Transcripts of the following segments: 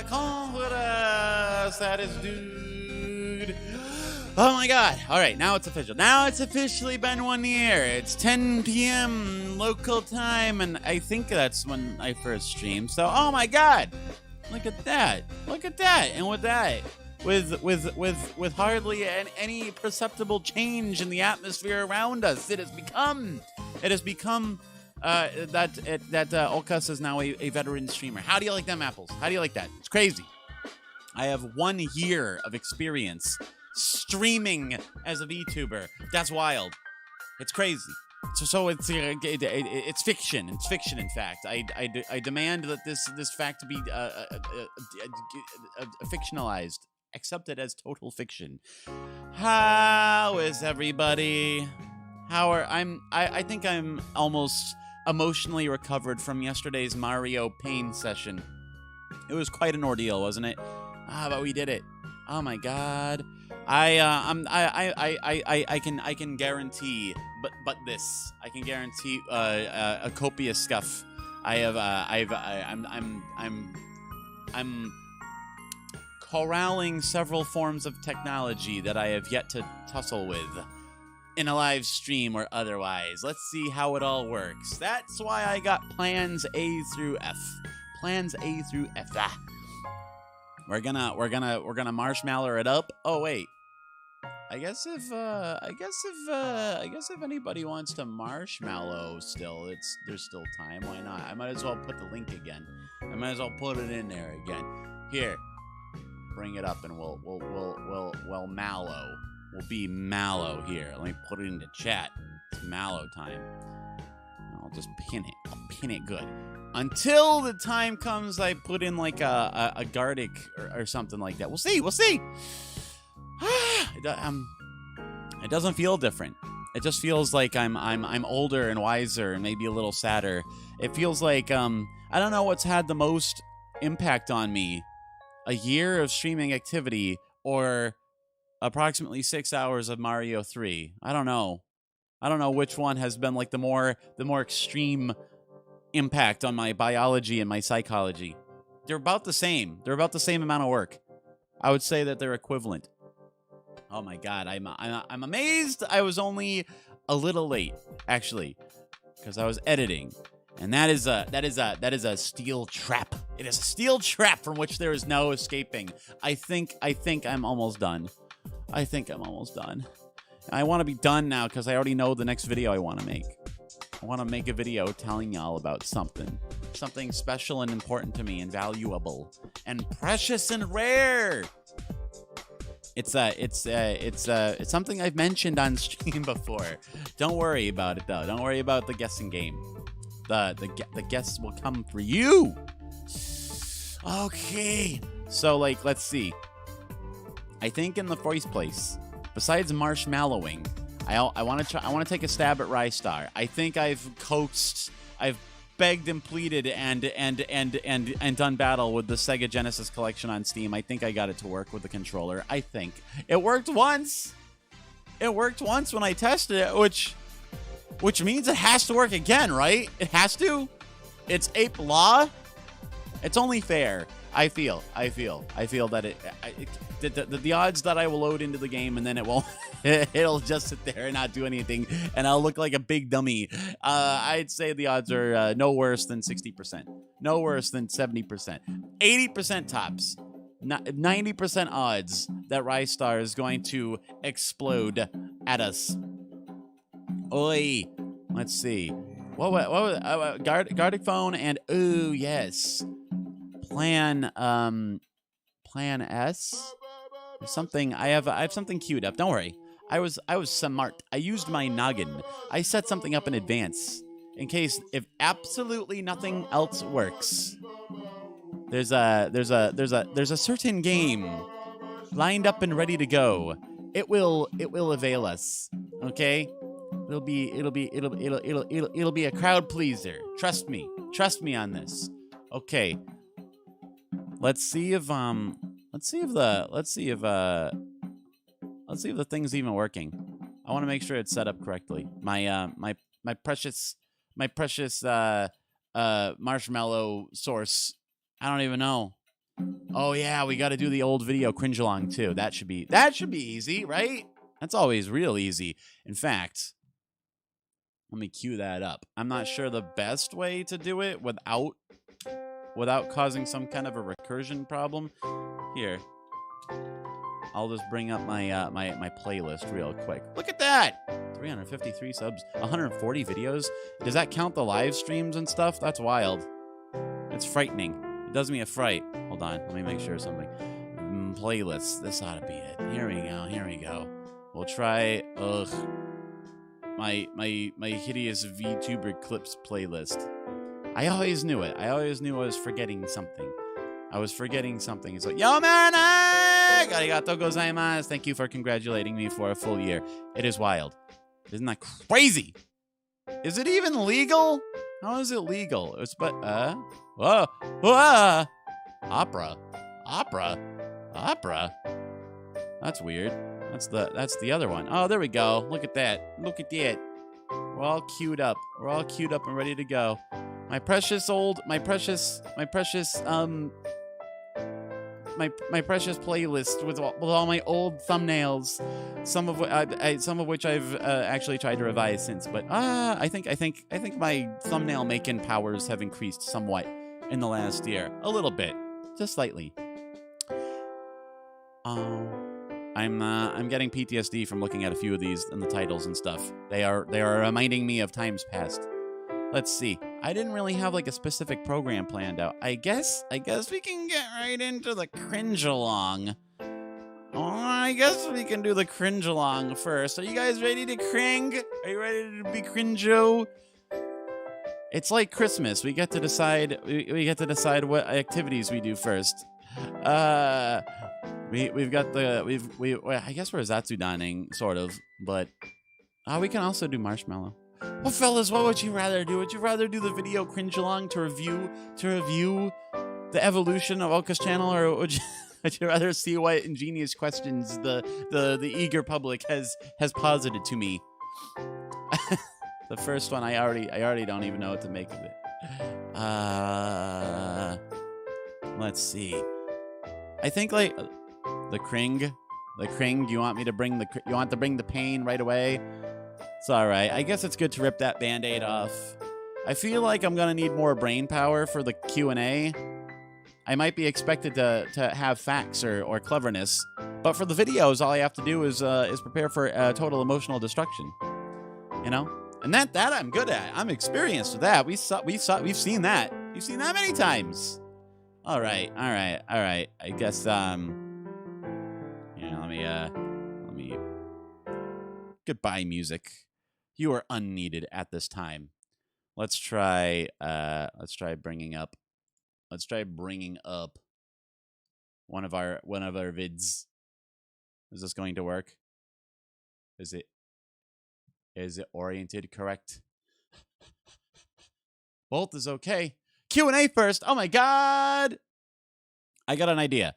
Confidence, that is dude. Oh my god. All right, now it's official. Now it's officially been 1 year. It's 10 p.m. local time, and I think that's when I first streamed. So, oh my god. Look at that. Look at that. And with that, with hardly any perceptible change in the atmosphere around us, it has become that OkAs is now a veteran streamer. How do you like them apples? How do you like that? It's crazy. I have 1 year of experience streaming as a VTuber. That's wild. It's crazy. So it's fiction. It's fiction, in fact. I demand that this fact be fictionalized, accepted as total fiction. How is everybody? I think I'm almost emotionally recovered from yesterday's Mario pain session. It was quite an ordeal, wasn't it? But we did it. Oh my god. I can guarantee, but this I can guarantee a copious scuff. I'm corralling several forms of technology that I have yet to tussle with in a live stream or otherwise. Let's see how it all works. That's why I got plans A through F. Plans A through F. We're gonna marshmallow it up. Oh wait. I guess if anybody wants to marshmallow still, there's still time. Why not? I might as well put the link again. I might as well put it in there again. Here. Bring it up and we'll mallow. We'll be mallow here. Let me put it into chat. It's mallow time. I'll just pin it. I'll pin it good. Until the time comes I put in like a Gartic or something like that. We'll see. We'll see. It doesn't feel different. It just feels like I'm older and wiser and maybe a little sadder. It feels like I don't know what's had the most impact on me. A year of streaming activity or approximately 6 hours of Mario 3. I don't know. I don't know which one has been like the more extreme impact on my biology and my psychology. They're about the same. They're about the same amount of work. I would say that they're equivalent. Oh my god, I'm amazed I was only a little late, actually, because I was editing. And that is a steel trap. It is a steel trap from which there is no escaping. I think I'm almost done. I think I'm almost done. And I want to be done now because I already know the next video I want to make. I want to make a video telling y'all about something special and important to me and valuable and precious and rare. It's something I've mentioned on stream before. Don't worry about it though. Don't worry about the guessing game. The guests will come for you. Okay. So like, let's see. I think in the first place, besides marshmallowing, I want to take a stab at Rystar. I think I've begged and pleaded and done battle with the Sega Genesis collection on Steam. I think I got it to work with the controller. I think it worked once. It worked once when I tested it, which means it has to work again, right? It has to. It's ape law. It's only fair. I feel that the odds that I will load into the game and then it won't, it'll just sit there and not do anything, and I'll look like a big dummy. I'd say the odds are no worse than 60%, no worse than 70%, 80% tops, 90% odds that Rystar is going to explode at us. Oi, let's see. What was Gartic phone and oh yes. Plan S or something. I have something queued up. Don't worry. I was smart. I used my noggin. I set something up in advance in case if absolutely nothing else works. There's a certain game lined up and ready to go. It will avail us. Okay? It'll be a crowd pleaser. Trust me on this. Okay. Let's see if the thing's even working. I want to make sure it's set up correctly. My precious marshmallow source. I don't even know. Oh yeah, we got to do the old video Cringealong too. That should be easy, right? That's always real easy. In fact, let me cue that up. I'm not sure the best way to do it without causing some kind of a recursion problem. Here, I'll just bring up my my playlist real quick. Look at that! 353 subs, 140 videos. Does that count the live streams and stuff? That's wild. It's frightening. It does me a fright. Hold on, let me make sure something. Playlist. This ought to be it. Here we go. Here we go. We'll try. My hideous VTuber clips playlist. I always knew it. I always knew I was forgetting something. I was forgetting something. It's like, yo, man, arigato gozaimasu. Thank you for congratulating me for a full year. It is wild. Isn't that crazy? Is it even legal? How is it legal? It's whoa, opera. That's weird. That's the other one. Oh, there we go. Look at that. Look at that. We're all queued up. We're all queued up and ready to go. My precious playlist with all my old thumbnails, some of which I've actually tried to revise since. But I think my thumbnail making powers have increased somewhat in the last year, a little bit, just slightly. I'm getting PTSD from looking at a few of these and the titles and stuff. They are reminding me of times past. Let's see. I didn't really have like a specific program planned out. I guess we can get right into the Cringealong. Oh, I guess we can do the Cringealong first. Are you guys ready to cring? Are you ready to be cringo? It's like Christmas. We get to decide. We get to decide what activities we do first. We've got the I guess we're Zatsudaning sort of, but we can also do marshmallow. Well, fellas, what would you rather do? Would you rather do the video Cringealong to review the evolution of OkAs channel, or would you rather see what ingenious questions the eager public has posited to me? The first one, I already don't even know what to make of it. Let's see. I think like the cring. Do you want to bring the pain right away? It's all right. I guess it's good to rip that band-aid off. I feel like I'm gonna need more brain power for the Q&A. I might be expected to have facts or cleverness, but for the videos, all I have to do is prepare for total emotional destruction. You know, and that I'm good at. I'm experienced with that. We've seen that. We've seen that many times. All right. I guess let me. Goodbye, music. You are unneeded at this time. Let's try bringing up one of our vids. Is this going to work? Is it oriented correct? Both is okay. Q&A first. Oh my god. I got an idea.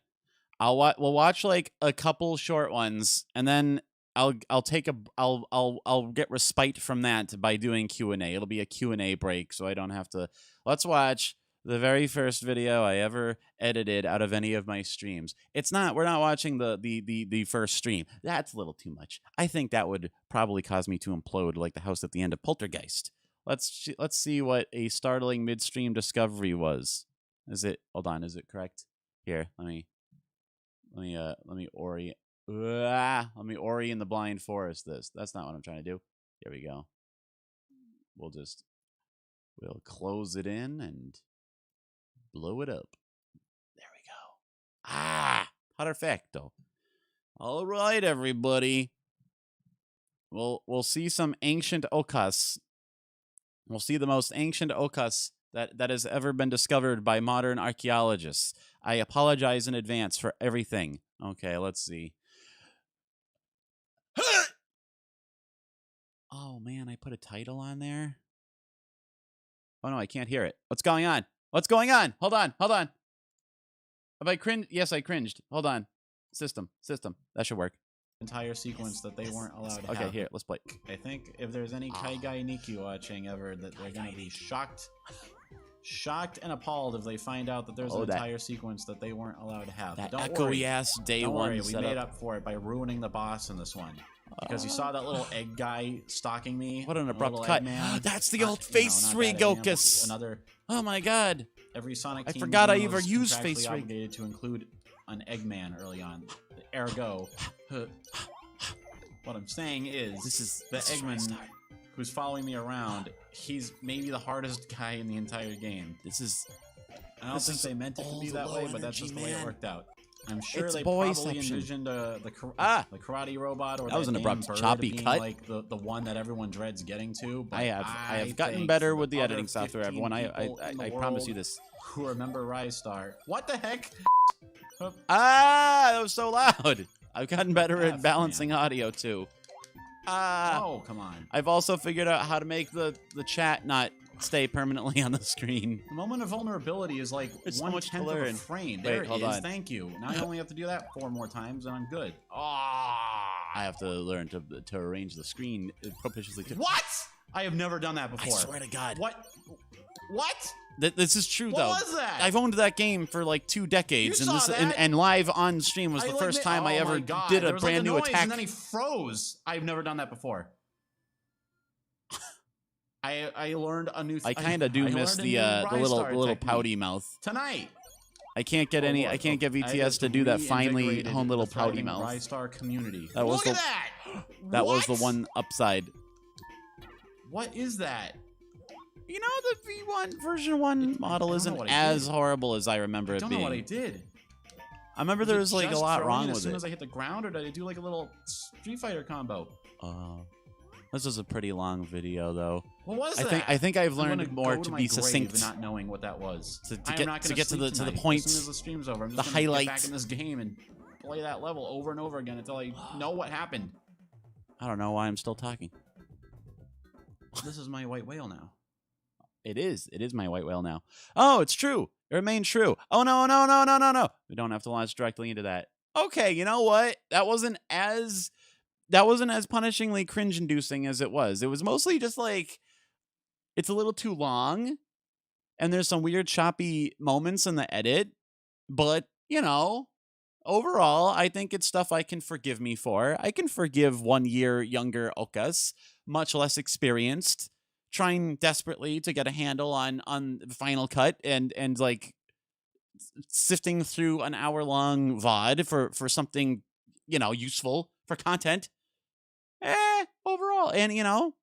We'll watch like a couple short ones, and then I'll get respite from that by doing Q&A. It'll be a Q&A break, so I don't have to. Let's watch the very first video I ever edited out of any of my streams. We're not watching the first stream. That's a little too much. I think that would probably cause me to implode like the house at the end of Poltergeist. Let's see what a startling midstream discovery was. Is it correct? Here, let me orient. Let me Ori in the Blind Forest this. That's not what I'm trying to do. Here we go. We'll close it in and blow it up. There we go. Perfecto. All right, everybody. We'll see some ancient OkAs. We'll see the most ancient OkAs that has ever been discovered by modern archaeologists. I apologize in advance for everything. Okay, let's see. Oh man, I put a title on there. Oh no, I can't hear it. What's going on? Hold on. Have I cringed? Yes, I cringed. Hold on. System. That should work. Entire sequence that they weren't allowed to have. Okay, here, let's play. I think if there's any Kaigai Nikki watching ever, that they're gonna be shocked shocked and appalled if they find out that there's an entire sequence that they weren't allowed to have. That But don't echoey worry. ass day Don't one worry, we setup. made up for it by ruining the boss in this one. Because you saw that little egg guy stalking me. What an abrupt little cut. Eggman. That's the old face rig, OkAs. Another. Oh my god. Every Sonic I team forgot I game even was used contractually face rig. obligated to include an Eggman early on. Ergo, what I'm saying is, the Eggman who's following me around, he's maybe the hardest guy in the entire game. I don't think they meant it to be that way, but that's just the way it worked out. I'm sure they probably envisioned the karate robot or that was an abrupt, choppy being cut. Like the one that everyone dreads getting to. But I have gotten better with the editing software, everyone. I promise you this. Who remember Rise Star? What the heck? That was so loud. I've gotten better at balancing audio too. Oh, come on. I've also figured out how to make the chat not stay permanently on the screen. The moment of vulnerability is like It's so 1/10 of a frame. There it is. Thank you. Now I only have to do that 4 more times and I'm good. I have to learn to arrange the screen propitiously. What? I have never done that before. I swear to God. What? What? This is true, though. What was that? I've owned that game for like 2 decades, You saw that? And live on stream was the first time I ever did a brand new attack. And then he froze. I've never done that before. I learned a new. I kind of do miss the little pouty mouth tonight. I can't get I can't get VTS to do that finely honed little pouty mouth. Rise Star community. That was Look at that. That was the one upside. What is that? You know, the V1 version 1 model isn't as horrible as I remember it being. I don't know what I did. I remember there was like a lot wrong with it. As soon as I hit the ground, or did I do like a little Street Fighter combo? This was a pretty long video, though. What was that? I think I've learned more to be succinct. Not knowing what that was. To get to the point. As soon as the stream's over, I'm just the gonna highlight. Get back in this game and play that level over and over again until I know what happened. I don't know why I'm still talking. This is my white whale now. It is my white whale now. Oh, it's true. It remained true. Oh no. We don't have to launch directly into that. Okay, you know what? That wasn't as punishingly cringe-inducing as it was. It was mostly just like, it's a little too long, and there's some weird choppy moments in the edit, but, you know, overall, I think it's stuff I can forgive me for. I can forgive 1 year younger OkAs, much less experienced, trying desperately to get a handle on the Final Cut and like sifting through an hour-long VOD for something, you know, useful for content. Overall, and you know,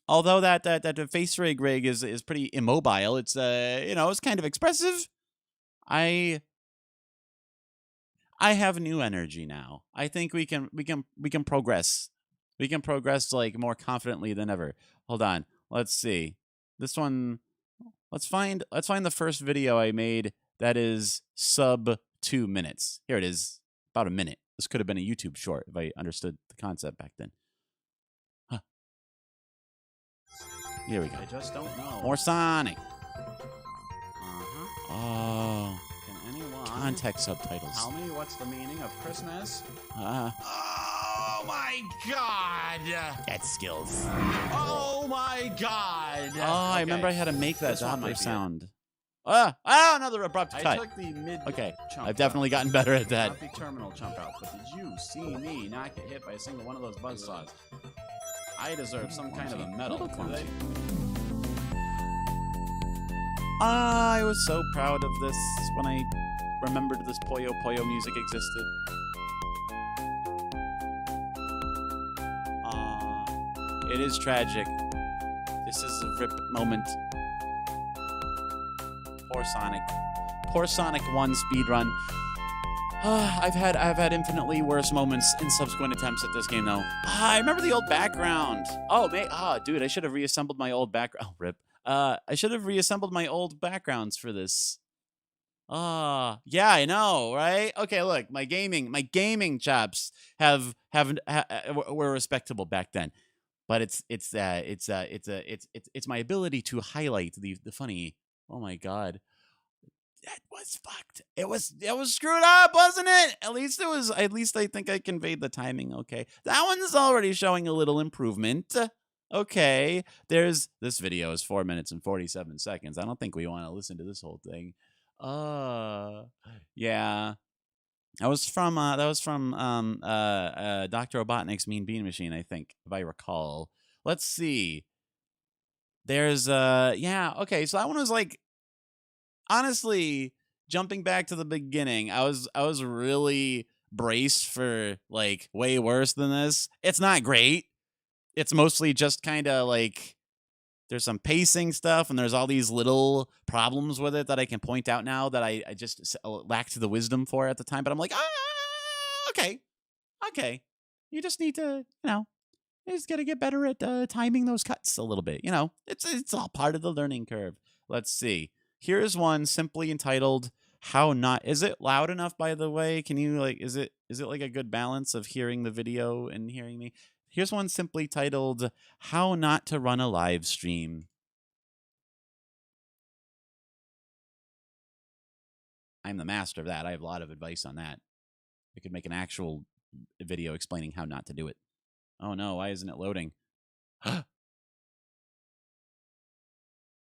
although that face rig is pretty immobile, it's you know, it's kind of expressive. I have new energy now. I think we can progress. We can progress like more confidently than ever. Hold on. Let's see. This one. Let's find the first video I made that is sub 2 minutes. Here it is. About a minute. This could have been a YouTube short if I understood the concept back then. Huh. Here we go. I just don't know. More Sonic. Oh. Can anyone context subtitles. tell me what's the meaning of Christmas? Oh my God! That's skills. Oh my God! Oh, I remember I had to make that This one might Doppler be sound. Another abrupt cut. I took the mid. Okay, chump I've definitely gotten better at that. Not the terminal chump out, but did you see me not get hit by a single one of those buzzsaws? I deserve some kind of a medal. I was so proud of this when I remembered this Puyo Puyo music existed. It is tragic. This is a rip moment. Poor Sonic. Poor Sonic 1 speedrun. I've had infinitely worse moments in subsequent attempts at this game, though. I remember the old background. Dude, I should have reassembled my old background. Oh, rip. I should have reassembled my old backgrounds for this. Yeah, I know, right? Okay, look, my gaming chops were respectable back then, but it's my ability to highlight the funny. Oh my God. That was fucked. It was screwed up, wasn't it? At least I think I conveyed the timing okay. That one's already showing a little improvement. Okay. This video is 4 minutes and 47 seconds. I don't think we want to listen to this whole thing. Yeah. That was from Dr. Robotnik's Mean Bean Machine, I think, if I recall. Let's see. There's yeah, okay, so that one was like, honestly, jumping back to the beginning, I was really braced for like way worse than this. It's not great. It's mostly just kind of like there's some pacing stuff and there's all these little problems with it that I can point out now that I just lacked the wisdom for at the time. But I'm like, okay. You just need to, you just got to get better at timing those cuts a little bit. It's all part of the learning curve. Let's see. Here's one simply entitled "How Not." Is it loud enough, by the way? Can you is it like a good balance of hearing the video and hearing me? Here's one simply titled "How Not to Run a Live Stream." I'm the master of that. I have a lot of advice on that. I could make an actual video explaining how not to do it. Oh no, why isn't it loading?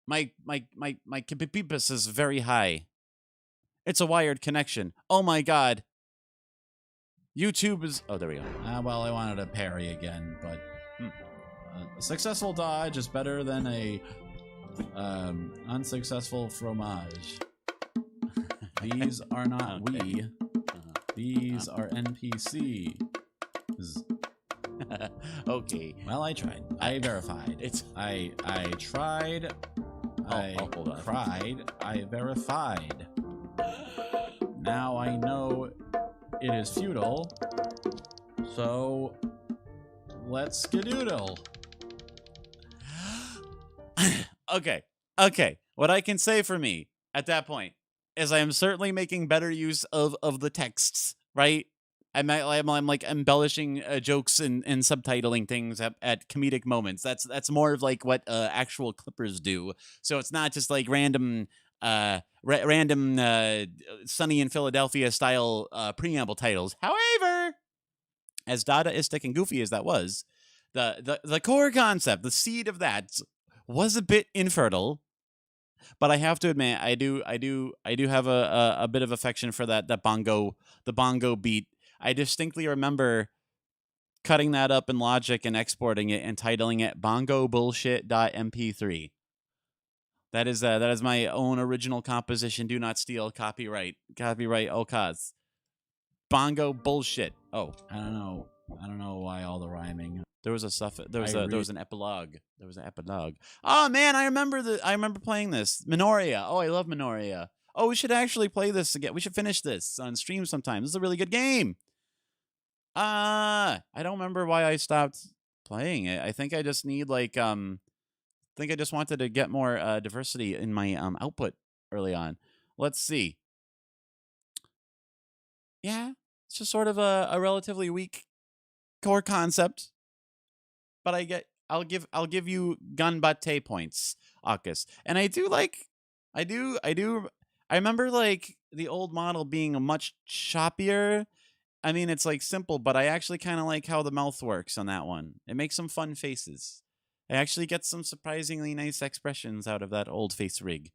My kbps is very high. It's a wired connection. Oh my god. YouTube is... Oh, there we go. Well, I wanted to parry again, but a successful dodge is better than a unsuccessful fromage. These are not we. These are NPCs. Okay. Well, I tried. I verified. I tried. I cried. I verified. Now I know it is futile. So let's skedoodle. Okay. What I can say for me at that point is I am certainly making better use of the texts, right? I'm like embellishing jokes and subtitling things at comedic moments. That's more of like what actual clippers do. So it's not just like random Sunny in Philadelphia style preamble titles. However, as Dadaistic and goofy as that was, the core concept, the seed of that, was a bit infertile. But I have to admit, I do have a bit of affection for the bongo beat. I distinctly remember cutting that up in Logic and exporting it and titling it bongobullshit.mp3. That is my own original composition. Do not steal. Copyright OkAs. Bongo bullshit. Oh, I don't know why all the rhyming. There was a suffix. There was an epilogue. There was an epilogue. Oh man, I remember playing this. Minoria. Oh, I love Minoria. Oh, we should actually play this again. We should finish this on stream sometime. This is a really good game. I don't remember why I stopped playing it. I think I just need I think I just wanted to get more diversity in my output early on. Let's see. Yeah, it's just sort of a relatively weak core concept. But I'll give you Ganbatte points, OkAs. And I remember like the old model being a much choppier. I mean, it's like simple, but I actually kind of like how the mouth works on that one. It makes some fun faces. I actually get some surprisingly nice expressions out of that old face rig.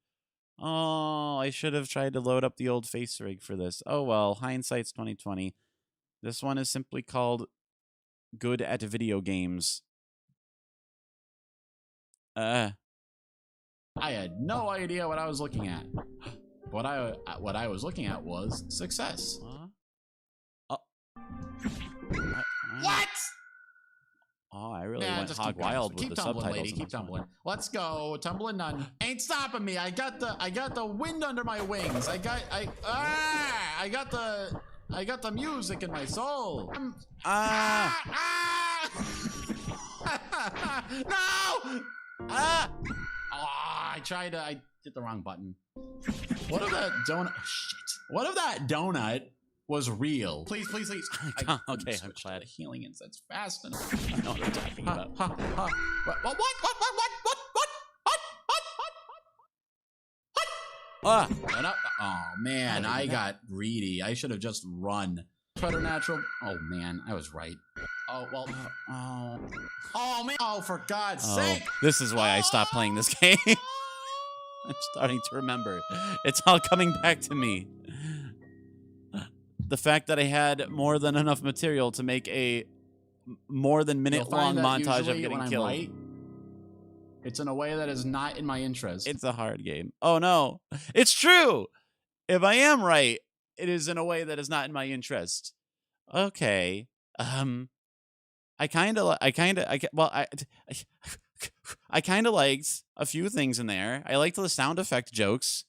Oh, I should have tried to load up the old face rig for this. Oh well, hindsight's 2020. This one is simply called Good at Video Games. I had no idea what I was looking at. What I was looking at was success. What? Oh, I really went hog wild with the subtitles. Lady, keep tumbling. Let's go, tumbling none. Ain't stopping me. I got the wind under my wings. I got the music in my soul. No! I hit the wrong button. What if that donut? Shit. What if that donut was real? Please. Okay, I'm glad. The healing incense fast enough. I know what I'm talking about. What? Oh man, I got greedy. I should have just run. Preternatural. Oh man, I was right. Oh, well. Oh, man. Oh, for God's sake. This is why I stopped playing this game. I'm starting to remember. It's all coming back to me. The fact that I had more than enough material to make a more than minute-long montage of getting killed. Right, it's in a way that is not in my interest. It's a hard game. Oh, no. It's true. If I am right, it is in a way that is not in my interest. Okay. I kind of liked a few things in there. I liked the sound effect jokes.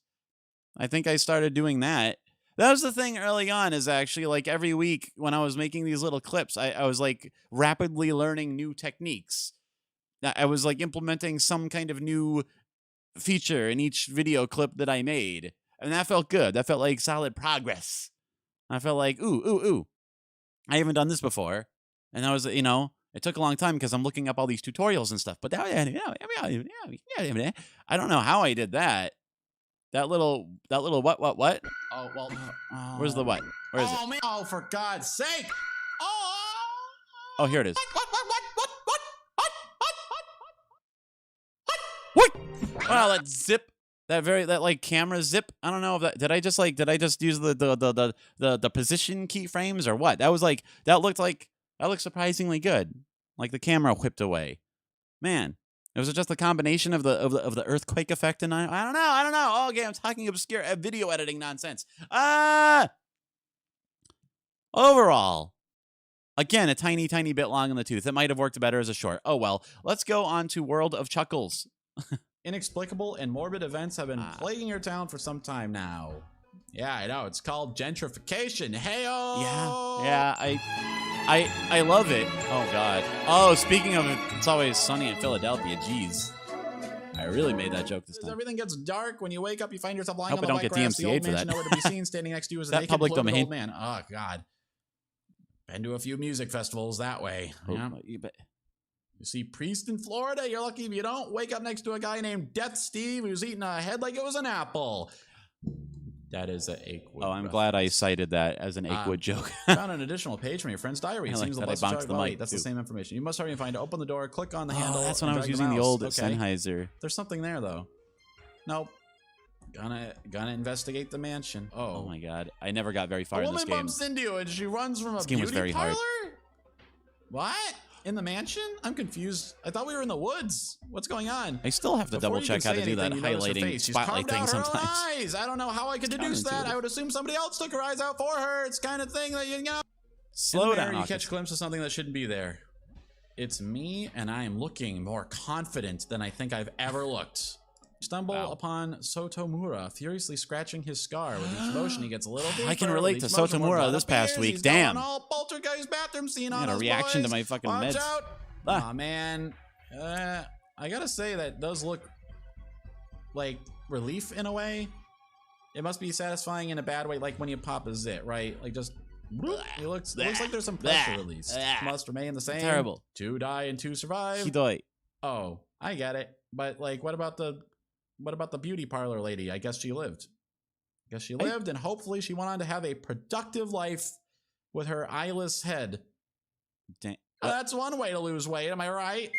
I think I started doing that. That was the thing early on, is actually like every week when I was making these little clips, I was like rapidly learning new techniques. I was like implementing some kind of new feature in each video clip that I made. And that felt good. That felt like solid progress. I felt like, ooh. I haven't done this before. And I was, it took a long time because I'm looking up all these tutorials and stuff. But I don't know how I did that. That little what? Oh, well. Where's the what? Where is it? Man. Oh, for God's sake. Oh, here it is. What? Wow, that zip. That like camera zip. I don't know if that did I just use the position keyframes or what? That looked surprisingly good. Like the camera whipped away. Man, was it just a combination of the earthquake effect? And I don't know. Oh, okay, I'm talking obscure video editing nonsense. Overall, again, a tiny bit long in the tooth. It might have worked better as a short. Oh well. Let's go on to World of Chuckles. Inexplicable and morbid events have been plaguing your town for some time now. Yeah, I know. It's called gentrification. Hey-o! Yeah. I love it. Oh God. Oh, speaking of it, It's Always Sunny in Philadelphia. Jeez. I really made that joke this time. Everything gets dark. When you wake up, you find yourself lying Hope on the I don't bike get grass. The old DMCA'd for mansion that. nowhere to be seen. Standing next to you is a That naked, public bloated domain? old man. Oh God. Been to a few music festivals that way. Yeah. You see Priest in Florida, you're lucky if you don't. Wake up next to a guy named Death Steve who's eating a head like it was an apple. That is an Achewood. Oh, I'm glad I cited that as an Achewood joke. Found an additional page from your friend's diary. It seems that the I bonked the mic. That's the same information. You must hurry and find it. Open the door, click on the handle. That's when and I was drag using the mouse. old Okay. Sennheiser. There's something there though. Nope. Gonna investigate the mansion. Oh my God. I never got very far in this game. A game. woman bumps into you and she runs from a game was beauty very parlor? hard. What? In the mansion? I'm confused. I thought we were in the woods. What's going on? I still have to double check how to do that highlighting spotlight thing sometimes. Eyes. I don't know how I could deduce that. I would assume somebody else took her eyes out for her. It's kind of thing that you know. Slow down. You catch a glimpse of something that shouldn't be there. It's me, and I am looking more confident than I think I've ever looked. Stumble upon Sotomura, furiously scratching his scar. With each motion, he gets a little deeper. I can relate to Sotomura this past week. Damn. All poltergeist bathroom scene on I had a reaction to my fucking meds. Aw, man. I gotta say that does look like relief in a way. It must be satisfying in a bad way, like when you pop a zit, right? Like just. It looks like there's some pressure release. Must remain the same. Terrible. 2 die and 2 survive. Hidoi. Oh, I get it. But like, what about the beauty parlor lady? I guess she lived. And hopefully she went on to have a productive life with her eyeless head. That's one way to lose weight. Am I right?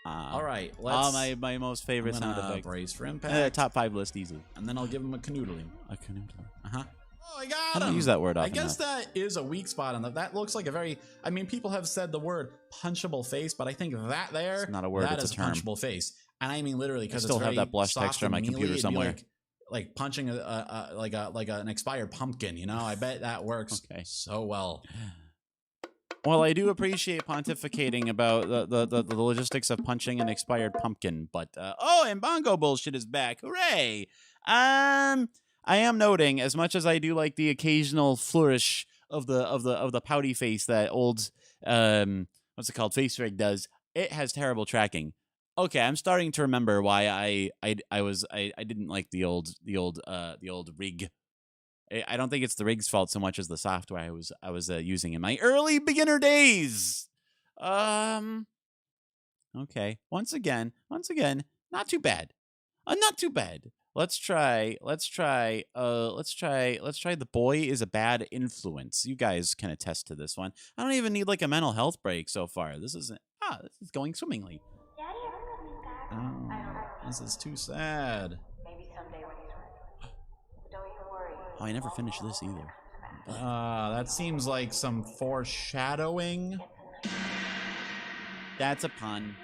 All right. Let's. My most favorite sound effect. Brace for impact. Top 5 list easily. And then I'll give him a canoodling. A canoodling. Oh, I got him. I don't use that word often. I guess that is a weak spot on that. That looks like a very. I mean, people have said the word punchable face, but I think that there. It's not a word. That it's is a term. punchable face, and I mean literally because I still it's have that blush texture on my computer somewhere. Like punching an expired pumpkin. You know, I bet that works so well. Well, I do appreciate pontificating about the logistics of punching an expired pumpkin, but and bongo bullshit is back! Hooray! I am noting, as much as I do like the occasional flourish of the pouty face that old what's it called, face rig does, it has terrible tracking. Okay, I'm starting to remember why I didn't like the old rig. I don't think it's the rig's fault so much as the software I was using in my early beginner days. Okay. Once again, not too bad. Not too bad. Let's try the boy is a bad influence. You guys can attest to this one. I don't even need like a mental health break so far. This is going swimmingly. Oh, this is too sad. Maybe someday when he's ready. But don't you worry. Oh, I never finished this either. That seems like some foreshadowing. That's a pun.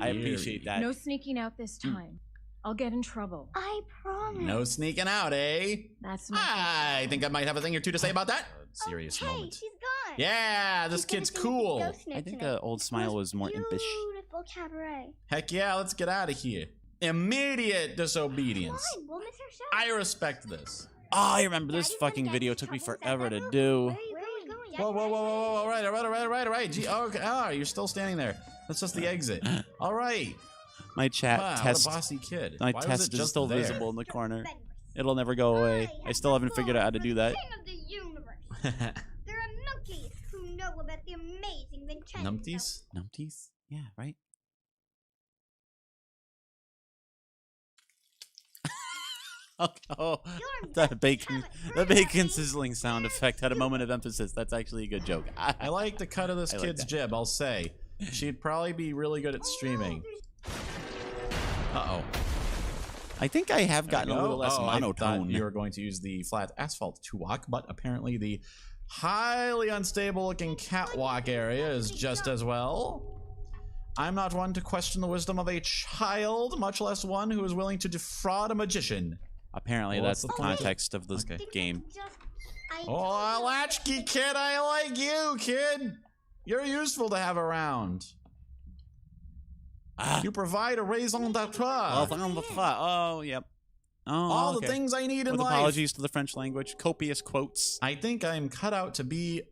I appreciate that. No sneaking out this time. I'll get in trouble. I promise. No sneaking out, eh? That's my I think I might have a thing or two to say about that. Serious moment. She's gone. Yeah, this kid's cool. I think the old smile was more impish. Beautiful cabaret. Heck yeah, let's get out of here. Immediate disobedience. Fine, we'll miss our show. I respect this. Oh, I remember this fucking video took me forever to do. Where are you going? Whoa, whoa, whoa, whoa, whoa, all right, all right. Gee, okay, you're still standing there. That's just the exit. All right. My chat Wow, test. what a bossy kid. My Why was test it is just still there? visible in the corner. It'll never go away. I still haven't figured out how to do that. King of the universe. There are monkeys who know about the amazing Vincenzo. Numpties? Numpties? Yeah, right? Oh, the bacon sizzling sound effect had a moment of emphasis. That's actually a good joke. I like the cut of this I like kid's that. jib, I'll say. She'd probably be really good at streaming. Uh-oh. I think I have gotten a little less I thought monotone. you were going to use the flat asphalt to walk, but apparently the highly unstable-looking catwalk area is just as well. I'm not one to question the wisdom of a child, much less one who is willing to defraud a magician. Apparently, Well, that's the what's the point? context of this game. Oh, latchkey kid, I like you, kid. You're useful to have around. You provide a raison d'etre. Oh, yep. Oh, All okay. the things I need in With life. apologies to the French language. Copious quotes. I think I'm cut out to be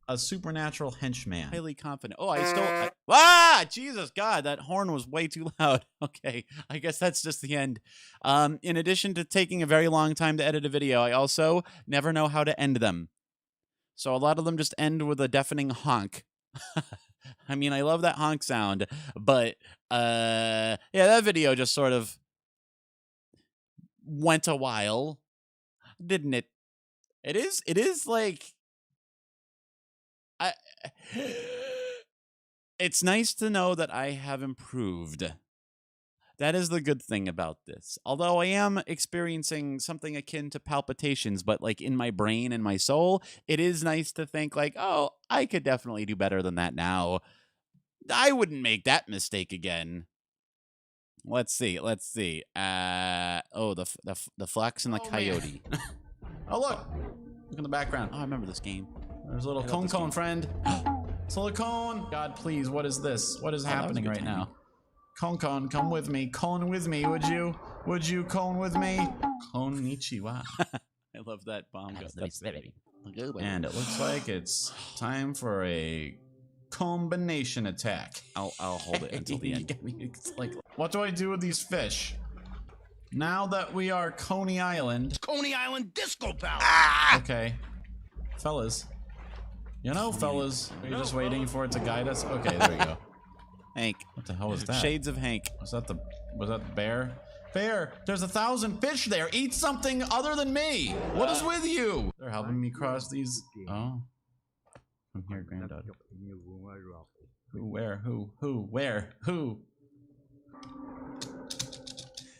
a supernatural henchman. Highly confident. Oh, Jesus, God, that horn was way too loud. Okay, I guess that's just the end. In addition to taking a very long time to edit a video, I also never know how to end them. So a lot of them just end with a deafening honk. I mean, I love that honk sound, but yeah, that video just sort of went a while, didn't it? It is like it's nice to know that I have improved. That is the good thing about this. Although I am experiencing something akin to palpitations, but like in my brain and my soul, it is nice to think like, oh, I could definitely do better than that now. I wouldn't make that mistake again. Let's see. Oh, the fox and the coyote. Oh, look in the background. Oh, I remember this game. There's a little I love cone this game. cone friend. It's a little cone. God, please, what is this? What is that was a happening good right timing. now? Cone cone, come with me. Cone with me, would you? Would you cone with me? Konnichiwa. I love that bomb. And it looks like it's time for a combination attack. I'll hold it until the end. It's like, what do I do with these fish? Now that we are Coney Island. Coney Island disco pal. Okay. Fellas. You know, fellas, are you just waiting for it to guide us? Okay, there we go. Hank. What the hell was that? Shades of Hank. Was that the bear? Bear, there's 1,000 fish there. Eat something other than me. What is with you? They're helping me cross these. Oh. I'm here, granddaughter. Who, where, who, where, who?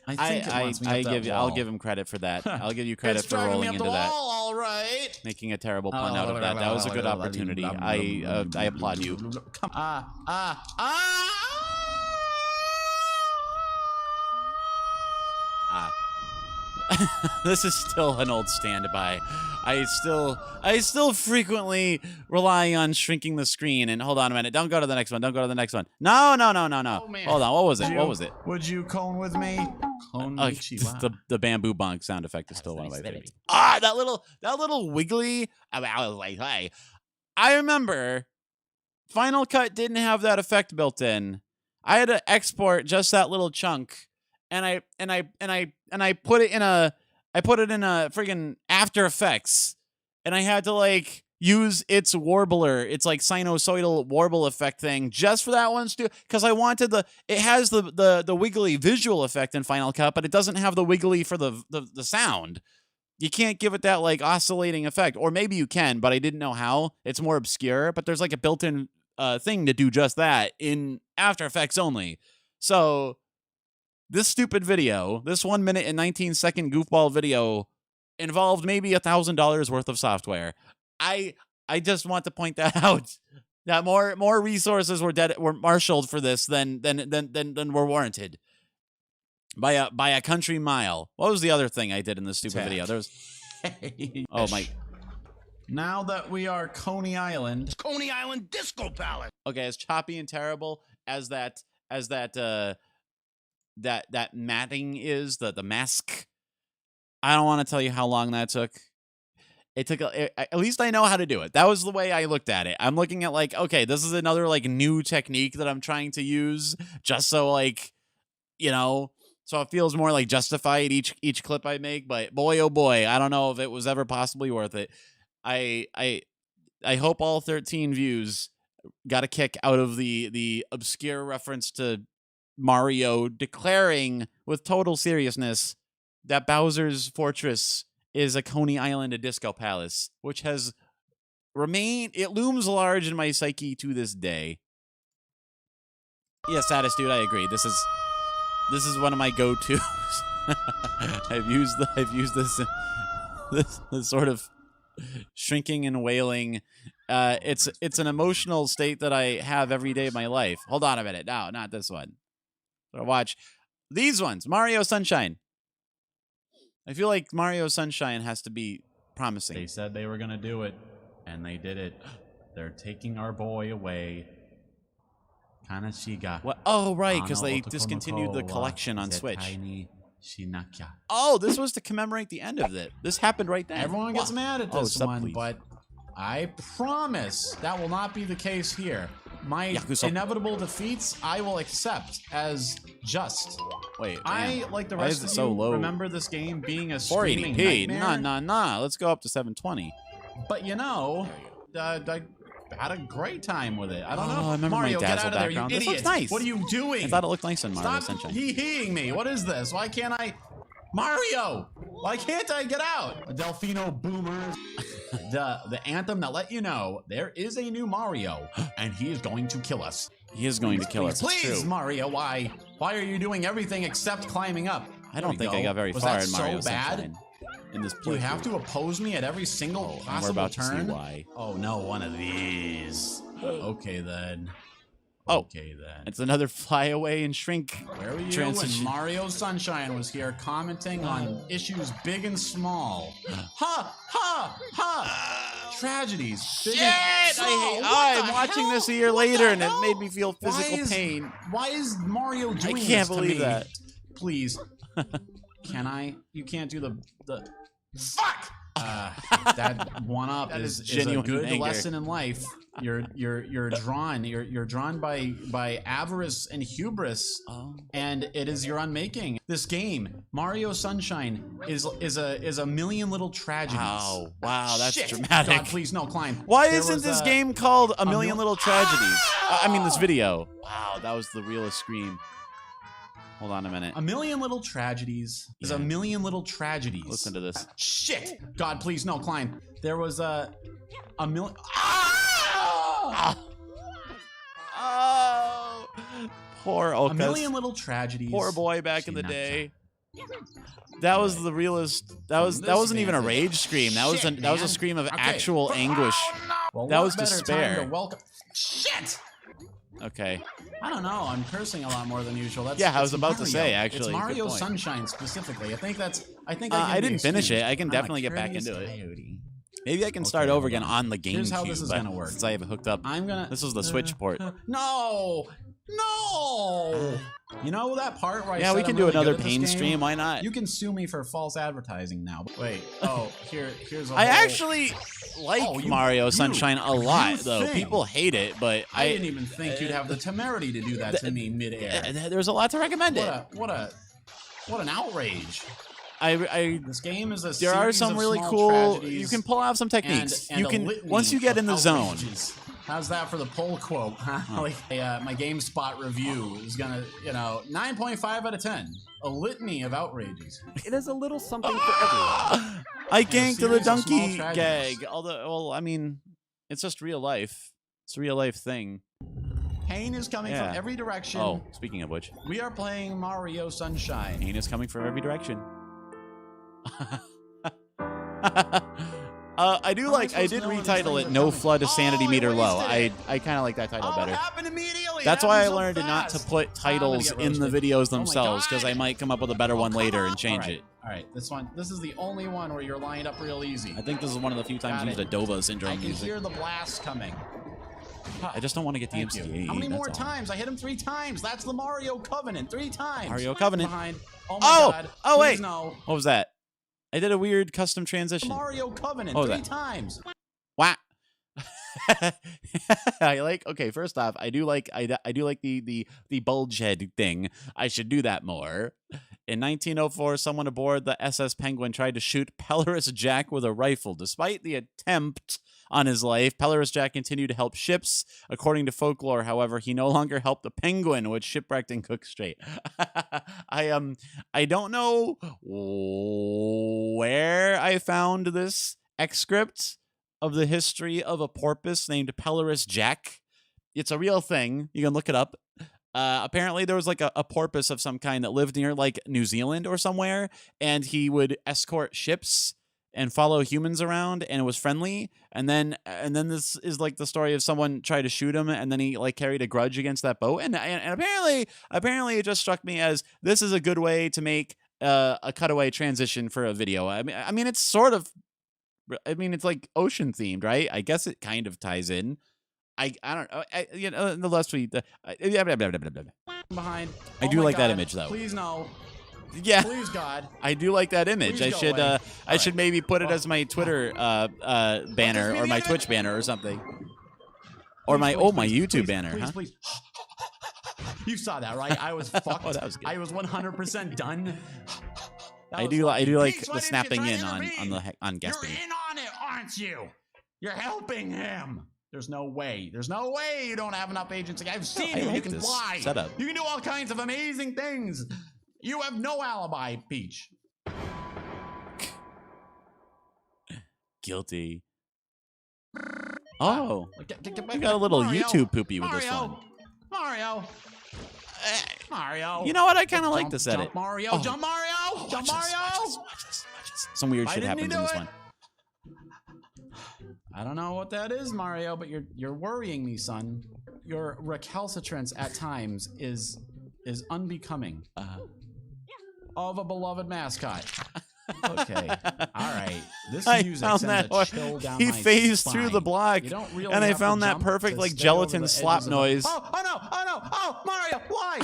I think it wants me up that I'll wall. give him credit for that. I'll give you credit It's for driving rolling me up into the that. wall, all right. Making a terrible pun out of that. That was a good opportunity. I applaud you. This is still an old standby. I still frequently rely on shrinking the screen. And hold on a minute. Don't go to the next one. Don't go to the next one. No. Oh, man. Hold on. What was it? What was it? Would you cone with me? The bamboo bonk sound effect is still one of my favorites. That little wiggly. I was like, hey, I remember Final Cut didn't have that effect built in. I had to export just that little chunk, and I put it in a friggin' After Effects, and I had to like use its warbler, its like sinusoidal warble effect thing just for that one too, because I wanted it has the wiggly visual effect in Final Cut, but it doesn't have the wiggly for the sound. You can't give it that like oscillating effect, or maybe you can, but I didn't know how. It's more obscure, but there's like a built-in thing to do just that in After Effects only. So this stupid video, this 1 minute and 19-second goofball video, involved maybe $1,000 worth of software. I just want to point that out. That more resources were marshaled for this than were warranted by a country mile. What was the other thing I did in this stupid video? There was oh my. Now that we are Coney Island Disco Palace. Okay, as choppy and terrible as that matting is, the mask. I don't want to tell you how long that took. It took at least I know how to do it. That was the way I looked at it. I'm looking at like, okay, this is another like new technique that I'm trying to use just so like, you know, so it feels more like justified each clip I make. But boy, oh boy, I don't know if it was ever possibly worth it. I hope all 13 views got a kick out of the obscure reference to Mario declaring with total seriousness that Bowser's Fortress is a Coney Island, a disco palace, which has remained, it looms large in my psyche to this day. Yeah, Saddest Dude, I agree. This is one of my go-tos. I've used this sort of shrinking and wailing. It's an emotional state that I have every day of my life. Hold on a minute. No, not this one. So watch these ones. Mario Sunshine. I feel like Mario Sunshine has to be promising. They said they were going to do it, and they did it. They're taking our boy away. Kanashiga. What? Oh, right, because they discontinued the collection on Switch. Oh, this was to commemorate the end of it. This happened right then. Everyone gets mad at this one, but I promise that will not be the case here. My inevitable defeats, I will accept as just. Wait, I, like the rest of you, remember this game being a screaming 480p. nightmare. Nah. Let's go up to 720. But you know, I had a great time with it. I don't know. I remember Mario, my get Dazzle out of there, background. you This idiot! looks nice. What are you doing? I thought it looked nice on Mario Stop Sunshine. hee-heeing me. What is this? Why can't I? Mario! Why can't I get out? Delfino Boomers. the anthem that let you know there is a new Mario, and he is going to kill us. He is going to kill us. Please, Mario, why are you doing everything except climbing up? I don't think I got very far in Mario Sunshine. In this playthrough. You have to oppose me at every single possible we're about turn? to see why. Oh no, one of these. Okay then. Oh, okay then. It's another fly away and shrink. Where were you when Mario Sunshine was here commenting on issues big and small? Ha! Ha! Ha! Tragedies. Shit! I'm watching this a year later and it made me feel physical pain. Why is Mario doing this to me? I can't believe that. Please. Can I? You can't do the fuck! That one up is a good lesson in life. You're drawn by avarice and hubris, and it is your unmaking. This game, Mario Sunshine, is a million little tragedies. Wow, that's dramatic. God, please no, climb. Why isn't this game called A Million Little Tragedies? I mean, this video. Wow, that was the realest scream. Hold on a minute. A Million Little Tragedies is a million little tragedies. Listen to this. Shit! God, please no, climb. There was a million. Oh, poor OkAs. A Million Little Tragedies. Poor boy back in the day. That was the realest. That wasn't even a rage scream. That was a scream of actual anguish. Well, that was better despair. time to welcome. Shit! Okay. I don't know. I'm cursing a lot more than usual. That's, I was about to say, actually. It's Mario Sunshine specifically. I think I didn't finish it. I can definitely get back into it. Maybe I can start over again on the GameCube. Here's how this is gonna work. Since I have it hooked up. This was the Switch port. No! You know that part where I said we can I'm do really another good at this pain game? stream. Why not? You can sue me for false advertising now. Wait. Oh, here's a I whole... actually like Mario Sunshine a lot, though. People hate it, but I didn't even think you'd have the temerity to do that to me mid-air. There's a lot to recommend it. What an outrage. This game is a there are series some of really small cool. tragedies You can pull off some techniques. and You a can litany once you get of in the zone. outrages. How's that for the poll quote? Huh? Like my GameSpot review is gonna, 9.5 out of 10. A litany of outrages. It is a little something for everyone. I ganked to the series of small donkey tragedies. gag. Although, well, I mean, it's just real life. It's a real life thing. Pain is coming Yeah. from every direction. Oh, speaking of which, We are playing Mario Sunshine. pain is coming from every direction. I do like. I did retitle it "No Flood a Sanity Meter Low." I kind of like that title Oh, better. it happened immediately. That's It why I happened so learned not to fast. put I'm titles gonna get in the roasted. videos Oh my themselves because God. I might come up with a better one later and change All right. it. All right, this is the only one where you're lined up real easy. I think this is one of the few times Got I used it. a Dova I syndrome can music. hear the blast coming. I just don't want to get the Thank you. MCA. How many more that's all. times? I hit him 3 times. That's the Mario Covenant. 3 times. Mario Covenant. Behind. Oh my Oh! God. Oh, Please wait. no. What was that? I did a weird custom transition. Mario Covenant. What was 3 that? times. What? I like. Okay, first off, I do like the bulge head thing. I should do that more. In 1904, someone aboard the SS Penguin tried to shoot Pelorus Jack with a rifle. Despite the attempt on his life, Pelorus Jack continued to help ships. According to folklore, however, he no longer helped the Penguin, which shipwrecked in Cook Strait. I don't know where I found this excerpt of the history of a porpoise named Pelorus Jack. It's a real thing. You can look it up. Apparently, there was like a porpoise of some kind that lived near like New Zealand or somewhere, and he would escort ships and follow humans around, and it was friendly. And then this is like the story of someone tried to shoot him, and then he like carried a grudge against that boat. And apparently, it just struck me as this is a good way to make a cutaway transition for a video. I mean, it's sort of. I mean, it's like ocean themed, right? I guess it kind of ties in. I don't know. The less we. Behind. I Oh do my like that God. image, though. Please no. Yeah, Please God. I do like that image. Please I go should. away. I should right. maybe put it Oh. as my Twitter banner me or the my edit. Twitch banner or something, or Please, my please, my please, YouTube please, banner. Please, Huh? please. You saw that, right? I was fucked. Oh, that was good. I was 100% done. That I was do. I lucky. do like Peach, the why didn't you snapping try in to on intervene? on guesting. You're in on it, aren't you? You're helping him. There's no way. There's no way you don't have enough agency. I've seen I you. like You can this fly. setup. You can do all kinds of amazing things. You have no alibi, Peach. Guilty. Oh, Get you got a little Mario. YouTube poopy with this Mario. one. Mario. Mario. You know what? I kind of like Jump, this jump, edit. Mario. Oh. Jump, Mario. Oh, Jump, watch this, Mario. watch this. Some weird Why shit didn't he happens in do this it? one. I don't know what that is, Mario, but you're worrying me, son. Your recalcitrance at times is unbecoming of a beloved mascot. Okay, all right. This I music found sends that a chill down he my phased through the spine. block, You don't really and I have to found that jump perfect to like stay over gelatin the slop edges of the- noise. Oh no! Oh no! Oh Mario, why?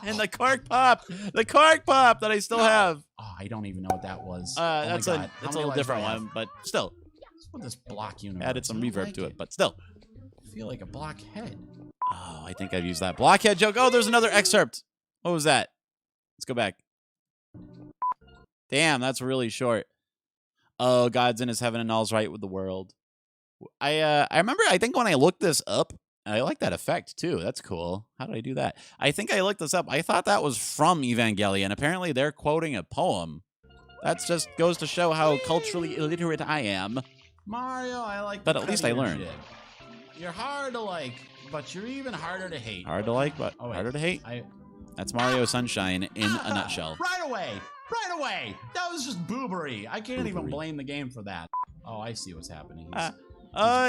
And the cork pop that I still have. Oh, I don't even know what that was. That's oh my a God. How it's a many little lives do different I have? one, but still What's with this block universe? added some I don't reverb like to it. But still, I feel like a blockhead. oh, I think I've used that blockhead joke. Oh, there's another excerpt. What was that? Let's go back. Damn, that's really short. Oh, God's in his heaven and all's right with the world. I remember. I think when I looked this up, I like that effect too. That's cool. How did I do that? I think I looked this up. I thought that was from Evangelion. Apparently, they're quoting a poem. That just goes to show how culturally illiterate I am. Mario, I like. But the at least cutting I edge learned. shit. You're hard to like, but you're even harder to hate. Hard to like, but Oh, wait. harder to hate. I That's Mario Sunshine in a nutshell. Right away. Right away. That was just boobery. I can't even Boobery. blame the game for that. Oh, I see what's happening. Oh,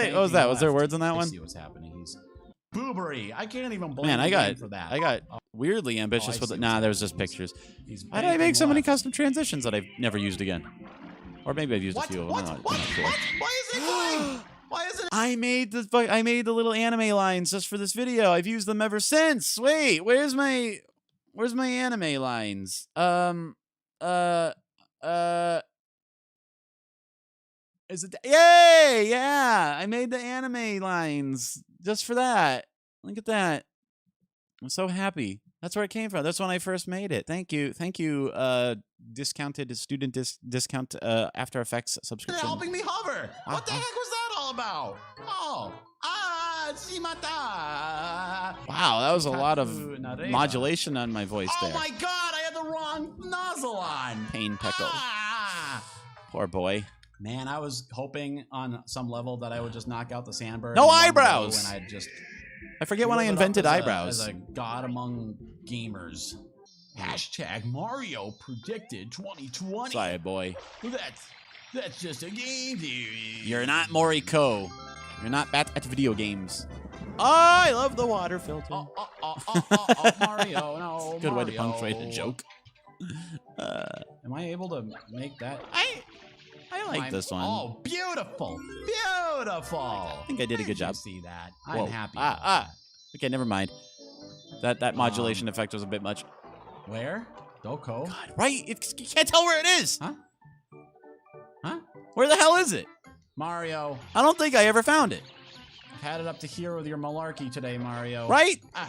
wait, what was that? Was there words on that I one? see what's happening. He's boobery. I can't even blame Man, the I game got for that. weirdly ambitious I with see it. what's Nah, there was happening. just pictures. He's Why did I make banking so many left. custom transitions that I've never used again? Or maybe I've used What? a few of them. What? I'm not- What? I'm not sure. What? Why is it going? Why isn't it? I made the little anime lines just for this video. I've used them ever since. Wait, where's my anime lines? Is it? Yay! Yeah, I made the anime lines just for that. Look at that. I'm so happy. That's where it came from. That's when I first made it. Thank you. Thank you, discounted student discount After Effects You're subscription. helping me hover. What the heck was that all about? Oh. Shimata. Wow, that was a lot of Nareda. modulation on my voice Oh there. my god, I had the wrong nozzle on. Pain Peckle. Ah. Poor boy. Man, I was hoping on some level that I would just knock out the sandbird. No in one eyebrows! go, And I'd just I forget when I live it up invented as eyebrows. as a god among gamers. Hashtag Mario predicted 2020. Sorry, boy. That's just a game theory. You're not Moriko. You're not bad at video games. Oh, I love the water filter. Mario, no. Good way to Mario. punctuate a joke. Am I able to make that? I like this one. Oh, beautiful. Beautiful. I think I did a good job. See that? I'm Whoa. happy. Okay, never mind. That modulation effect was a bit much. Where? Doko? God, right? You can't tell where it is. Huh? Huh? Where the hell is it? Mario. I don't think I ever found it. Had it up to here with your malarkey today, Mario. Right? Hey,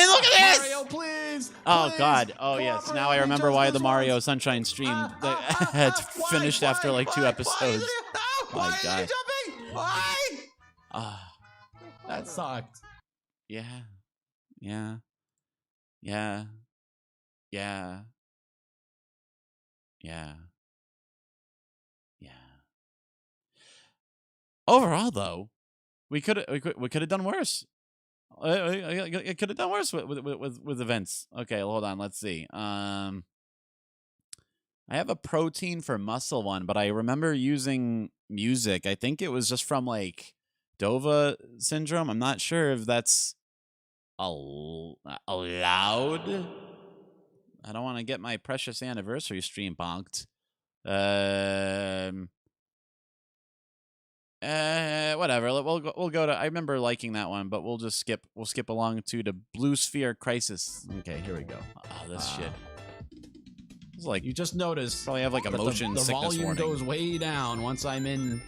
look at this! Mario, please! Oh, Please! God. Oh, yes. Now I remember why the Mario Sunshine stream had finished after like 2 episodes. Why My God. are you jumping? Why? That sucked. Yeah. Yeah. Yeah. Yeah. Yeah. Yeah. Overall, though, we could have done worse. It could have done worse with events. Okay, hold on. Let's see. I have a protein for muscle one, but I remember using music. I think it was just from like Dova syndrome. I'm not sure if that's allowed. I don't want to get my precious anniversary stream bonked. Whatever. We'll go to. I remember liking that one, but we'll just skip. We'll skip along to the Blue Sphere Crisis. Okay, here we go. Oh, this shit. It's like You just noticed. probably have like a that motion the sickness volume warning. goes way down once I'm in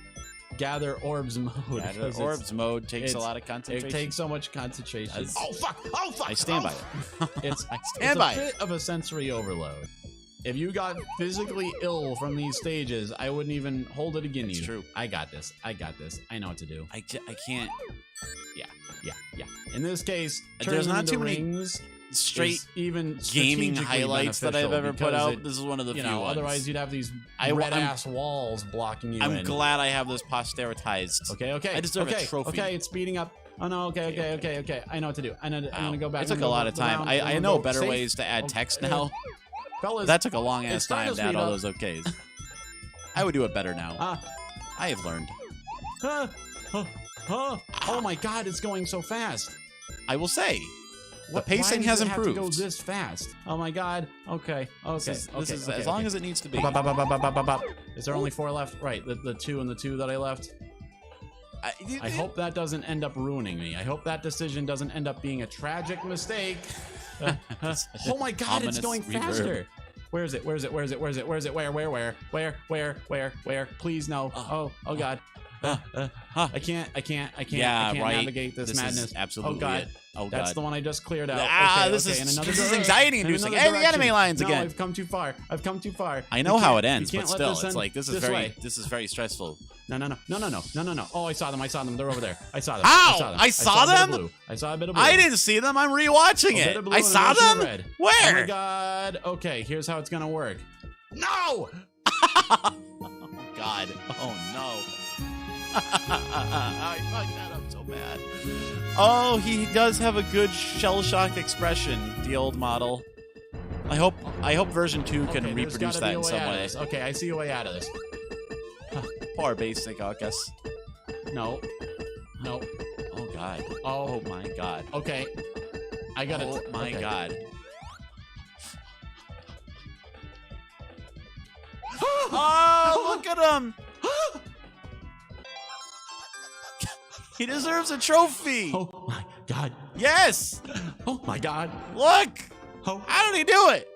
gather orbs mode. Yeah, because the orbs mode takes a it's- lot of concentration. It takes so much concentration. That's- Oh fuck! Oh fuck! I stand by oh, it. It's I it's stand a by it. bit of a sensory overload. If you got physically ill from these stages, I wouldn't even hold it against It's you. true. I got this. I got this. I know what to do. I can't. Yeah. In this case, There's turning not into too many rings Straight is even gaming strategically highlights that I've beneficial ever put because out. it- This is one of the you few know, ones. otherwise you'd have these I'm- red ass walls blocking you. I'm in. glad I have this posteritized. Okay. I deserve a okay, trophy. Okay, it's speeding up. Oh no. Okay. I know what to do. I'm gonna go back. It took a lot of time. I know better ways to add text now. Fellas, That took a long ass it's starting time to to add speed all up. those OKs. I would do it better now. I have learned. Oh my god, it's going so fast. I will say, the Why pacing does has it have to improved. go this fast. Oh my god. Okay. This is okay, as long as it needs to be. Is there only 4 left? Right. The 2 and the 2 that I left. I hope that doesn't end up ruining me. I hope that decision doesn't end up being a tragic mistake. Oh my god, it's Ominous going reverb. faster. Where is it? Where? Please no. Oh god. I can't Yeah, right. navigate this madness. Is absolutely oh god. it. Oh god. That's the one I just cleared out. This in is another anxiety in inducing. another Hey, the enemy direction. lines No, again. I've come too far. I know how it ends, you but can't let still, this it's end like this is very stressful. No. Oh, I saw them. They're over there. I saw them. How? I saw a bit of them? blue. I saw a bit of blue. I didn't see them. I'm rewatching A bit it. of blue I and an saw ocean of them. red. Where? Oh my god. Okay, here's how it's gonna work. No! Oh god. Oh no. I fucked that up so bad. Oh, he does have a good shell shock expression, the old model. I hope version 2 can Okay, there's reproduce gotta be that a in way some out of way. this. Okay, I see a way out of this. Poor basic OkAs. No. Oh god. Oh, Oh my god. okay. I got it. Oh my okay. god. Oh, look at him! He deserves a trophy! Oh my god. Yes! Oh my god. Look! Oh, How did he do it?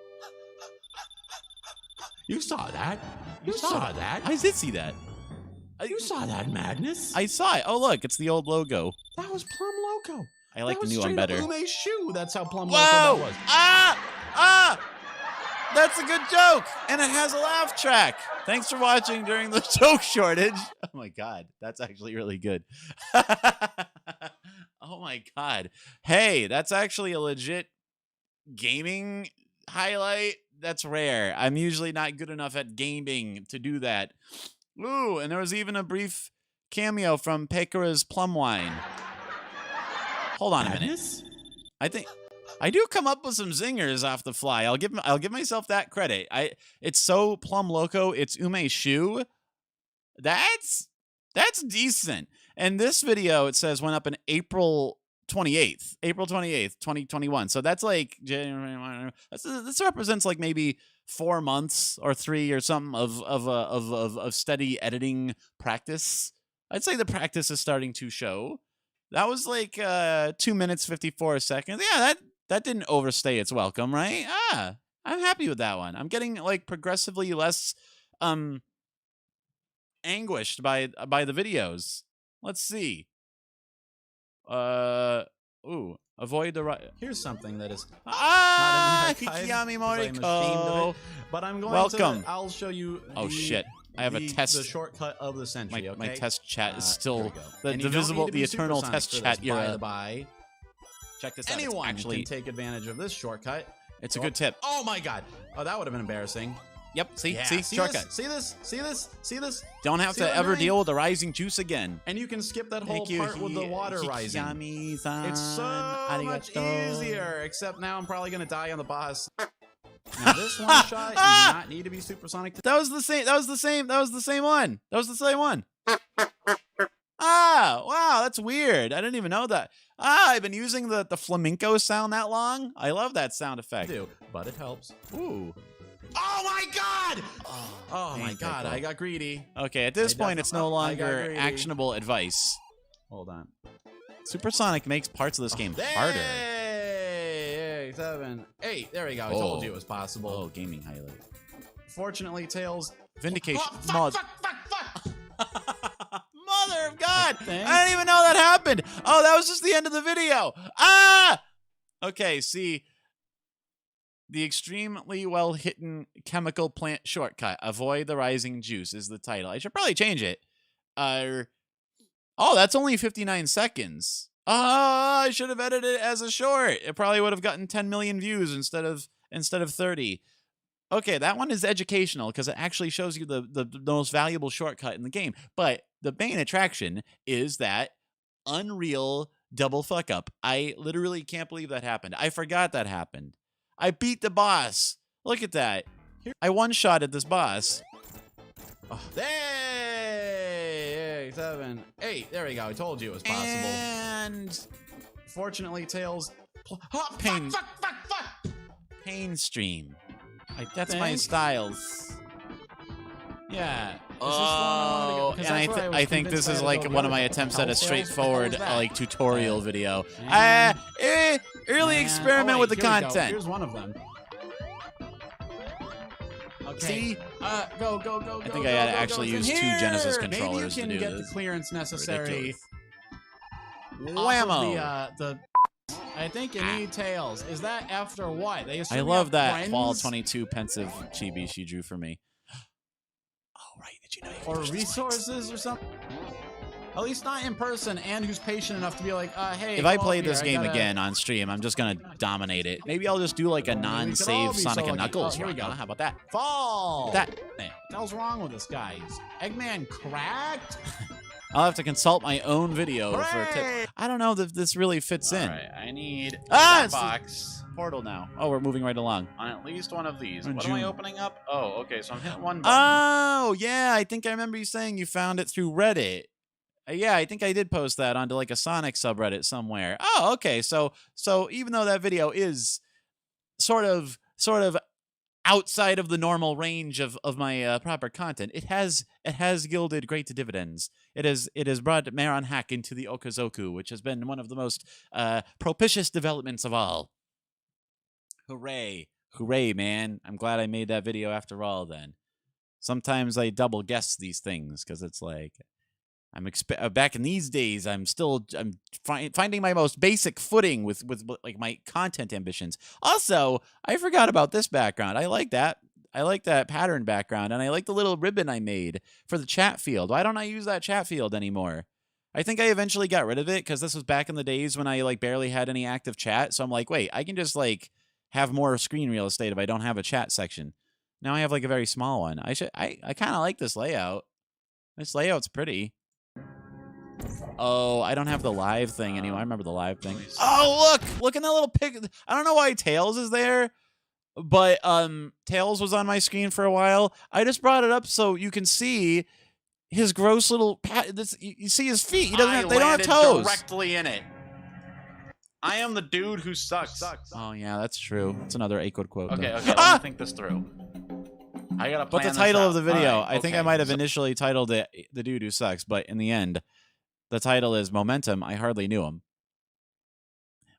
you saw that? You saw that? I did see that. You saw that madness? I saw it. Oh, look, it's the old logo. That was Plum Loco. I like That the was new one straight up better. Ume's shoe. That's how plum Whoa! that was. Ah! That's a good joke, and it has a laugh track. Thanks for watching during the joke shortage. Oh my god, that's actually really good. Oh my god. Hey, that's actually a legit gaming highlight. That's rare. I'm usually not good enough at gaming to do that. Ooh, and there was even a brief cameo from Pekara's Plum Wine. Hold on a minute. I think I do come up with some zingers off the fly. I'll give myself that credit. It's so plum loco. It's Ume's shoe. That's decent. And this video, it says, went up in April 28th, 2021. So that's like January. This represents like maybe 4 months or 3 or something of steady editing practice. I'd say the practice is starting to show. That was like 2 minutes 54 seconds. Yeah, that didn't overstay its welcome, right? I'm happy with that one. I'm getting like progressively less anguished by the videos. Let's see. Ooh, avoid the right. Here's something that is Hikiyami Moriko. Moriko. But I'm going Welcome. to. I'll show you. Oh shit! I have a test. The shortcut of the century. My test chat is Here still we go. the And you don't visible, need to the be eternal supersonic test for chat this, by era. the by. Check this out. Anyone Actually, can take advantage of this shortcut. it's a good tip. Oh my god! Oh, that would have been embarrassing. Yep. See, Yeah, see, shortcut. This? See this? See this? See this? Don't have See to what I'm ever doing? deal with the rising juice again. And you can skip that whole Thank you, part with the water rising. Hikiyami-san. It's so much Arigato. easier. Except now I'm probably gonna die on the boss. Now this one shot, you do not need to be supersonic. That was the same one. Ah, wow, that's weird. I didn't even know that. I've been using the flamenco sound that long. I love that sound effect. But it helps. Ooh. Oh my god! Oh my Thank god, you. I got greedy. Okay, at this point, it's no I got longer greedy. actionable advice. Hold on. Supersonic makes parts of this game harder. Hey, 7, 8. There we go. I told you it was possible. Oh, gaming highlight. Fortunately, Tails. Vindication. Oh, Mod. fuck. Mother of God! Thanks. I didn't even know that happened. Oh, that was just the end of the video. Ah! Okay, see. The extremely well-hidden chemical plant shortcut. Avoid the rising juice is the title. I should probably change it. Oh, that's only 59 seconds. I should have edited it as a short. It probably would have gotten 10 million views instead of 30. Okay, that one is educational because it actually shows you the most valuable shortcut in the game. But the main attraction is that unreal double fuck up. I literally can't believe that happened. I forgot that happened. I beat the boss. Look at that. I one-shotted this boss. Oh, hey, 7, 8. There we go. I told you it was possible. And Fortunately, Tails. Pain. Fuck. pain stream. That's my Thanks. styles. Yeah. Oh, and I think this is like one of my attempts at a straightforward like tutorial video. Early experiment with the content. Here's one of them. Okay. See? Go. I think I had to actually use two Genesis controllers Maybe to you do can get this. the clearance necessary. Whammo! I think you need Tails. Is that after what? They assume I you love have that friends? fall 22 pensive chibi she drew for me. Oh, right. Did you know you could Or push the spikes? resources or something? At least not in person, and who's patient enough to be like, hey. If I come play over this here, I game gotta- again on stream, I'm just gonna dominate it. Maybe I'll just do like a all non-save be Sonic so and lucky. Knuckles Oh, here we run. go. Huh? How about that? Fall! That. What the hell's wrong with this guy? Is Eggman cracked? I'll have to consult my own video for a Hooray! tip. I don't know if this really fits in. Alright, I need Ah, that it's the- box Portal now. Oh, we're moving right along. on at least one of these. In What am I June. opening up? Oh, okay, so I'm hitting one button. Oh, yeah. I think I remember you saying you found it through Reddit. Yeah, I think I did post that onto like a Sonic subreddit somewhere. Oh, okay. So even though that video is sort of outside of the normal range of my proper content, it has yielded great dividends. It has brought Maron Hack into the Okazoku, which has been one of the most propitious developments of all. Hooray. Hooray, man. I'm glad I made that video after all then. Sometimes I double guess these things because it's like, back in these days. I'm finding my most basic footing with like my content ambitions. Also, I forgot about this background. I like that. I like that pattern background, and I like the little ribbon I made for the chat field. Why don't I use that chat field anymore? I think I eventually got rid of it because this was back in the days when I like barely had any active chat. So I'm like, wait, I can just like have more screen real estate if I don't have a chat section. Now I have like a very small one. I kind of like this layout. This layout's pretty. Oh, I don't have the live thing anymore. I remember the live thing. Oh, look at that little pig. I don't know why Tails is there. But Tails was on my screen for a while. I just brought it up so you can see his gross little you see his feet. He doesn't they don't have toes. Directly in it. I am the dude who sucks. Oh yeah, that's true. That's another Aquid quote. Okay, let me think this through. I gotta plan But the title of the video, right, I think I might have initially titled it "The Dude Who Sucks," but in the end, the title is "Momentum." I hardly knew him.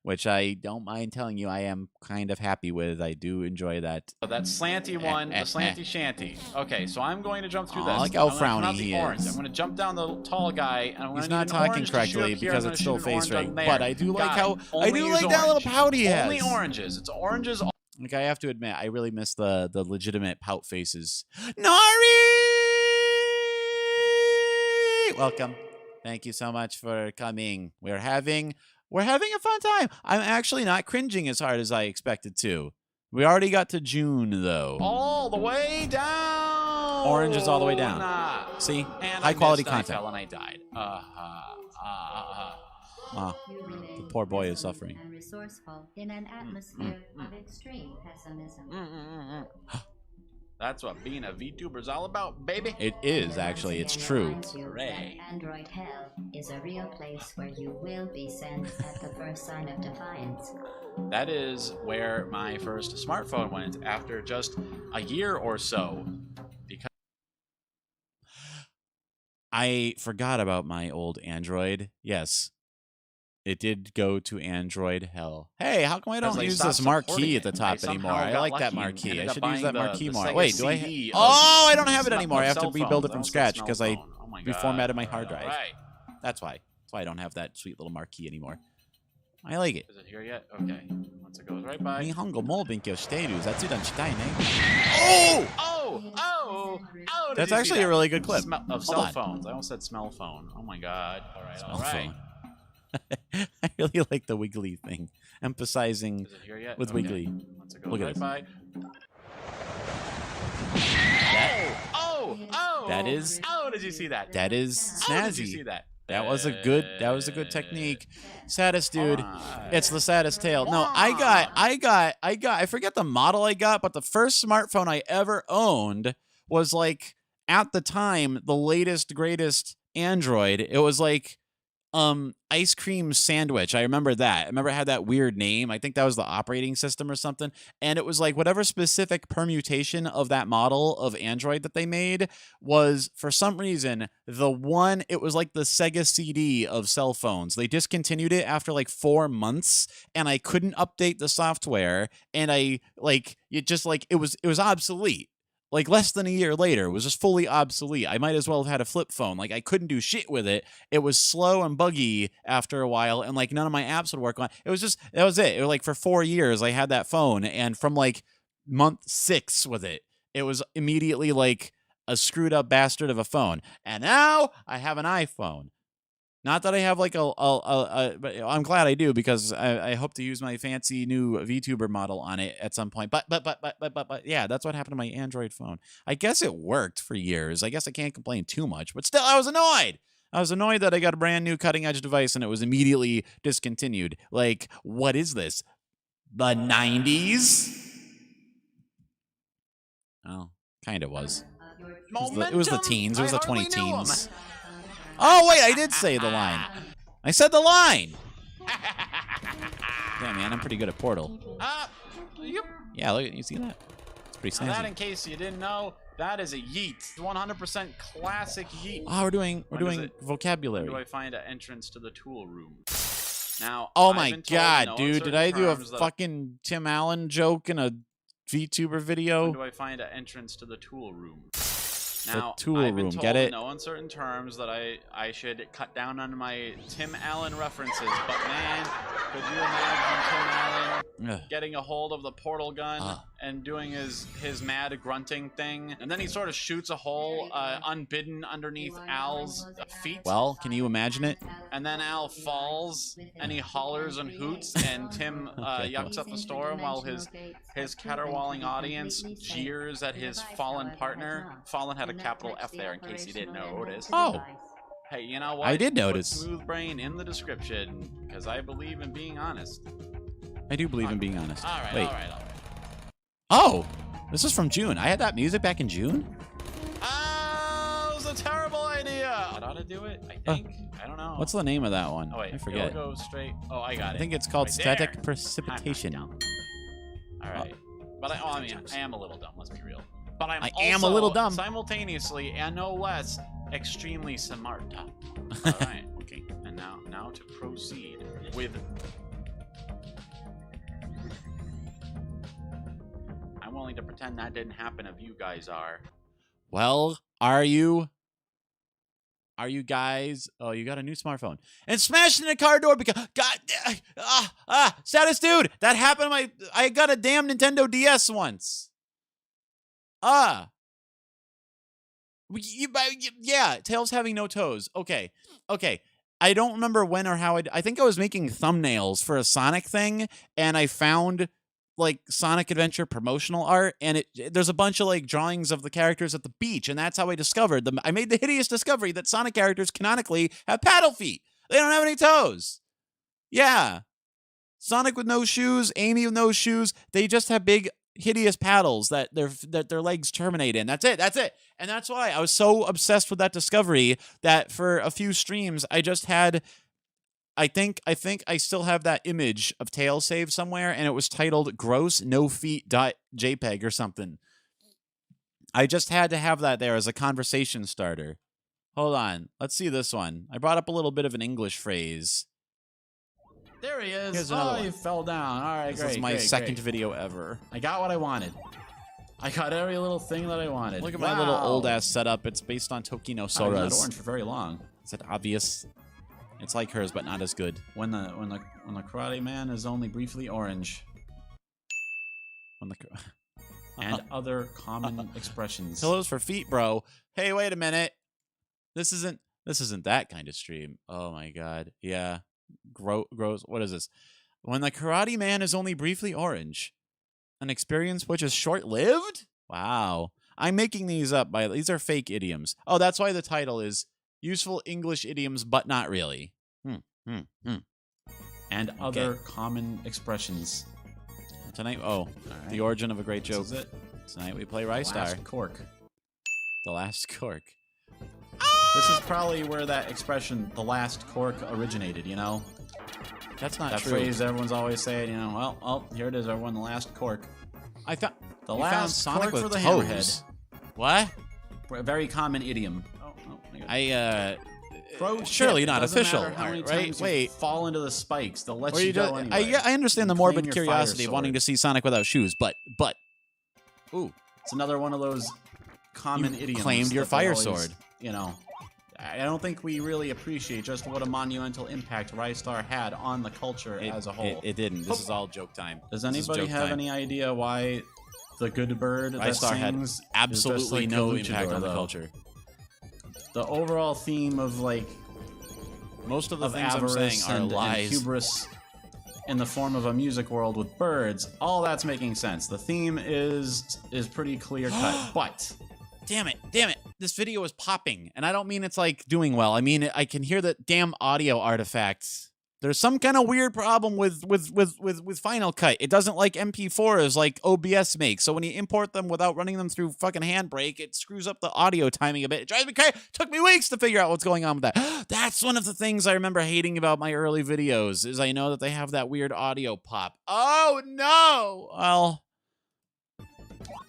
Which I don't mind telling you I am kind of happy with. I do enjoy that. So that slanty one, the slanty shanty. Okay, so I'm going to jump through this. Look how frowny he orange. is. I'm going to jump down the tall guy, and I'm going to He's not talking correctly because it's still face rigged. But I do like how I do like that little pout he has. Only oranges. It's oranges. Like I have to admit, I really miss the legitimate pout faces. Nari! Welcome. Thank you so much for coming. We're having a fun time. I'm actually not cringing as hard as I expected to. We already got to June, though. All the way down. Orange is all the way down. See? And high quality content. I fell and I died. Wow. The poor boy is suffering. And resourceful in an atmosphere of extreme pessimism. That's what being a VTuber is all about, baby. It is, actually. It's true. Hooray. Android hell is a real place where you will be sent at the first sign of defiance. That is where my first smartphone went after just a year or so. Because I forgot about my old Android. Yes. It did go to Android hell. Hey, how come I don't use this marquee at the top anymore? I like that marquee. I should use that marquee more. Wait, do I? Oh, I don't have it anymore. I have to rebuild it from scratch because I reformatted my hard drive. That's why. That's why I don't have that sweet little marquee anymore. I like it. Is it here yet? Okay. Once it goes right by. 日本語もう勉強している。雑談したいね。Oh! That's actually a really good clip. Of cell phones. I almost said smell phone. Oh my god. All right. Smell phone. I really like the wiggly thing, emphasizing with wiggly. Look at this. That is. Oh! Did you see that? That is snazzy. Did you see that? That was a good technique. Saddest dude. It's the saddest tale. No, I forget the model I got, but the first smartphone I ever owned was like at the time the latest greatest Android. It was like ice cream sandwich. I remember that. I remember it had that weird name. I think that was the operating system or something. And it was like whatever specific permutation of that model of Android that they made was, for some reason, it was like the Sega CD of cell phones. They discontinued it after like 4 months, and I couldn't update the software, and it was obsolete. Like less than a year later, it was just fully obsolete. I might as well have had a flip phone. Like I couldn't do shit with it. It was slow and buggy after a while, and like none of my apps would work on. That was it. It was like for 4 years I had that phone, and from like month 6 with it, it was immediately like a screwed up bastard of a phone. And now I have an iPhone. Not that I have like but I'm glad I do, because I hope to use my fancy new VTuber model on it at some point. But yeah, that's what happened to my Android phone. I guess it worked for years. I guess I can't complain too much, but still, I was annoyed. I was annoyed that I got a brand new cutting edge device and it was immediately discontinued. Like, what is this? The 90s? Oh, kind of was. It was the teens. It was the 20 teens. Oh, wait, I did say the line. I said the line. Damn, man, I'm pretty good at Portal. Yep. Yeah, look, you see that? It's pretty snazzy. That, in case you didn't know, that is a yeet. 100% classic yeet. Oh, we're doing vocabulary. Where do I find an entrance to the tool room? Now, oh my god, dude, did I do a fucking Tim Allen joke in a VTuber video? Where do I find an entrance to the tool room? The tool I've been room. told Get it? in no uncertain terms that I should cut down on my Tim Allen references, but man, could you imagine Tim Allen getting a hold of the portal gun and doing his mad grunting thing, and then he sort of shoots a hole unbidden underneath Al's feet. Well, can you imagine it? And then Al falls, and he hollers and hoots, and Tim yucks up the storm while his caterwauling audience jeers at his fallen partner. Fallen had a capital F there, in case you didn't notice. Oh. Hey, you know what? I did Put notice. Smooth Brain in the description, because I believe in being honest. I do believe in being honest. All right, Wait. all right, all right. Oh, this is from June. I had that music back in June? Oh, it was a terrible idea. I ought to do it, I think. I don't know. What's the name of that one? Oh, wait. I forget. It'll go straight. Oh, I got it. I think it's called Right Static there. Precipitation. All right. But I mean, I am a little dumb, let's be real. But I I'm am a also little dumb. simultaneously, and no less, extremely smart. All right. Okay. And now to proceed with. I'm willing to pretend that didn't happen if you guys are. Well, are you? Are you guys? Oh, you got a new smartphone. And smashed in a car door because status dude, that happened to I got a damn Nintendo DS once. Yeah, Tails having no toes. Okay. I don't remember when or how I think I was making thumbnails for a Sonic thing, and I found like Sonic Adventure promotional art, and there's a bunch of like drawings of the characters at the beach, and that's how I discovered them. I made the hideous discovery that Sonic characters canonically have paddle feet. They don't have any toes. Yeah. Sonic with no shoes, Amy with no shoes, they just have big hideous paddles that their legs terminate in. That's it. And that's why I was so obsessed with that discovery that for a few streams I just had I think I still have that image of Tails saved somewhere, and it was titled gross no feet .jpeg or something. I just had to have that there as a conversation starter. Hold on. Let's see this one. I brought up a little bit of an English phrase. There he is. Here's another one. He fell down. All right, This great. is my great, second great. video ever. I got what I wanted. I got every little thing that I wanted. Look at my little old ass setup. It's based on Tokino I was Sora's. orange for very long. Is it obvious? It's like hers, but not as good. When the Karate Man is only briefly orange. And other common expressions. Pillows for feet, bro. Hey, wait a minute. This isn't that kind of stream. Oh my god. Yeah. Gross. What is this? When the Karate Man is only briefly orange. An experience which is short-lived? Wow. I'm making these up these are fake idioms. Oh, that's why the title is Useful English Idioms, but not really. And other common expressions. Tonight, the origin of a great joke. This is it. Tonight we play Rice Star. Last cork. The last cork. This is probably where that expression, the last cork, originated, you know? That's not that true. phrase everyone's always saying, you know, well, here it is, everyone, the last cork. I thought The you last found Sonic cork with for the toes. hammerhead. What? A very common idiom. Pro surely tip, not doesn't official matter how many art, right? times you Wait. fall into the spikes. They'll let Or you you go just, anyway. I understand the You morbid claim your curiosity fire of wanting sword. to see Sonic without shoes, but ooh, It's another one of those common idioms. claimed your that they fire always, sword. You know, I don't think we really appreciate just what a monumental impact Rice Star had on the culture as a whole. It didn't. This is all joke time. Does This is anybody joke have time. any idea why the good bird Rice that Star had sings is just absolutely like no a impact luchador, on the though? culture. The overall theme of like Most of the of things I'm avarice saying are and lies. hubris in the form of a music world with birds, all that's making sense. The theme is pretty clear cut, but Damn it. This video is popping, and I don't mean it's like doing well. I mean I can hear the damn audio artifacts. There's some kind of weird problem with Final Cut. It doesn't like MP4s like OBS makes. So when you import them without running them through fucking Handbrake, it screws up the audio timing a bit. It drives me crazy. It took me weeks to figure out what's going on with that. That's one of the things I remember hating about my early videos, is I know that they have that weird audio pop. Oh no! Well,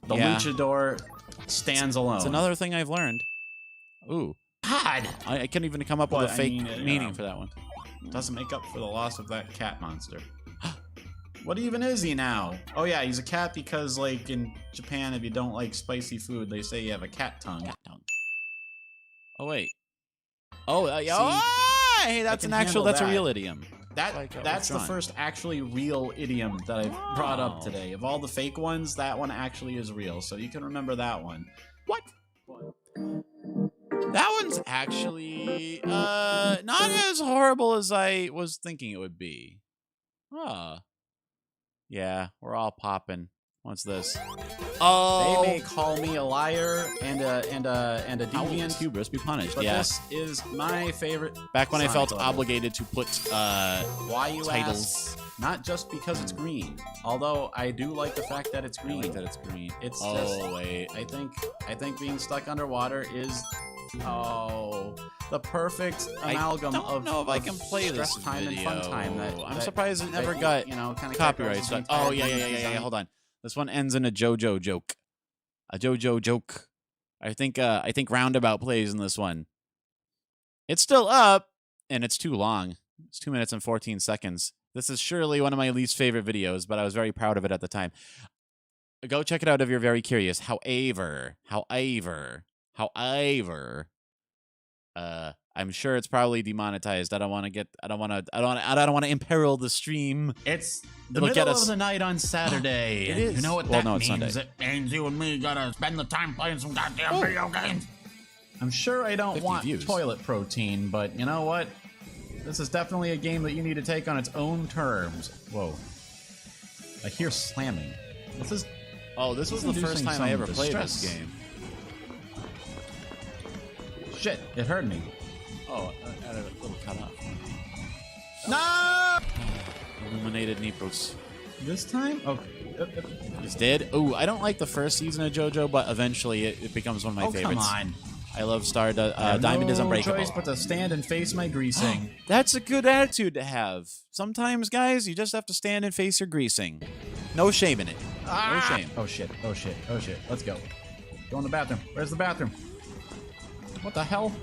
the luchador stands alone. It's another thing I've learned. Ooh. God! I couldn't even come up with But, a I fake mean, meaning for that one. Doesn't make up for the loss of that cat monster. What even is he now? Oh yeah, he's a cat because, like, in Japan, if you don't like spicy food, they say you have a cat tongue. Cat tongue. Oh wait. Oh yeah. See, Oh, hey, that's can an actual. handle That's a that. real idiom. That's the first actually real idiom that I've brought up today. Of all the fake ones, that one actually is real, so you can remember that one. What? That one's actually not as horrible as I was thinking it would be. Huh. Yeah, we're all popping. What's this? Oh, They may call me a liar and a deviant. Hubris be punished. But Yeah. this is my favorite. Back when I felt Sonic level. obligated to put Why you titles. ask? Not just because it's green. Although I do like the fact that it's I green. like that it's green. It's Oh just. wait. I think being stuck underwater is the perfect amalgam I don't of know if I of can play stress this time video. and fun time. I'm surprised it never got kind of copyright stuff. Oh yeah. Hold on. This one ends in a JoJo joke. A JoJo joke. I think Roundabout plays in this one. It's still up, and it's too long. It's 2 minutes and 14 seconds. This is surely one of my least favorite videos, but I was very proud of it at the time. Go check it out if you're very curious. However, I'm sure it's probably demonetized. I don't want to imperil the stream. It's the It'll get middle us- of the night on Saturday. It and is. You know what Well, that no, it's means? Sunday. It means you and me gotta spend the time playing some goddamn video games. I'm sure I don't 50 want views. toilet protein, but you know what? This is definitely a game that you need to take on its own terms. Whoa. I hear slamming. This is This was the first inducing time I some ever played distress. this game. shit. It hurt me. Oh, I had a little cut off. No! Illuminated Nepros. This time? Okay. It's dead. Ooh, I don't like the first season of JoJo, but eventually it becomes one of my Oh, favorites. come on. I love Diamond is no Unbreakable. choice but to stand and face my greasing. That's a good attitude to have. Sometimes, guys, you just have to stand and face your greasing. No shame in it. No shame. Oh shit, oh shit, oh shit. Let's go. Go in the bathroom. Where's the bathroom? What the hell?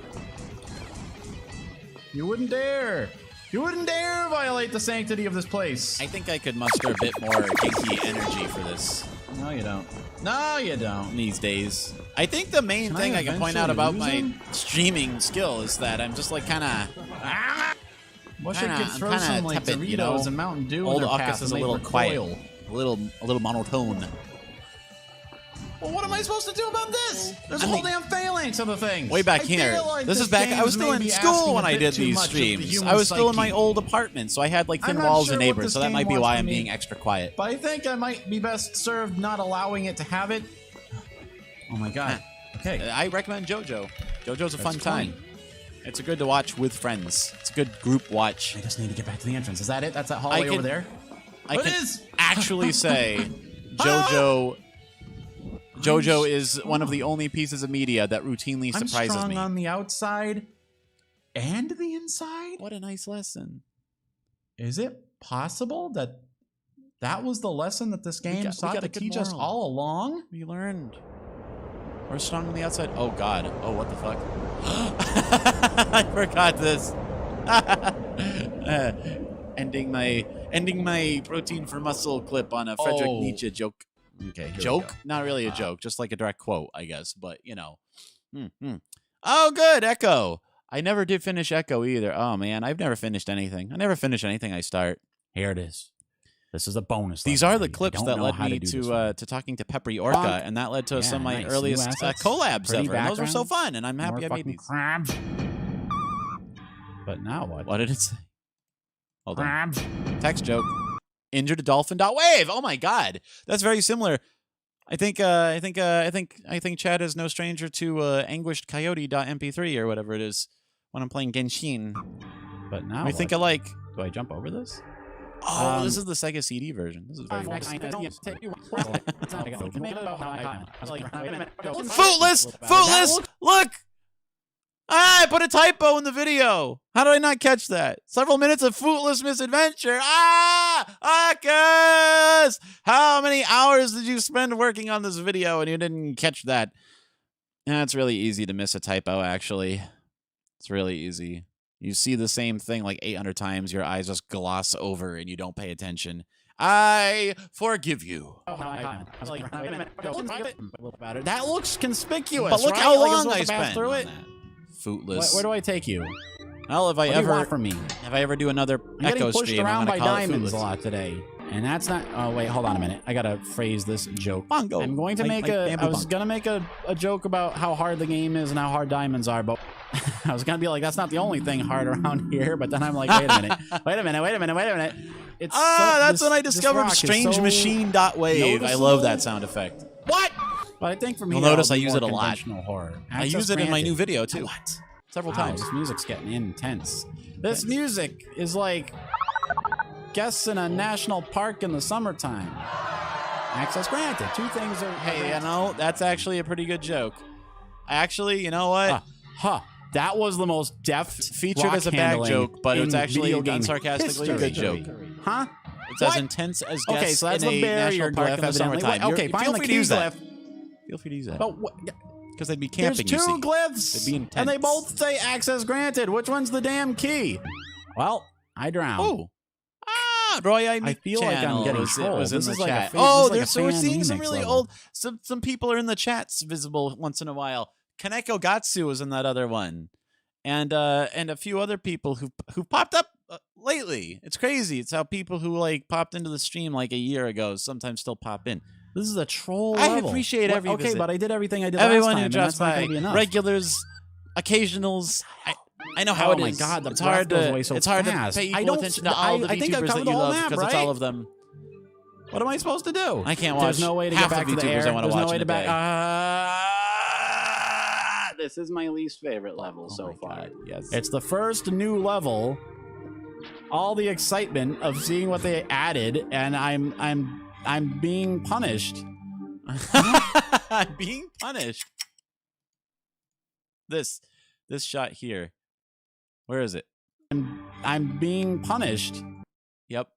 You wouldn't dare! You wouldn't dare violate the sanctity of this place! I think I could muster a bit more kinky energy for this No, you don't. No, you don't. these days. I think the main Can thing I I can point out eventually about lose my him? streaming skill is that I'm just like kind of Wish Kinda- I could I'm throw kinda some like tepid, Doritos you know? and Mountain Dew Old in their OkAs path is and a make little her quiet. recoil. a little monotone. Well, what am I supposed to do about this? There's a I whole mean- damn phalanx of the thing. Way back I here. feel like This is back. I game was still may in be school asking when a I bit did too these much of the streams. human I was still in my psyche. old apartment, so I had like thin I'm not walls sure and what neighbors. this So that game might be wants why from I'm me. being extra quiet. But I think I might be best served not allowing it to have it. Oh my god. Okay. I recommend JoJo. JoJo's a fun That's time. It's a good to watch with friends. It's a good group watch. I just need to get back to the entrance. Is that it? That's that hallway can- over there? I What can is? actually say JoJo is one of the only pieces of media that routinely I'm surprises strong me. on the outside and the inside? What a nice lesson. Is it possible that that was the lesson that this game we sought got to a good teach us moral. all along? We learned. We're strong on the outside. Oh God. Oh, what the fuck? I forgot this. Ending my protein for muscle clip on a Friedrich Oh. Nietzsche joke. Okay, here we Joke? go. Not really a joke, just like a direct quote, I guess. But you know. Oh, good. Echo. I never did finish Echo either. Oh man, I've never finished anything. I never finish anything I start. Here it is. This is a bonus. These level are the for you. I clips don't that know led how me do this to one. talking to Peppery Orca, Bonk. and that led to Yeah, some of my nice. New earliest assets, collabs pretty ever. And those were so background, fun, and I'm More happy I made fucking these. crabs. But now what? What did it say? Hold on. Crabs. Text joke. Injured a dolphin. Wave. Oh my God, that's very similar. I think Chad is no stranger to anguished coyote.mp3 or whatever it is when I'm playing Genshin. But now We think what? alike. Do I jump over this? Oh, this is the Sega CD version. This is very nice. Footless! Look! Ah, I put a typo in the video. How did I not catch that? Several minutes of footless misadventure. OkAs! How many hours did you spend working on this video and you didn't catch that? Yeah, it's really easy to miss a typo, actually. It's really easy. You see the same thing like 800 times, your eyes just gloss over and you don't pay attention. I forgive you. That looks conspicuous. But look right? how Like, long it's I supposed to pass spent through on it. that. Footless. Where do I take you? Well, if I What do you ever want from me? if I ever do another I'm getting Echo pushed stream, around I'm by gonna call it diamonds a Footless. lot today, and that's not. Oh wait, hold on a minute. I gotta phrase this joke. Bongo. I'm going to make a. I was gonna make a joke about how hard the game is and how hard diamonds are, but I was gonna be like, that's not the only thing hard around here. But then I'm like, wait a minute, wait a minute, wait a minute, wait a minute. It's that's this, when I this discovered rock is Strange so Machine Wave. I love that sound effect. What? But I think for me, You'll notice that'll I be use more it a lot. conventional horror. I Access use it in my granted. new video too. What? Several Wow, times. this music's getting intense. This music is like guests in a national park in the summertime. Access granted. Two things are. Hey, you know, that's actually a pretty good joke. Actually, you know what? That was the most deft Featured rock as a bag handling joke, but in it's actually video game unsarcastically a good history. joke. Huh? It's What? as intense as guests Okay, so that's in the a barrier national park glyph, in the evidently. summertime. Okay, fine, Feel the free key to use that. glyph. Feel free to use that. But what? Because they'd be There's camping, two you see. glyphs, They'd be intense. and they both say access granted. Which one's the damn key? Well, I drowned. Oh. Roy, I feel like I'm getting it trolled. was in This the is like a chat. fan- this is like a so we're fan seeing some remix really level. old. Some people are in the chats visible once in a while. Kaneko Gatsu was in that other one, and a few other people who popped up lately. It's crazy. It's how people who like popped into the stream like a year ago sometimes still pop in. This is a troll I level. appreciate every Okay, visit. but I did everything I did Everyone last time, who and drops that's not by, gonna be enough. regulars, occasionals. I know how Oh it is. my God, the it's hard breath goes to away so it's hard fast. to pay I equal don't- attention to all the I think I've VTubers covered that the you whole love map, because it's right? all of them. What am I supposed to do? I can't watch. There's no way to half get back the to the VTubers air. I want to There's watch no way in to a back. day. This is my least favorite level so my far. God, yes. It's the first new level. All the excitement of seeing what they added, and I'm being punished. I'm being punished. This shot here. Where is it? I'm being punished. Yep.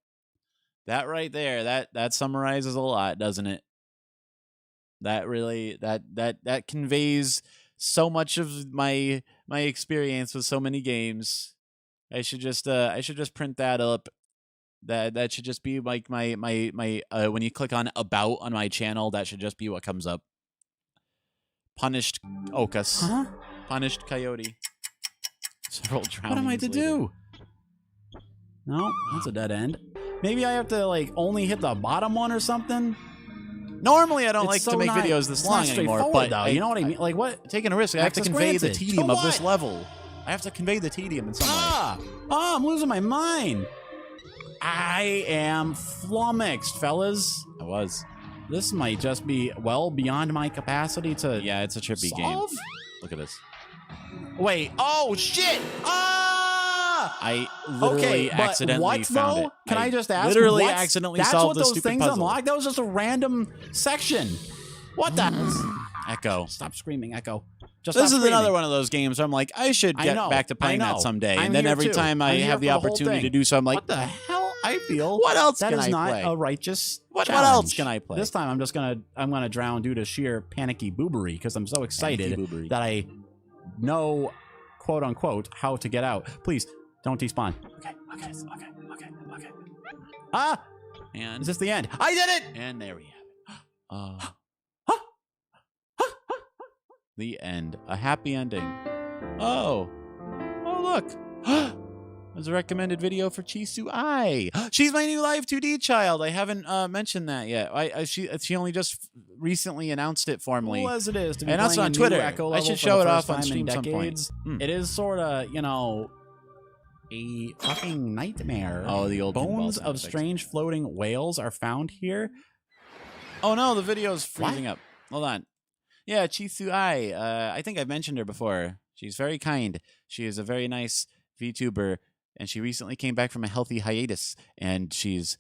That right there. That summarizes a lot, doesn't it? That really that conveys so much of my experience with so many games. I should just print that up. That should just be like my when you click on about on my channel, that should just be what comes up. Punished Okas. Huh? Punished Coyote. Several drownings What am I to later. do? No, that's a dead end. Maybe I have to like only hit the bottom one or something. Normally, I don't It's like so to make not- videos this it's long not anymore, straightforward, but though. You know what I mean? Like what? taking a risk. I have to Access convey the granted. tedium To of this what? level. I have to convey the tedium in some way. I'm losing my mind. I am flummoxed, fellas. I was. This might just be well beyond my capacity to. Yeah, it's a trippy solve? game. Look at this. Wait. Oh shit! I literally but accidentally what, found though? it. Can I just ask? Literally what? accidentally That's solved what the those stupid things puzzle. unlocked. That was just a random section. What the? Echo. Stop screaming, Echo. Just This stop is another screaming. one of those games where I'm like, I should I get know, back to playing I that know. someday. I'm And then here every too. time I I'm here have for the the whole opportunity to thing. do so, I'm like, What the hell? I feel what else that can is I not play? a righteous. What challenge. else can I play? This time I'm gonna drown due to sheer panicky boobery because I'm so excited boobery. that I know, quote unquote, how to get out. Please don't despawn. Okay. Ah! And Is this the end? I did it! And there we have it. The end. A happy ending. Oh, look. There's a recommended video for Chisu Ai. She's my new live 2D child. I haven't mentioned that yet. She only just recently announced it formally. Cool as it is to be And that's playing on a new Twitter. Echo I level should for show the it first off on time in stream some point. decades. Hmm. It is sort of, a fucking nightmare. Oh, the old pinball bones sound of effects. strange floating whales are found here. Oh no, the video's freezing What? up. Hold on. Yeah, Chisu Ai. I think I've mentioned her before. She's very kind. She is a very nice VTuber, and she recently came back from a healthy hiatus. And she's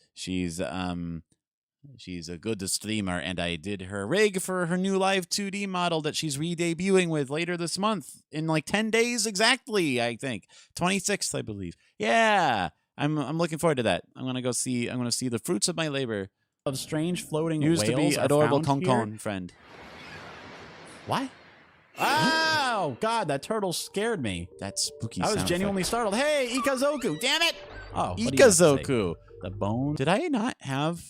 a good streamer. And I did her rig for her new live 2D model that she's re-debuting with later this month in like 10 days exactly. I think 26th, I believe. Yeah, I'm looking forward to that. I'm gonna see the fruits of my labor. Of strange floating Used whales to be are adorable found here. Konkon friend. What? Oh God, that turtle scared me. That's spooky. I was sound genuinely startled. Hey, Ikazoku! Damn it! Oh, what do you have to say? Ikazoku. The bone. Did I not have...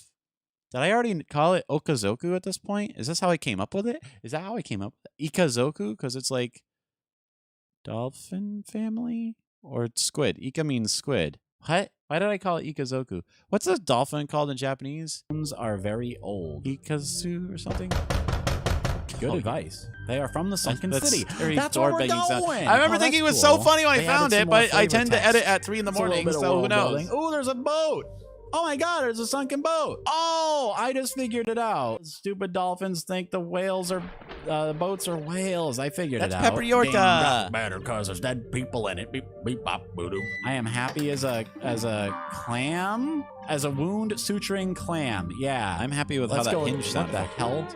Did I already call it Okazoku at this point? Is this how I came up with it? Is that how I came up with it? Ikazoku? Because it's like... Dolphin family? Or squid. Ika means squid. What? Why did I call it Ikazoku? What's this dolphin called in Japanese? Bones are very old. Ikazu or something? Good advice. They are from the sunken city. That's where we're door-banging sound. going. I remember thinking it was so funny when I They found added it, some more but I flavor tend to text. edit at 3 in the It's a little morning, bit of so who world knows? building. Oh, there's a boat. Oh my God, there's a sunken boat. Oh, I just figured it out. Stupid dolphins think the whales are, the boats are whales. I figured That's it out. Pepper Yorka. Doesn't matter because there's dead people in it. Beep, beep, bop, boo-doo. I am happy as a clam, as a wound suturing clam. Yeah. I'm happy with Let's how go that with- hinge What sounded. the hell?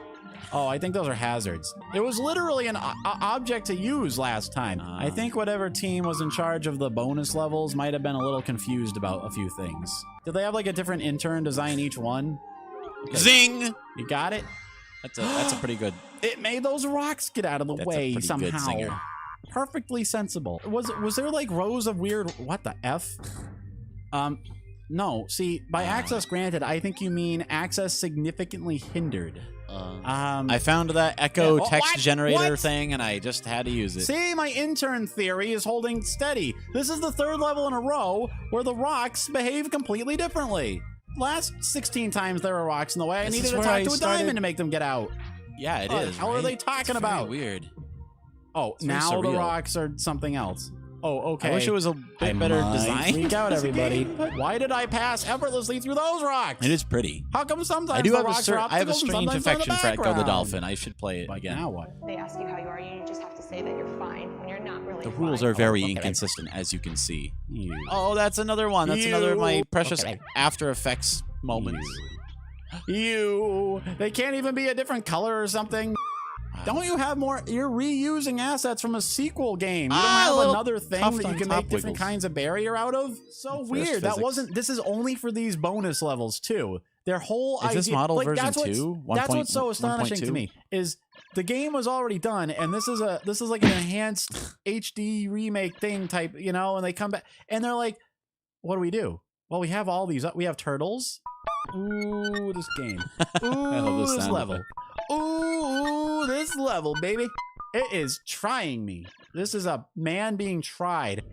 Oh, I think those are hazards. It was literally an object to use last time. I think whatever team was in charge of the bonus levels might have been a little confused about a few things. Did they have like a different intern design each one? Zing! You got it? That's a pretty good... It made those rocks get out of the That's a way pretty somehow. good zinger. Perfectly sensible. Was there like rows of weird... What the F? No. See, by access granted, I think you mean access significantly hindered. I found that echo Yeah. Oh, text what? generator What? thing, and I just had to use it. See, my intern theory is holding steady. This is the third level in a row where the rocks behave completely differently. Last 16 times there were rocks in the way. I This needed is to where talk I to a started- diamond to make them get out. Yeah, it What is. the hell are right? they talking It's very about? weird. Oh, It's very now the surreal. rocks are something else. Oh, okay. I wish it was a bit better design. Freak out, as a everybody. game, but Why did I pass effortlessly through those rocks? It is pretty. How come sometimes I do the have rocks are I have a obstacles and strange sometimes they're in affection for Echo the background? Dolphin. I should play it But again. now what? They ask you how you are, you just have to say that you're fine when you're not really The fine. rules are very okay. inconsistent, as you can see. You. Oh, that's another one. That's another of my You. precious Okay. After Effects moments. You. They can't even be a different color or something. Don't you have more? You're reusing assets from a sequel game. You don't have little another thing cuffed that you on can top make different wiggles. kinds of barrier out of? So First weird. That physics. wasn't. This is only for these bonus levels too. Their whole Is idea. this model like, version that's what's- 2? That's what's so astonishing to 1.2? me is the game was already done, and this is like an enhanced HD remake thing type, you know. And they come back and they're like, "What do we do? Well, we have all these. We have turtles. Ooh, this game. Ooh, this this sound level. Ooh, this level, baby. It is trying me. This is a man being tried.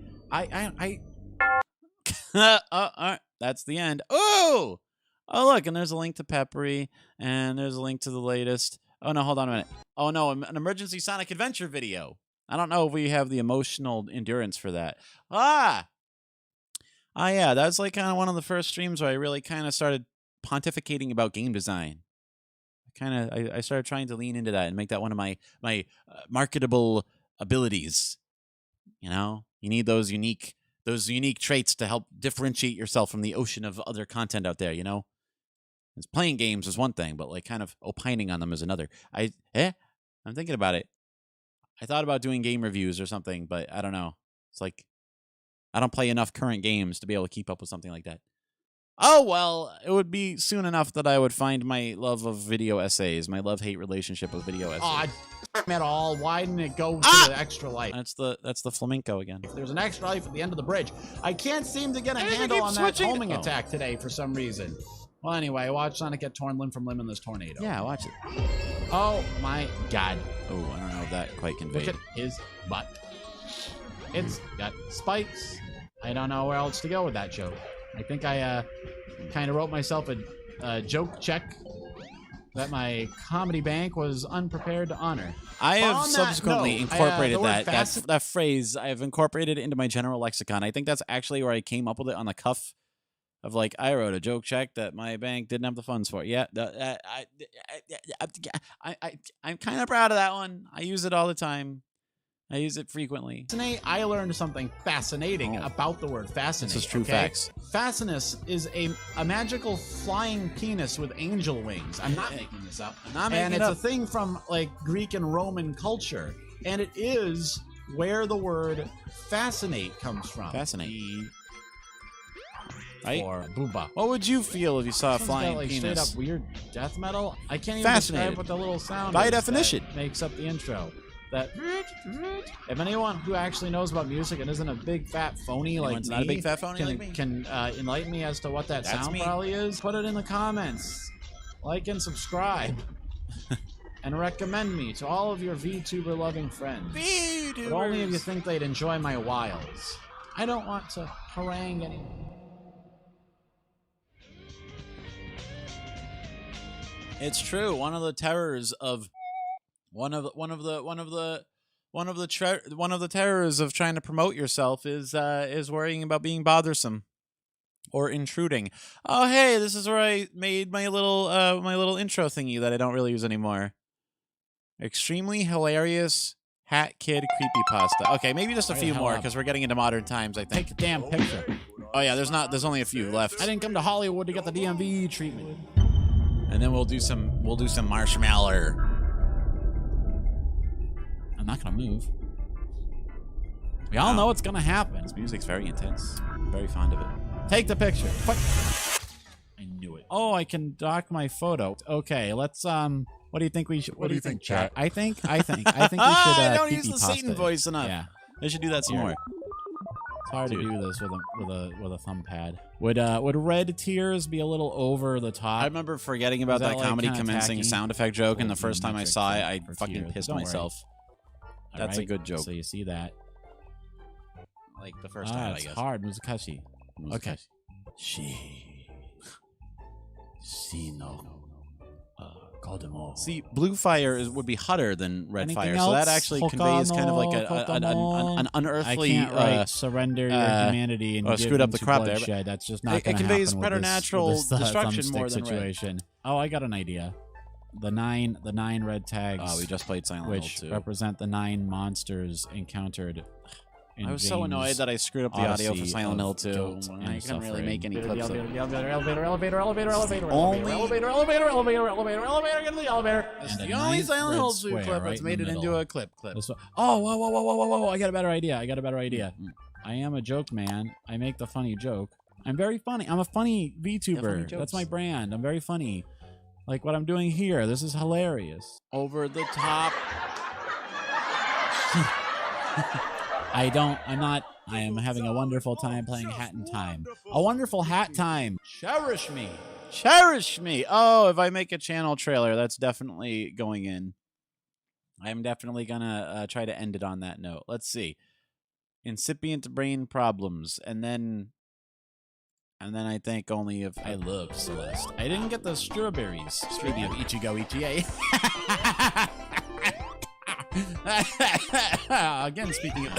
That's the end. Oh! Oh, look, and there's a link to Peppery, and there's a link to the latest. Oh, no, hold on a minute. Oh, no, an emergency Sonic Adventure video. I don't know if we have the emotional endurance for that. Yeah, that's like kind of one of the first streams where I really kind of started pontificating about game design. I started trying to lean into that and make that one of my marketable abilities. You know, you need those unique traits to help differentiate yourself from the ocean of other content out there. You know, it's playing games is one thing, but like kind of opining on them is another. I'm thinking about it. I thought about doing game reviews or something, but I don't know. It's like I don't play enough current games to be able to keep up with something like that. Oh, well, it would be soon enough that I would find my love of video essays, my love-hate relationship with video essays. Aw, at all. Why didn't it go to the extra life? That's the flamenco again. There's an extra life at the end of the bridge. I can't seem to get a I think I handle keep on that switching- homing Oh. attack today for some reason. Well, anyway, watch Sonic get torn limb from limb in this tornado. Yeah, watch it. Oh, my God. Oh, I don't know if that quite Look conveyed. at his butt. It's got spikes. I don't know where else to go with that joke. I think I kind of wrote myself a joke check that my comedy bank was unprepared to honor. I have On that subsequently note, incorporated the word that phrase. I have incorporated it into my general lexicon. I think that's actually where I came up with it on the cuff of like I wrote a joke check that my bank didn't have the funds for. Yeah, I'm kind of proud of that one. I use it all the time. I use it frequently. Fascinate, I learned something fascinating about the word fascinate. This is true okay? facts. Fascinus is a magical flying penis with angel wings. I'm not making this up. I'm not making and it it's up. a thing from like Greek and Roman culture. And it is where the word fascinate comes from. Fascinate. Right? Right? Or booba. What would you feel if you saw a Someone's flying got, like, penis? straight up weird death metal. I can't even Fascinated. describe what the little sound By is definition. that makes up the intro. that if anyone who actually knows about music and isn't a big fat phony like Anyone's me, not a big fat phony like me? can enlighten me as to what that That's sound me. probably is, put it in the comments. Like and subscribe. And recommend me to all of your VTuber loving friends. But only if you think they'd enjoy my wiles. I don't want to harangue anyone. It's true. One of the terrors of one of the terrors of trying to promote yourself is worrying about being bothersome or intruding. Oh, hey, this is where I made my little intro thingy that I don't really use anymore. Extremely hilarious hat kid creepypasta. Okay, maybe just a few more because we're getting into modern times, I think. Take a damn picture. Oh yeah, there's only a few left. I didn't come to Hollywood to get the DMV treatment. And then we'll do some marshmallow. I'm not gonna move. We all know what's gonna happen. This music's very intense. I'm very fond of it. Take the picture. Quick. I knew it. Oh, I can dock my photo. Okay, let's what do you think we should? What do you think, chat? I think we should. I don't use the pee-pee-pasta Satan it. voice enough. Yeah, They should do that some more. it's hard to do this with a thumb pad. Would red tears be a little over the top? I remember forgetting about Is that like, comedy kinda commencing tacky? sound effect joke, and the first time I Metric saw it, for- I for fucking tears. pissed Don't worry. myself. All That's a right, good joke. So you see that? Like the first time, I It's guess. hard. Muzakashi. Okay. See, blue fire would be hotter than red Anything fire, so that else? actually conveys kind of like an unearthly. I can't write surrender your humanity and oh, give screwed up into the crop there, bloodshed. but That's just not it going to happen conveys with preternatural this destruction thumbstick more than red. situation. Oh, I got an idea. The nine red tags. Oh, we just played Silent Hill which 2. represent the 9 monsters encountered. In I was so annoyed James' that I screwed up the audio for Odyssey Silent Hill of 2. guilt I and couldn't really suffering. make any clips of it. And The a only nice Silent red Hill 2 square clip right that's in made the it into middle. a clip. This one- Oh, whoa! I got a better idea. I am a joke man. I make the funny joke. I'm very funny. I'm a funny VTuber. That's my brand. I'm very funny. Like what I'm doing here. This is hilarious. Over the top. I am having a wonderful time playing Hat in Time. A wonderful hat time. Cherish me. Cherish me. Oh, if I make a channel trailer, that's definitely going in. I'm definitely gonna try to end it on that note. Let's see. Incipient brain problems, and then I think only if I love Celeste. I didn't get the strawberries. Speaking of Ichigo Ichie. Again, speaking of...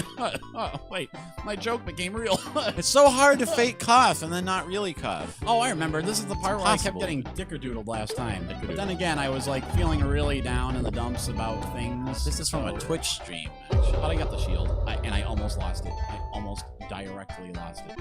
Oh, wait. My joke became real. it's so hard to fake cough and then not really cough. Oh, I remember. This is the part where I kept Possible. getting dickerdoodled last time. But then again, I was like feeling really down in the dumps about things. This is from a Twitch stream. But I got the shield, and I almost lost it. I almost directly lost it.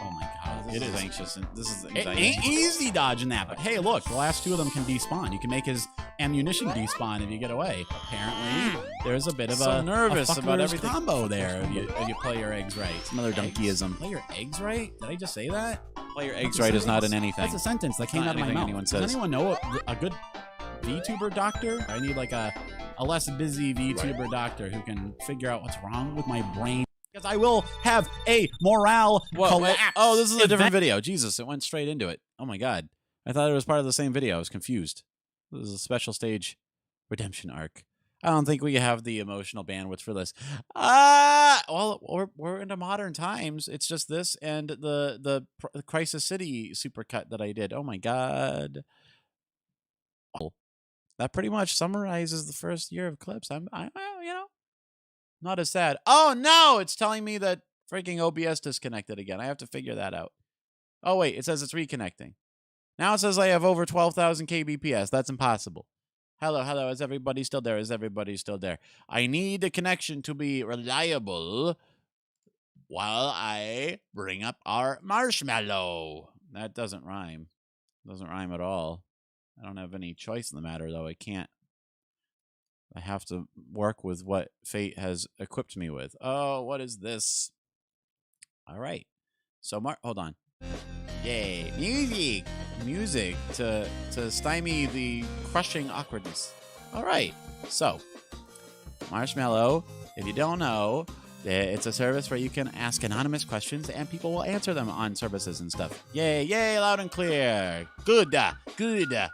Oh my god. It is anxious. And this is It anxiety. ain't easy dodging that, but hey, look, the last 2 of them can despawn. You can make his ammunition despawn if you get away. Apparently, there's a bit of So a nervous a about fucker's everything. combo there if you play your eggs right. It's another donkeyism. Play your eggs right? Did I just say that? Play your eggs right is not in anything. That's a sentence that came Not out of my anything mouth. anyone Does says. anyone know a good VTuber doctor? I need like a less busy VTuber doctor who can figure out what's wrong with my brain. Because I will have a morale collapse. Oh, this is a different event. video. Jesus, it went straight into it. Oh my god. I thought it was part of the same video. I was confused. This is a special stage redemption arc. I don't think we have the emotional bandwidth for this. Well, we're into modern times. It's just this and the Crisis City supercut that I did. Oh my god. That pretty much summarizes the first year of clips. I'm you know, not as sad. Oh no, it's telling me that freaking OBS disconnected again. I have to figure that out. Oh wait, it says it's reconnecting. Now it says I have over 12,000 kbps. That's impossible. Hello, is everybody still there? Is everybody still there? I need the connection to be reliable while I bring up our marshmallow. That doesn't rhyme. Doesn't rhyme at all. I don't have any choice in the matter, though. I can't. I have to work with what fate has equipped me with. Oh, what is this? All right. So, hold on. Yay. Music! Music to stymie the crushing awkwardness. All right. So, Marshmallow, if you don't know, it's a service where you can ask anonymous questions and people will answer them on services and stuff. Yay, yay, loud and clear. Good,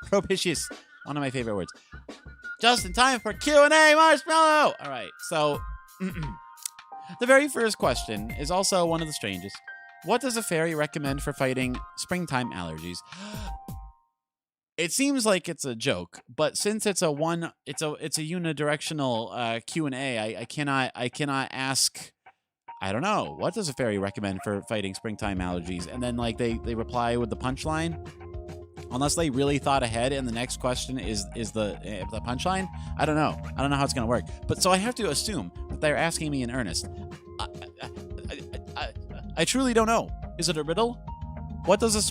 propitious. One of my favorite words. Just in time for Q&A, Marshmallow. All right, so the very first question is also one of the strangest. What does a fairy recommend for fighting springtime allergies? It seems like it's a joke, but since it's a unidirectional Q&A, I cannot ask. I don't know. What does a fairy recommend for fighting springtime allergies? And then like they reply with the punchline, unless they really thought ahead. And the next question is the punchline. I don't know. I don't know how it's gonna work. But so I have to assume that they're asking me in earnest. I truly don't know. Is it a riddle? What does a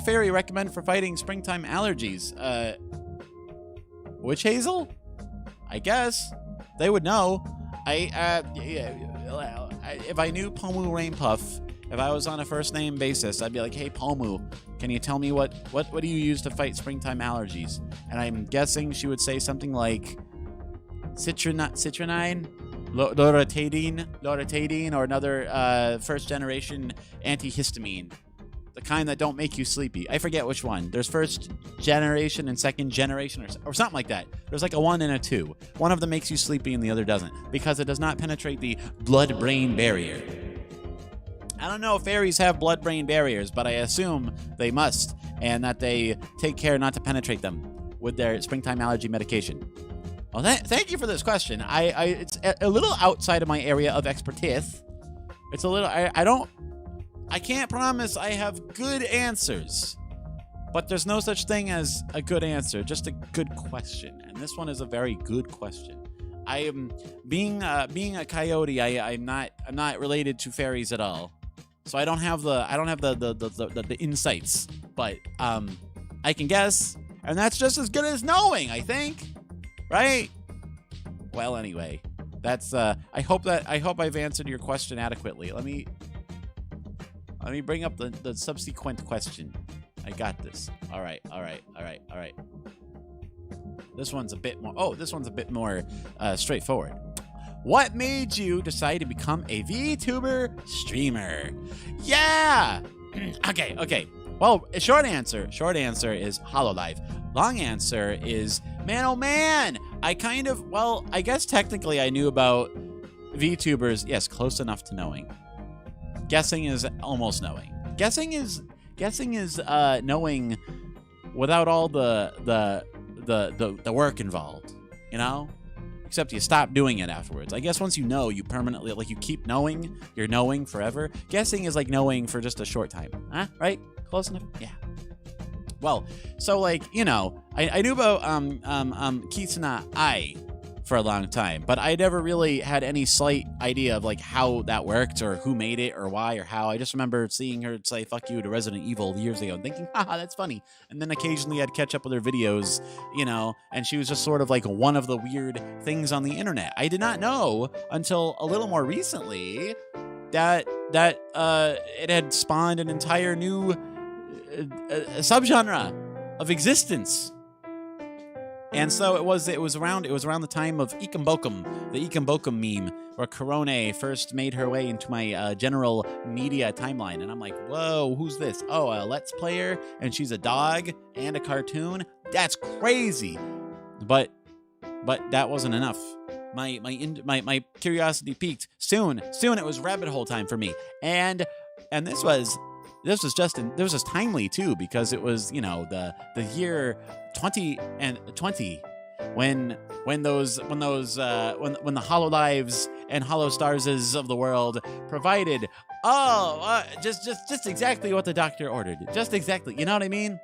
fairy recommend for fighting springtime allergies? Witch hazel? I guess. They would know. If I knew Pomu Rainpuff, if I was on a first name basis, I'd be like, hey Pomu, can you tell me what do you use to fight springtime allergies? And I'm guessing she would say something like citronine, loratadine, or another first generation antihistamine. The kind that don't make you sleepy. I forget which one. There's first generation and second generation or something like that. There's like a 1 and a 2. One of them makes you sleepy and the other doesn't because it does not penetrate the blood-brain barrier. I don't know if fairies have blood-brain barriers, but I assume they must and that they take care not to penetrate them with their springtime allergy medication. Well, thank you for this question. It's a little outside of my area of expertise. It's a little... I can't promise I have good answers, but there's no such thing as a good answer, just a good question. And this one is a very good question. I am being a coyote. I'm not related to fairies at all, so I don't have the insights. But I can guess, and that's just as good as knowing. I think, right? Well, anyway, that's. I hope I've answered your question adequately. Let me bring up the subsequent question. I got this. All right. This one's a bit more straightforward. What made you decide to become a VTuber streamer? Yeah. Okay. Well, short answer is HoloLive. Long answer is, man, oh man. I guess technically I knew about VTubers. Yes, close enough to knowing. Guessing is almost knowing. Guessing is knowing without all the work involved, you know? Except you stop doing it afterwards. I guess once you know, you permanently, like you keep knowing, you're knowing forever. Guessing is like knowing for just a short time. Huh? Right? Close enough? Yeah. Well, so like, you know, I knew about Kitsuna Ai for a long time, but I never really had any slight idea of like how that worked or who made it or why or how. I just remember seeing her say fuck you to Resident Evil years ago and thinking, haha, that's funny. And then occasionally I'd catch up with her videos, you know, and she was just sort of like one of the weird things on the internet. I did not know until a little more recently that it had spawned an entire new subgenre of existence. And so it was around the time of Ikambokum, the Ikambokum meme, where Korone first made her way into my general media timeline. And I'm like, whoa, who's this? Oh, a Let's Player, and she's a dog and a cartoon? That's crazy. But that wasn't enough. My curiosity peaked. Soon it was rabbit hole time for me. And this was timely too, because it was, you know, the year 2020 when the HoloLives and HoloStarses of the world provided just exactly what the doctor ordered. Just exactly, you know what I mean?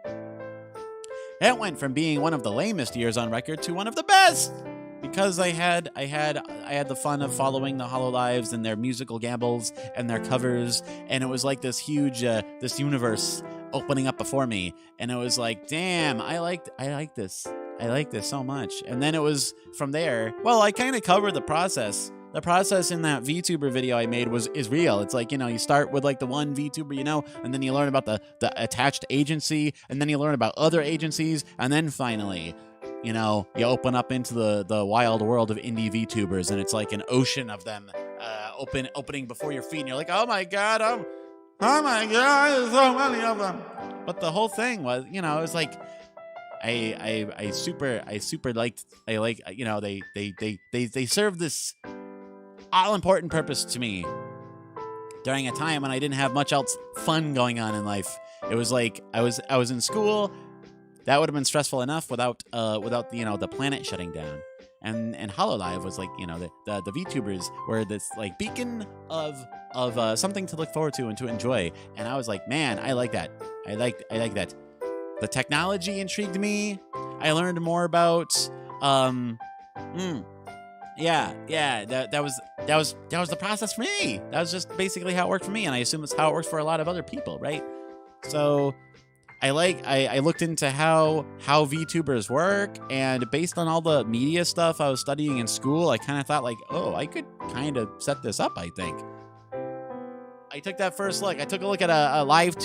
It went from being one of the lamest years on record to one of the best. Because I had the fun of following the HoloLives and their musical gambles and their covers, and it was like this huge this universe opening up before me, and it was like, damn, I like this so much. And then it was from there. Well, I kind of covered the process. The process in that VTuber video I made is real. It's like, you know, you start with like the one VTuber, you know, and then you learn about the attached agency, and then you learn about other agencies, and then finally you know, you open up into the wild world of indie VTubers, and it's like an ocean of them opening before your feet, and you're like, oh my god, oh my god, there's so many of them. But the whole thing was, you know, it was like I super liked, you know, they served this all important purpose to me during a time when I didn't have much else fun going on in life. It was like I was in school. That would have been stressful enough without you know, the planet shutting down. And HoloLive was like, you know, the VTubers were this like beacon of something to look forward to and to enjoy. And I was like, man, I like that. I like that. The technology intrigued me. I learned more about that was the process for me. That was just basically how it worked for me, and I assume that's how it works for a lot of other people, right? So I looked into how VTubers work, and based on all the media stuff I was studying in school, I kind of thought like, oh, I could kind of set this up, I think. I took that first look. I took a look at a live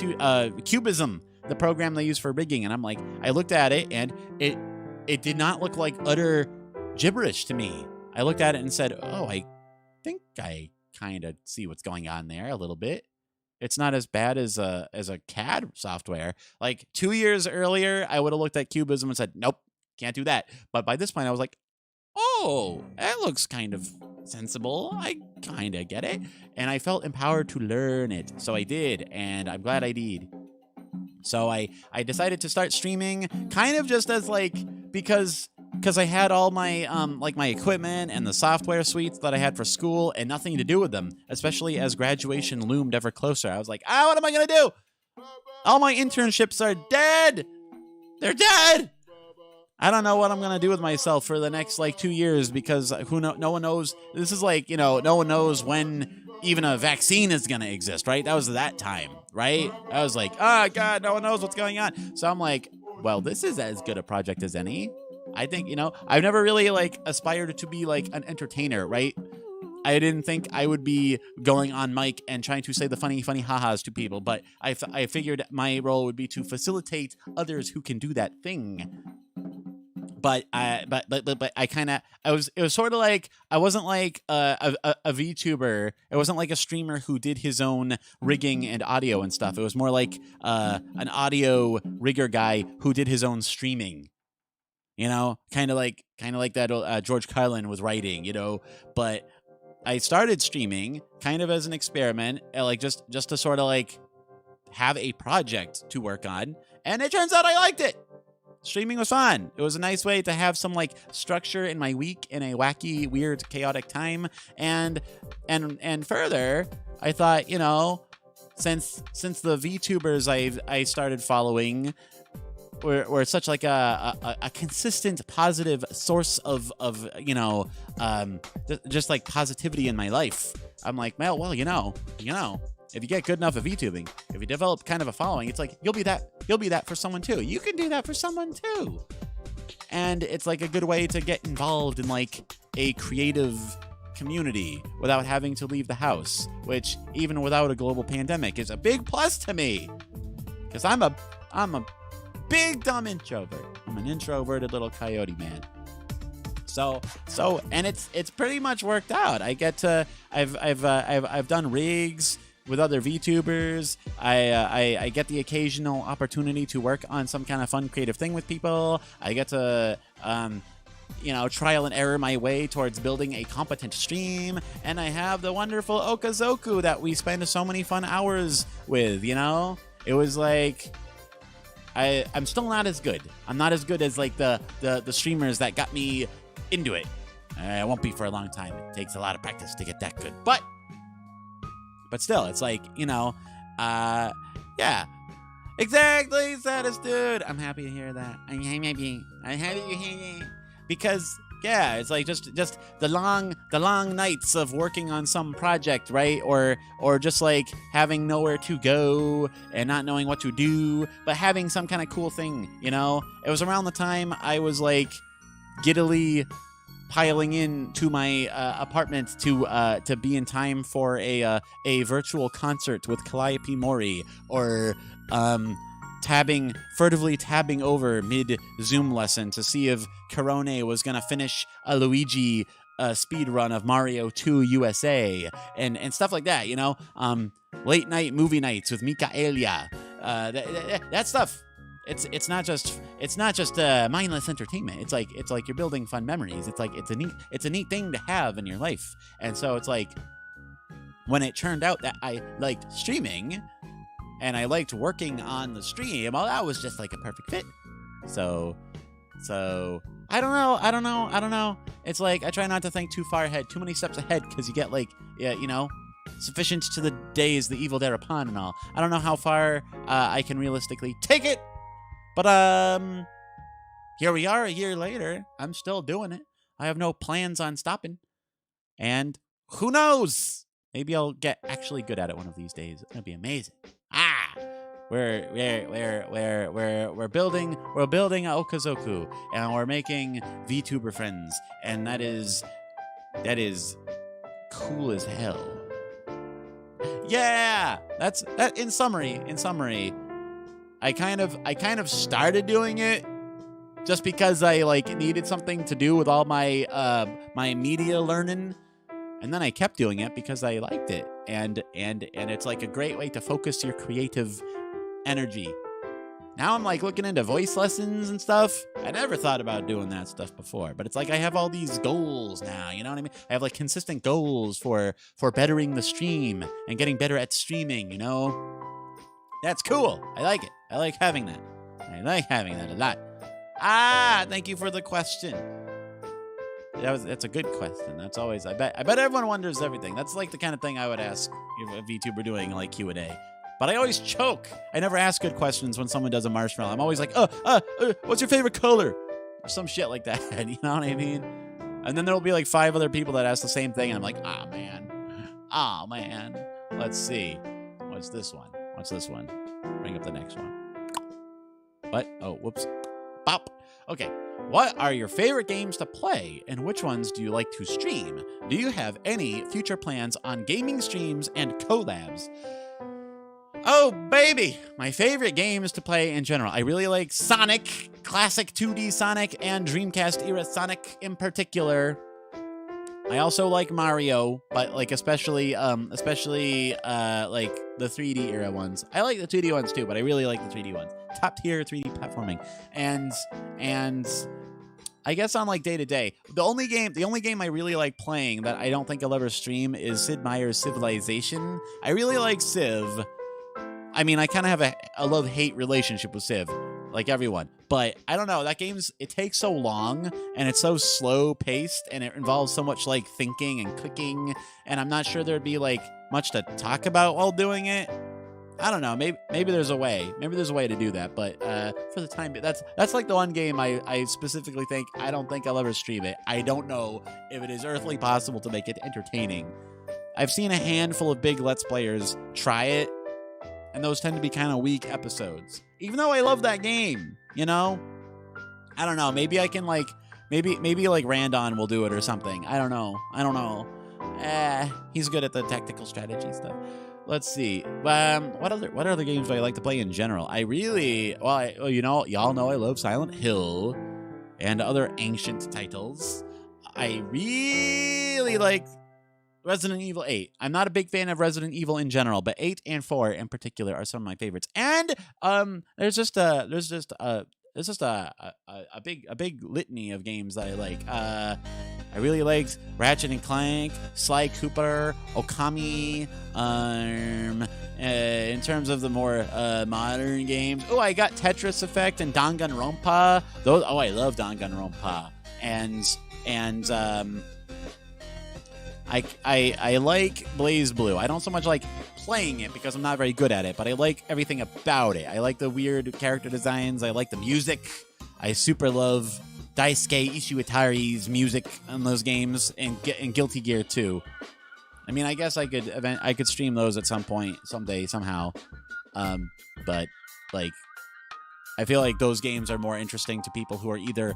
Cubism, the program they use for rigging, and I'm like, I looked at it, and it did not look like utter gibberish to me. I looked at it and said, oh, I think I kind of see what's going on there a little bit. It's not as bad as a CAD software. Like 2 years earlier, I would have looked at Cubism and said, nope, can't do that. But by this point, I was like, oh, that looks kind of sensible. I kind of get it. And I felt empowered to learn it. So I did, and I'm glad I did. So I decided to start streaming kind of just as like, because I had all my like my equipment and the software suites that I had for school and nothing to do with them, especially as graduation loomed ever closer. I was like, what am I going to do? All my internships are dead. They're dead. I don't know what I'm going to do with myself for the next like 2 years, because no one knows. This is like, you know, no one knows when even a vaccine is going to exist, right? That was that time, right? I was like, oh God, no one knows what's going on. So I'm like, well, this is as good a project as any. I think, you know, I've never really like aspired to be like an entertainer, right? I didn't think I would be going on mic and trying to say the funny ha-has to people, but I figured my role would be to facilitate others who can do that thing. But it was sort of like, I wasn't like a VTuber. It wasn't like a streamer who did his own rigging and audio and stuff. It was more like an audio rigger guy who did his own streaming. You know, kind of like that George Carlin was writing, you know. But I started streaming kind of as an experiment, like just to sort of like have a project to work on, and it turns out I liked it. Streaming was fun. It was a nice way to have some like structure in my week in a wacky, weird, chaotic time, and further, I thought, you know, since the VTubers I started following were such like a consistent positive source of you know, just like positivity in my life. I'm like, well, you know, if you get good enough at VTubing, if you develop kind of a following, it's like you'll be that for someone too. You can do that for someone too. And it's like a good way to get involved in like a creative community without having to leave the house, which even without a global pandemic is a big plus to me. Because I'm a big dumb introvert. I'm an introverted little coyote man. So and it's pretty much worked out. I get to I've done rigs with other VTubers. I get the occasional opportunity to work on some kind of fun creative thing with people. I get to you know, trial and error my way towards building a competent stream, and I have the wonderful OkAs that we spend so many fun hours with, you know? It was like I'm still not as good. I'm not as good as like the streamers that got me into it. I won't be for a long time. It takes a lot of practice to get that good. But still, it's like, you know, yeah. Exactly, saddest dude. I'm happy to hear that. I'm happy to hear that. Because yeah, it's like just the long nights of working on some project, right? Or just like having nowhere to go and not knowing what to do, but having some kind of cool thing, you know? It was around the time I was like giddily piling in to my apartment to be in time for a virtual concert with Calliope Mori, or furtively tabbing over mid-Zoom lesson to see if Corone was going to finish a Luigi speed run of Mario 2 USA and stuff like that, you know? Late night movie nights with Michaelia. That stuff. It's not just mindless entertainment. It's like you're building fun memories. It's like it's a neat thing to have in your life. And so it's like when it turned out that I liked streaming and I liked working on the stream, well, that was just like a perfect fit. So I don't know. It's like I try not to think too far ahead, too many steps ahead, because you get like, yeah, you know, sufficient to the days the evil thereupon and all. I don't know how far I can realistically take it, but here we are a year later. I'm still doing it. I have no plans on stopping, and who knows? Maybe I'll get actually good at it one of these days. It's gonna be amazing. We're building a Okazoku, and we're making VTuber friends, and that is cool as hell. Yeah, that's that. In summary, I kind of started doing it just because I like needed something to do with all my my media learning. And then I kept doing it because I liked it, and it's like a great way to focus your creative energy. Now I'm like looking into voice lessons and stuff. I never thought about doing that stuff before, but it's like I have all these goals now, you know what I mean? I have like consistent goals for bettering the stream and getting better at streaming, you know? That's cool. I like it. I like having that. I like having that a lot. Thank you for the question. That's a good question. That's always, I bet everyone wonders everything. That's like the kind of thing I would ask if a VTuber doing like Q&A. But I always choke. I never ask good questions when someone does a marshmallow. I'm always like, what's your favorite color? Or some shit like that. You know what I mean? And then there'll be like 5 other people that ask the same thing. And I'm like, oh man. Let's see. What's this one? Bring up the next one. What? Oh, whoops. Bop. Okay. What are your favorite games to play, and which ones do you like to stream? Do you have any future plans on gaming streams and collabs? Oh, baby! My favorite games to play in general. I really like Sonic, classic 2D Sonic, and Dreamcast era Sonic in particular. I also like Mario, but like especially like the 3D era ones. I like the 2D ones too, but I really like the 3D ones. Top tier 3D platforming. And I guess on like day to day, the only game I really like playing that I don't think I'll ever stream is Sid Meier's Civilization. I really like Civ. I mean, I kind of have a love-hate relationship with Civ, like everyone. But I don't know, that it takes so long, and it's so slow-paced, and it involves so much like thinking and clicking, and I'm not sure there'd be like much to talk about while doing it. I don't know. Maybe there's a way. Maybe there's a way to do that. But for the time being, that's like the one game I specifically think I don't think I'll ever stream it. I don't know if it is earthly possible to make it entertaining. I've seen a handful of big Let's Players try it, and those tend to be kind of weak episodes. Even though I love that game, you know? I don't know. Maybe I can like maybe like Randon will do it or something. I don't know. He's good at the tactical strategy stuff. Let's see. What other games do I like to play in general? I really, y'all know I love Silent Hill and other ancient titles. I really like Resident Evil 8. I'm not a big fan of Resident Evil in general, but 8 and 4 in particular are some of my favorites. And there's just a big litany of games that I like. I really liked Ratchet and Clank, Sly Cooper, Okami. In terms of the more modern games, I got Tetris Effect and Danganronpa. I love Danganronpa. And I like Blaze Blue. I don't so much like playing it because I'm not very good at it, but I like everything about it. I like the weird character designs. I like the music. I super love Daisuke Ishiwatari's music on those games, and Guilty Gear 2. I mean, I guess I could stream those at some point, someday, somehow. But like, I feel like those games are more interesting to people who are either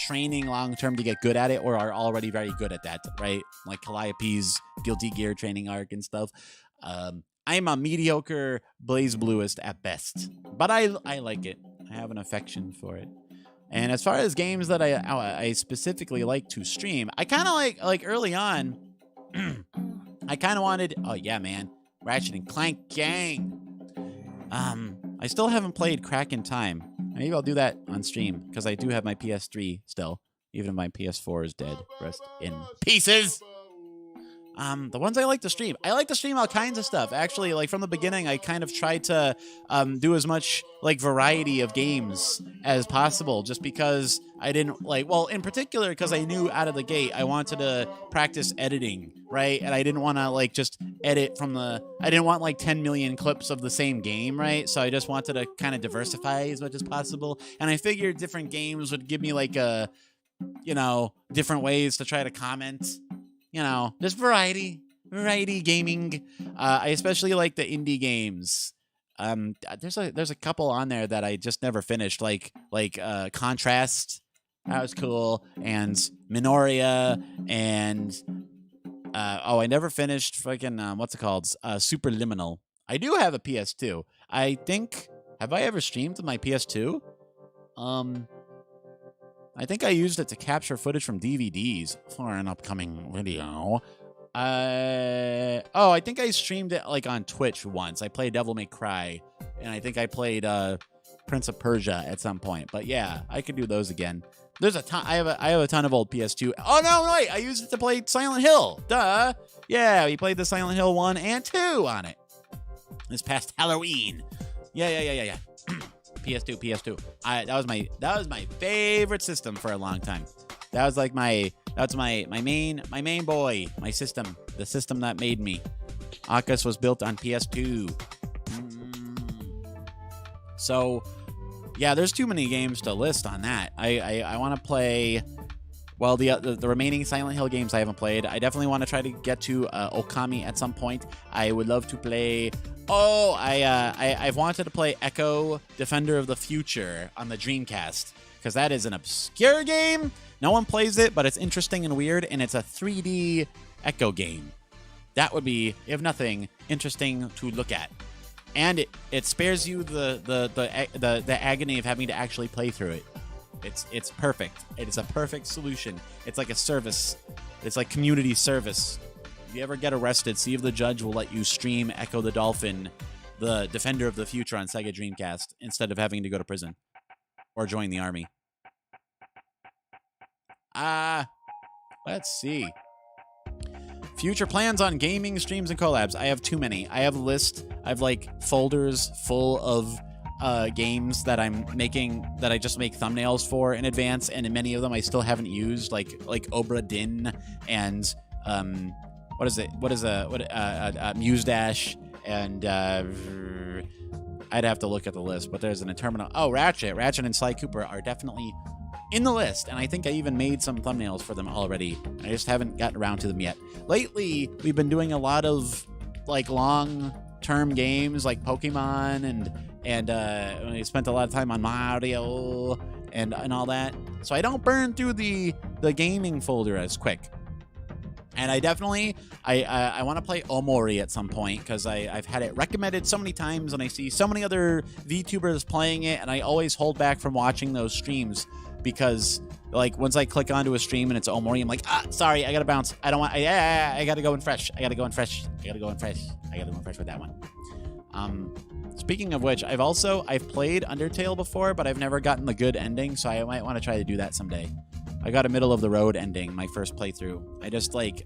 training long term to get good at it or are already very good at that, right? Like Calliope's Guilty Gear training arc and stuff. I'm a mediocre Blaze Bluist at best, but I like it. I have an affection for it. And as far as games that I specifically like to stream, I kind of like early on, I kind of wanted, oh yeah, man, Ratchet and Clank gang. I still haven't played Crack in Time. Maybe I'll do that on stream because I do have my PS3 still, even if my PS4 is dead. Rest in pieces. The ones I like to stream all kinds of stuff. Actually, like from the beginning, I kind of tried to do as much like variety of games as possible, just because I didn't like, well, in particular, because I knew out of the gate I wanted to practice editing, right? And I didn't want to like just edit from I didn't want like 10 million clips of the same game, right? So I just wanted to kind of diversify as much as possible. And I figured different games would give me like a, different ways to try to comment. Just variety gaming. I especially like the indie games. There's a couple on there that I just never finished, like Contrast. That was cool, and Minoria, and I never finished fucking what's it called? Superliminal. I do have a PS2. I think, have I ever streamed with my PS2? I think I used it to capture footage from DVDs for an upcoming video. I think I streamed it like on Twitch once. I played Devil May Cry, and I think I played Prince of Persia at some point. But yeah, I could do those again. There's a ton. I have a ton of old PS2. Oh no, wait! I used it to play Silent Hill. Duh. Yeah, we played the Silent Hill 1 and 2 on it this past Halloween. Yeah. PS2. That was my favorite system for a long time. That's my main boy, my system, the system that made me. OkAs was built on PS2. So, yeah, there's too many games to list on that. I want to play. Well, the remaining Silent Hill games I haven't played. I definitely want to try to get to Okami at some point. I would love to play. I've wanted to play Echo Defender of the Future on the Dreamcast, because that is an obscure game. No one plays it, but it's interesting and weird, and it's a 3D Echo game. That would be, if nothing, interesting to look at. And it spares you the agony of having to actually play through it. It's perfect. It is a perfect solution. It's like a service. It's like community service. If you ever get arrested, see if the judge will let you stream Echo the Dolphin, the Defender of the Future on Sega Dreamcast, instead of having to go to prison or join the army. Let's see. Future plans on gaming, streams, and collabs. I have too many. I have a list. I have like folders full of games that I'm making, that I just make thumbnails for in advance, and in many of them I still haven't used, like Obra Dinn and Muse Dash, and I'd have to look at the list, but there's an Interminable. Oh, Ratchet and Sly Cooper are definitely in the list, and I think I even made some thumbnails for them already. I just haven't gotten around to them yet. Lately, we've been doing a lot of like long-term games like Pokemon, and we spent a lot of time on Mario and all that. So I don't burn through the gaming folder as quick. And I definitely, I want to play Omori at some point, because I've had it recommended so many times, and I see so many other VTubers playing it, and I always hold back from watching those streams, because like once I click onto a stream and it's Omori, I'm like, sorry, I gotta bounce. I don't want, I gotta go in fresh. I gotta go in fresh with that one. Speaking of which, I've played Undertale before, but I've never gotten the good ending, so I might want to try to do that someday. I got a middle of the road ending my first playthrough. I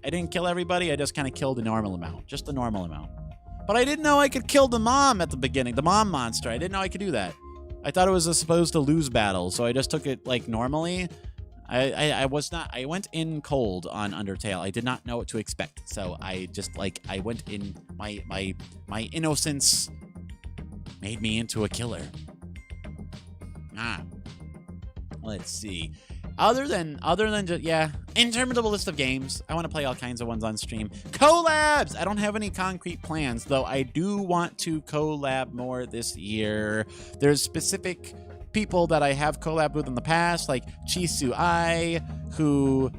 didn't kill everybody, I just kind of killed a normal amount. Just the normal amount. But I didn't know I could kill the mom at the beginning, the mom monster. I didn't know I could do that. I thought it was supposed to lose battle, so I just took it like normally. I went in cold on Undertale. I did not know what to expect. So I went in, my innocence made me into a killer. Let's see. Other than just, yeah, interminable list of games. I want to play all kinds of ones on stream. Collabs! I don't have any concrete plans, though I do want to collab more this year. There's specific people that I have collabed with in the past, like Chisu Ai, who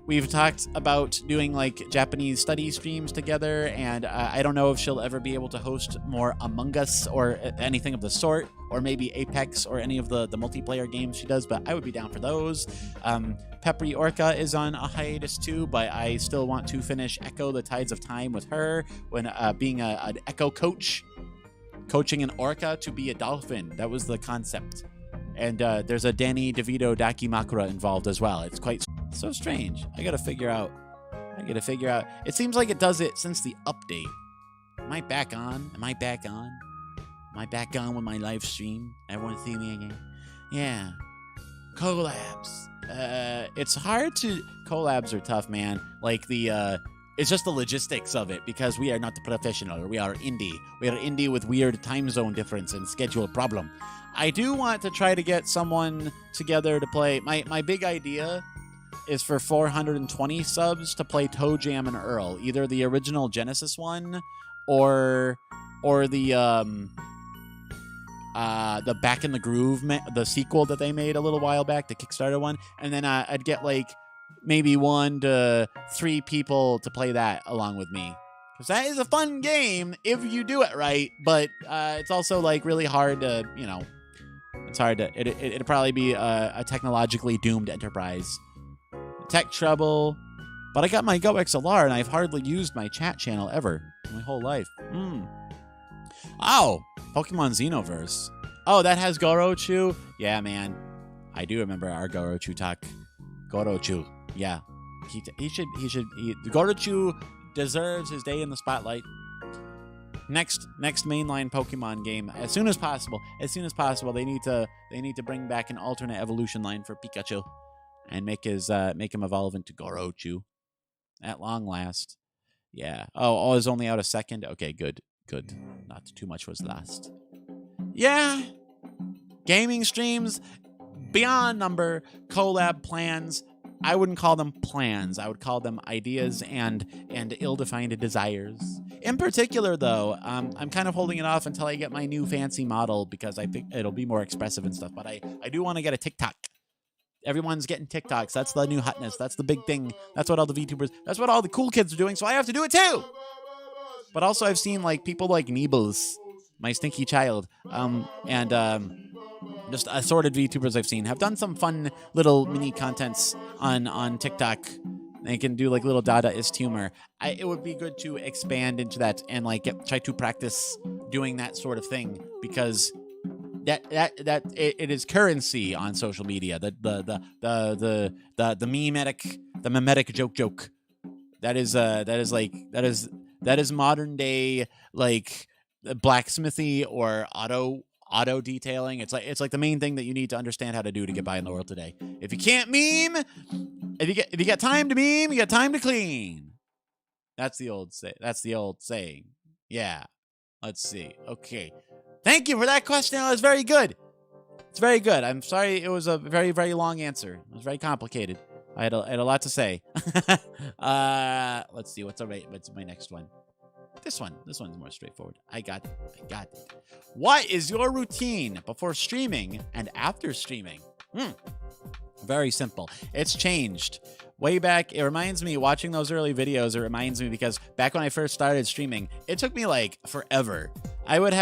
we've talked about doing like Japanese study streams together, and I don't know if she'll ever be able to host more Among Us or anything of the sort, or maybe Apex or any of the multiplayer games she does, but I would be down for those. Peppery Orca is on a hiatus too, but I still want to finish Echo the Tides of Time with her when being an Echo coach, coaching an orca to be a dolphin. That was the concept. And there's a Danny DeVito Dakimakura involved as well. It's quite so strange. I gotta figure out. It seems like it does it since the update. Am I back on? Am I back on with my live stream? Everyone see me again? Yeah. Collabs. It's hard to... Collabs are tough, man. Like it's just the logistics of it, because we are not the professional. We are indie. We are indie with weird time zone difference and schedule problem. I do want to try to get someone together to play. My big idea is for 420 subs to play Toe Jam and Earl, either the original Genesis one or the Back in the Groove, the sequel that they made a little while back, the Kickstarter one, and then I'd get like maybe 1 to 3 people to play that along with me, because that is a fun game if you do it right. But it's also like really hard to, you know, it's hard to. It'd probably be a technologically doomed enterprise. Tech trouble, but I got my Go XLR and I've hardly used my chat channel ever in my whole life. Oh, Pokemon Xenoverse. Oh, that has Gorochu? Yeah, man. I do remember our Gorochu talk. Gorochu. Yeah. Gorochu deserves his day in the spotlight. Next mainline Pokemon game as soon as possible. They need to bring back an alternate evolution line for Pikachu and make him evolve into Gorochu at long last. Yeah. Oh, is only out a second. Okay, good. Not too much was lost. Yeah. Gaming streams beyond number, collab plans. I wouldn't call them plans. I would call them ideas and ill-defined desires. In particular, though, I'm kind of holding it off until I get my new fancy model, because I think it'll be more expressive and stuff. But I do want to get a TikTok. Everyone's getting TikToks. That's the new hotness. That's the big thing. That's what all the VTubers, that's what all the cool kids are doing, so I have to do it too! But also I've seen like people like Neebles, my stinky child, just assorted VTubers I've seen have done some fun little mini contents on TikTok. They can do like little Dadaist humor. It would be good to expand into that and like try to practice doing that sort of thing, because it is currency on social media. The memetic joke. That is modern day like blacksmithy or auto detailing. It's like the main thing that you need to understand how to do to get by in the world today. If you can't meme, if you got time to meme, you got time to clean. That's the old saying. Yeah. Let's see. Okay. Thank you for that question. That was very good. It's very good. I'm sorry it was a very, very long answer. It was very complicated. I had a lot to say. Let's see. What's my next one? This one's more straightforward. I got it. What is your routine before streaming and after streaming? Very simple. It's changed. Way back, it reminds me, watching those early videos, it reminds me because back when I first started streaming, it took me like forever. I would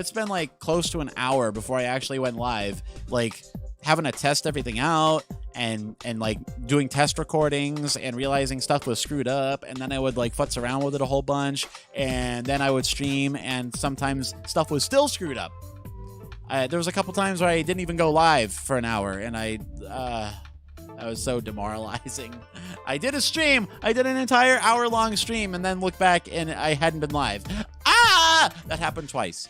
spend like close to an hour before I actually went live, like having to test everything out and like doing test recordings and realizing stuff was screwed up, and then I would like futz around with it a whole bunch, and then I would stream and sometimes stuff was still screwed up. There was a couple times where I didn't even go live for an hour, and that was so demoralizing. I did an entire hour-long stream, and then looked back and I hadn't been live. That happened twice.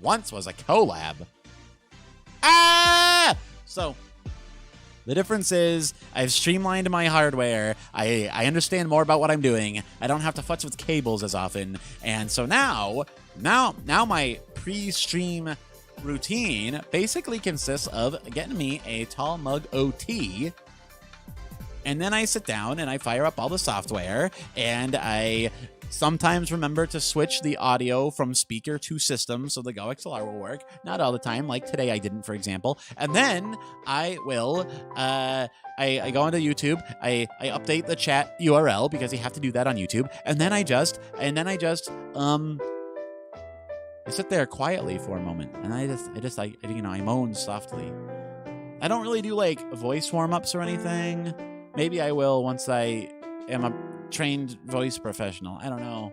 Once was a collab. So the difference is I've streamlined my hardware. I understand more about what I'm doing. I don't have to futz with cables as often. And so now my pre-stream routine basically consists of getting me a tall mug OT, and then I sit down and I fire up all the software and I sometimes remember to switch the audio from speaker to system so the Go XLR will work. Not all the time, like today I didn't, for example. And then I will, I go onto YouTube, I update the chat URL because you have to do that on YouTube. And then I just, I sit there quietly for a moment, and I moan softly. I don't really do like voice warm-ups or anything. Maybe I will once I am a trained voice professional. I don't know.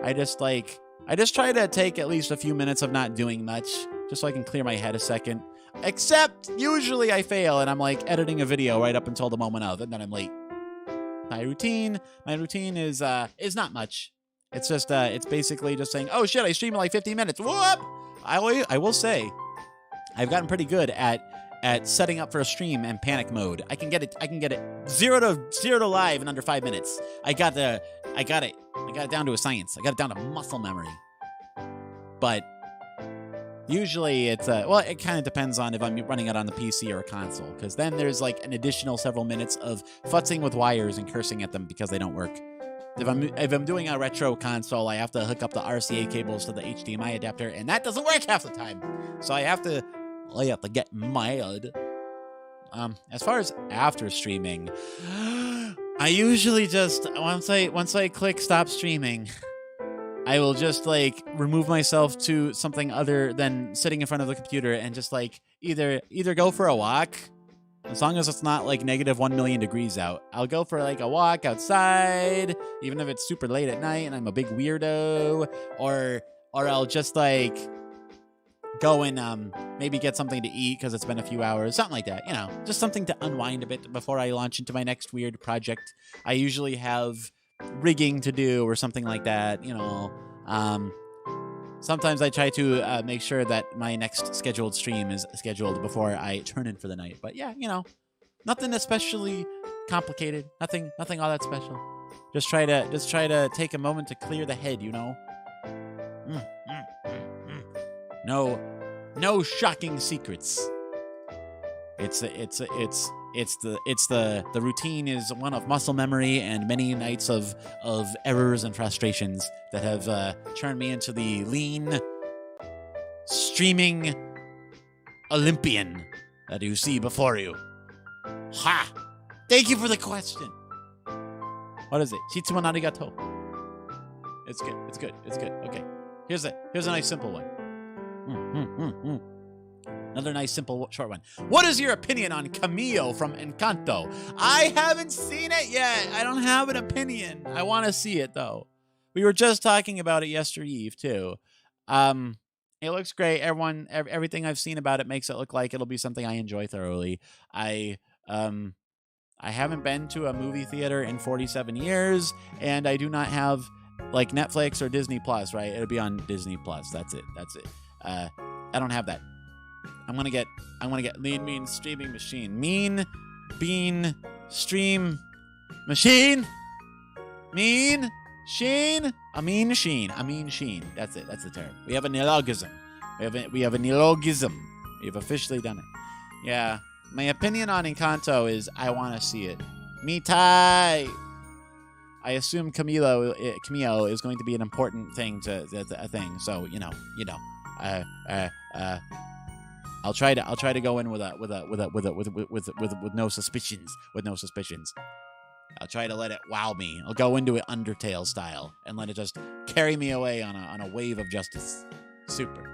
I just try to take at least a few minutes of not doing much, just so I can clear my head a second. Except usually I fail, and I'm like editing a video right up until the moment of, and then I'm late. My routine is not much. It's just, it's basically just saying, oh shit, I streamed in like 50 minutes. Whoop! I will say, I've gotten pretty good at setting up for a stream and panic mode. I can get it zero to live in under 5 minutes. I got it down to a science. I got it down to muscle memory. But usually it's, well, it kind of depends on if I'm running it on the PC or a console, because then there's like an additional several minutes of futzing with wires and cursing at them because they don't work. If I'm doing a retro console, I have to hook up the RCA cables to the HDMI adapter, and that doesn't work half the time. So I have to get mad. As far as after streaming, I usually just once I click stop streaming, I will just like remove myself to something other than sitting in front of the computer and just like either go for a walk. As long as it's not like negative 1 million degrees out, I'll go for like a walk outside, even if it's super late at night and I'm a big weirdo, or I'll just like go and maybe get something to eat because it's been a few hours, something like that, you know, just something to unwind a bit before I launch into my next weird project. I usually have rigging to do or something like that, you know. Sometimes I try to make sure that my next scheduled stream is scheduled before I turn in for the night. But yeah, you know, nothing especially complicated. Nothing all that special. Just try to take a moment to clear the head, you know. No shocking secrets. The routine is one of muscle memory and many nights of errors and frustrations that have turned me into the lean, streaming Olympian that you see before you. Ha! Thank you for the question. What is it? Shitsuman arigato. It's good. Okay. Here's a nice simple one. Another nice, simple, short one. What is your opinion on Camille from Encanto? I haven't seen it yet. I don't have an opinion. I want to see it, though. We were just talking about it yesterday, too. It looks great. Everything I've seen about it makes it look like it'll be something I enjoy thoroughly. I haven't been to a movie theater in 47 years, and I do not have, like, Netflix or Disney Plus, right? It'll be on Disney Plus. That's it. I don't have that. I'm gonna get Lean Mean Streaming Machine. Mean Bean Stream Machine. Mean Sheen. A mean sheen. That's it. That's the term. We have a neologism. We have a neologism. We have officially done it. Yeah. My opinion on Encanto is I want to see it. Me tai. I assume Camille is going to be an important thing to a thing. So you know. I'll try to go in with no suspicions. I'll try to let it wow me. I'll go into it Undertale style and let it just carry me away on a wave of justice. Super.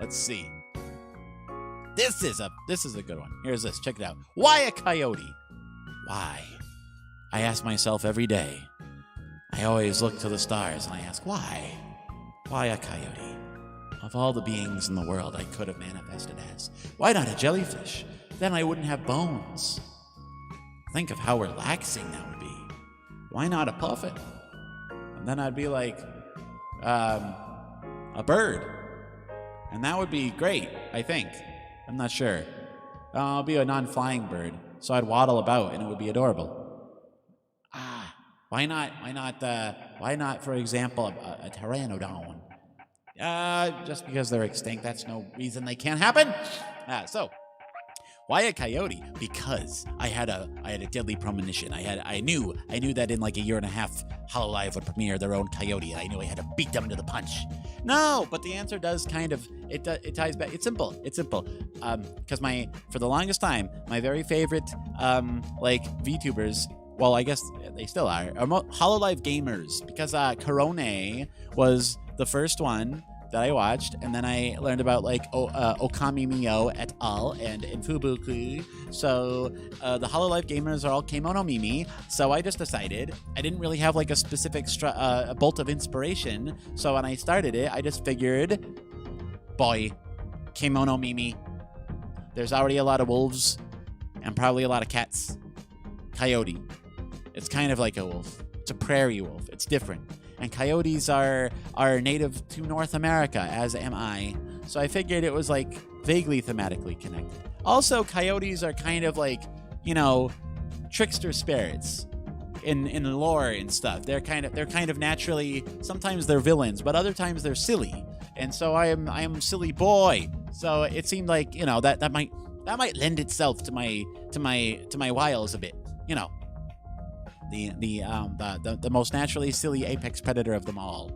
Let's see. This is a good one. Here's this. Check it out. Why a coyote? Why? I ask myself every day. I always look to the stars and I ask why? Why a coyote? Of all the beings in the world I could have manifested as, why not a jellyfish? Then I wouldn't have bones. Think of how relaxing that would be. Why not a puffin? And then I'd be like, a bird. And that would be great, I think. I'm not sure. I'll be a non-flying bird, so I'd waddle about and it would be adorable. Why not, for example, a pteranodon? Just because they're extinct, that's no reason they can't happen. So, Why a coyote? Because I had a deadly premonition. I knew that in like a year and a half, Hololive would premiere their own coyote, and I knew I had to beat them to the punch. No, but the answer does kind of it ties back. It's simple. Because for the longest time, my very favorite like VTubers, well, I guess they still are Hololive gamers, because Korone was the first one that I watched, and then I learned about like Okami Mio et al. And Enfubuku. So the Hololive gamers are all Kemono Mimi. So I just decided I didn't really have like a specific bolt of inspiration. So when I started it, I just figured, boy, Kemono Mimi. There's already a lot of wolves and probably a lot of cats. Coyote. It's kind of like a wolf. It's a prairie wolf. It's different. And coyotes are native to North America, as am I. So I figured it was like vaguely thematically connected. Also, coyotes are kind of like, you know, trickster spirits in lore and stuff. They're kind of naturally, sometimes they're villains, but other times they're silly. And so I am silly boy. So it seemed like, you know, that might lend itself to my wiles a bit, you know. The most naturally silly apex predator of them all.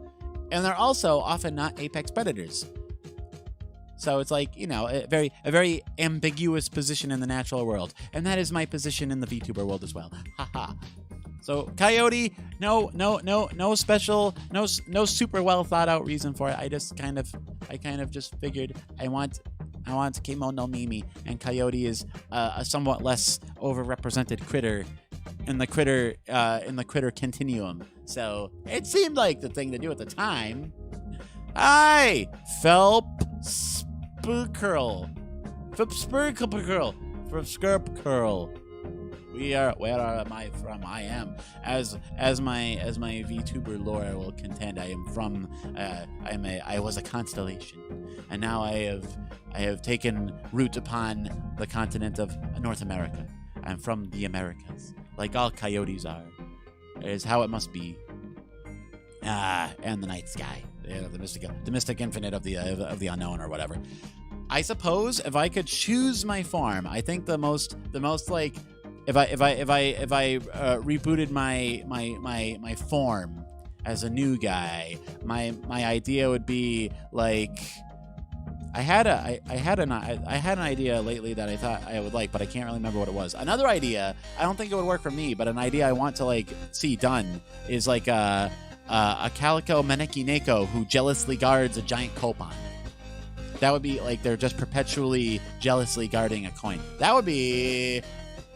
And they're also often not apex predators. So it's like, you know, a very ambiguous position in the natural world. And that is my position in the VTuber world as well. Haha. So coyote, no special, no super well thought out reason for it. I kind of just figured I want Kemono Mimi, and coyote is a somewhat less overrepresented critter in the critter continuum. So it seemed like the thing to do at the time. I Felp Spurcurl. Where am I from? I am, as my VTuber lore will contend, I am from I was a constellation, and now I have taken root upon the continent of North America. I'm from the Americas, like all coyotes are. It is how it must be. And the night sky, the mystic infinite of the unknown, or whatever. I suppose if I could choose my farm, I think the most like if I rebooted my form as a new guy, my idea would be like. I had an idea lately that I thought I would like, but I can't really remember what it was. Another idea, I don't think it would work for me, but an idea I want to like see done is like a calico maneki neko who jealously guards a giant coupon. That would be like they're just perpetually jealously guarding a coin. That would be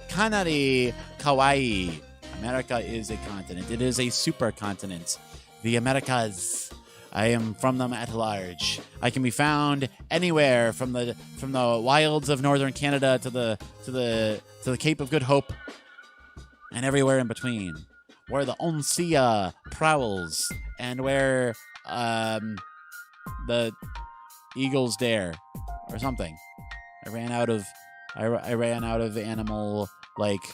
kanari kawaii. America is a continent. It is a supercontinent. The Americas. I am from them at large. I can be found anywhere from the wilds of northern Canada to the Cape of Good Hope, and everywhere in between, where the Onsia prowls and where the eagles dare, or something. I ran out of animal like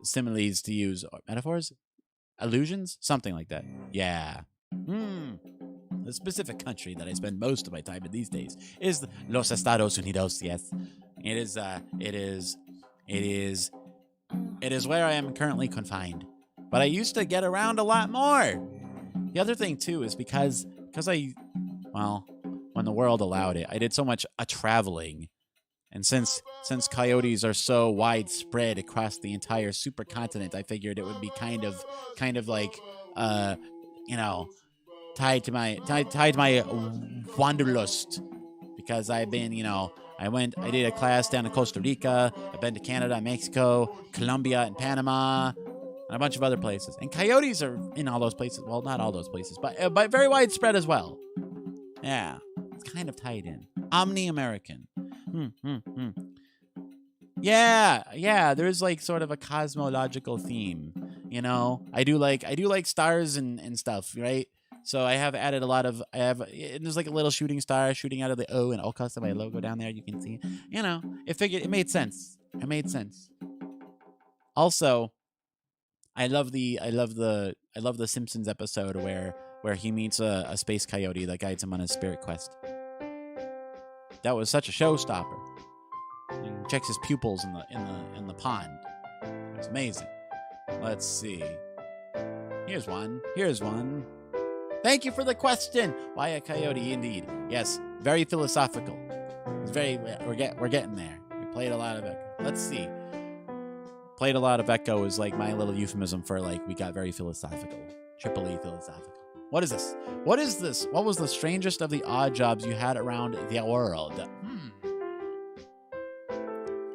similes to use, metaphors, allusions, something like that. Yeah. The specific country that I spend most of my time in these days is Los Estados Unidos. Yes, it is where I am currently confined. But I used to get around a lot more. The other thing too is because when the world allowed it, I did so much traveling, and since coyotes are so widespread across the entire supercontinent, I figured it would be kind of like you know, tied to my wanderlust, because I've been, you know, I did a class down in Costa Rica, I've been to Canada, Mexico, Colombia, and Panama, and a bunch of other places. And coyotes are in all those places. Well, not all those places, but very widespread as well. Yeah, it's kind of tied in. Omni-American. Yeah, there's like sort of a cosmological theme. You know, I do like stars and stuff, right? So I have added a lot of, there's like a little shooting star shooting out of the O and OkAs, my logo down there, you can see. You know, it made sense. It made sense. Also, I love the Simpsons episode where he meets a space coyote that guides him on his spirit quest. That was such a showstopper. checks his pupils in the pond. It's amazing. Let's see. Here's one. Thank you for the question. Why a coyote, indeed? Yes, very philosophical. It's very. We're getting there. We played a lot of Echo. Let's see. Played a lot of Echo is like my little euphemism for like we got very philosophical. Triple E philosophical. What is this? What is this? What was the strangest of the odd jobs you had around the world?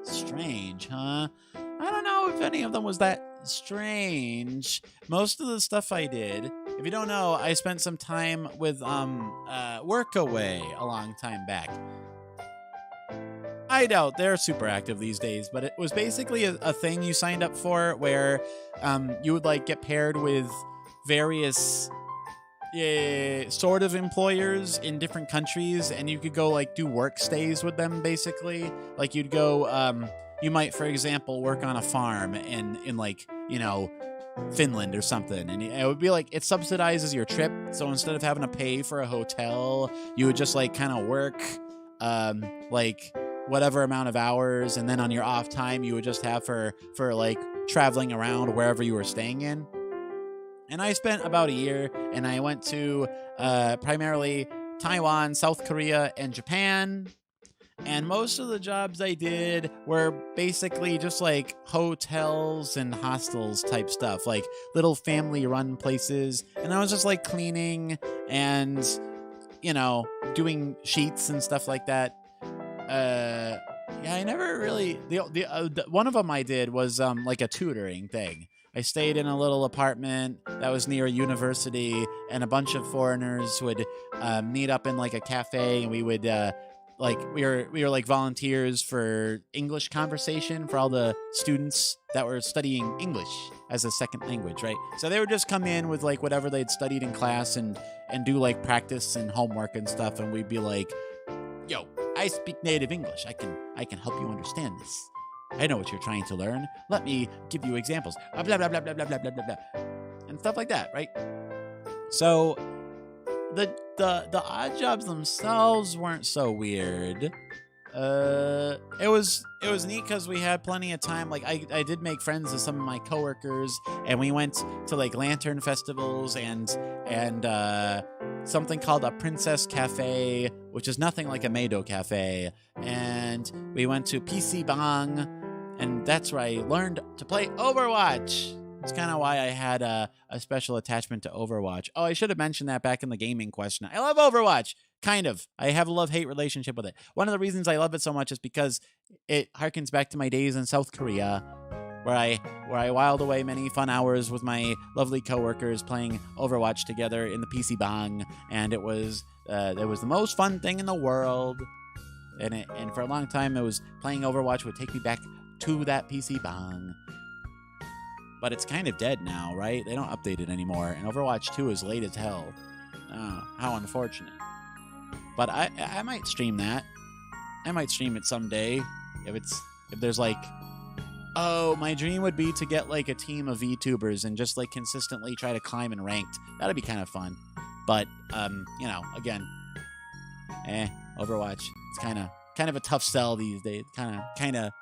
Strange, huh? I don't know if any of them was that strange. Most of the stuff I did, if you don't know, I spent some time with Workaway a long time back. I doubt they're super active these days, but it was basically a thing you signed up for where you would like get paired with various sort of employers in different countries, and you could go like do work stays with them basically. Like you'd go you might, for example, work on a farm in like, you know, Finland or something, and it would be like it subsidizes your trip. So instead of having to pay for a hotel, you would just like kind of work like whatever amount of hours, and then on your off time you would just have for like traveling around wherever you were staying in. And I spent about a year, and I went to primarily Taiwan, South Korea, and Japan. And most of the jobs I did were basically just like hotels and hostels type stuff, like little family run places. And I was just like cleaning and, you know, doing sheets and stuff like that. Yeah, I never really, the one of them I did was like a tutoring thing. I stayed in a little apartment that was near a university, and a bunch of foreigners would meet up in like a cafe, and we would like we were like volunteers for English conversation for all the students that were studying English as a second language, right? So they would just come in with like whatever they'd studied in class and do like practice and homework and stuff, and we'd be like, "Yo, I speak native English. I can help you understand this. I know what you're trying to learn. Let me give you examples." Blah blah blah blah blah blah blah blah blah, and stuff like that, right? So the odd jobs themselves weren't so weird. It was neat because we had plenty of time. Like I did make friends with some of my coworkers, and we went to like lantern festivals and something called a Princess Cafe, which is nothing like a Meido Cafe, and we went to PC Bang, and that's where I learned to play Overwatch. It's kind of why I had a special attachment to Overwatch. Oh, I should have mentioned that back in the gaming question. I love Overwatch. Kind of. I have a love-hate relationship with it. One of the reasons I love it so much is because it harkens back to my days in South Korea, where I whiled away many fun hours with my lovely coworkers playing Overwatch together in the PC Bang, and it was the most fun thing in the world. And for a long time, it was playing Overwatch would take me back to that PC Bang. But it's kind of dead now, right? They don't update it anymore, and Overwatch 2 is late as hell. Oh, how unfortunate. But I might stream that. I might stream it someday. If there's like, oh, my dream would be to get like a team of VTubers and just like consistently try to climb in ranked. That'd be kind of fun. But you know, again, Overwatch. It's kind of a tough sell these days. Kind of.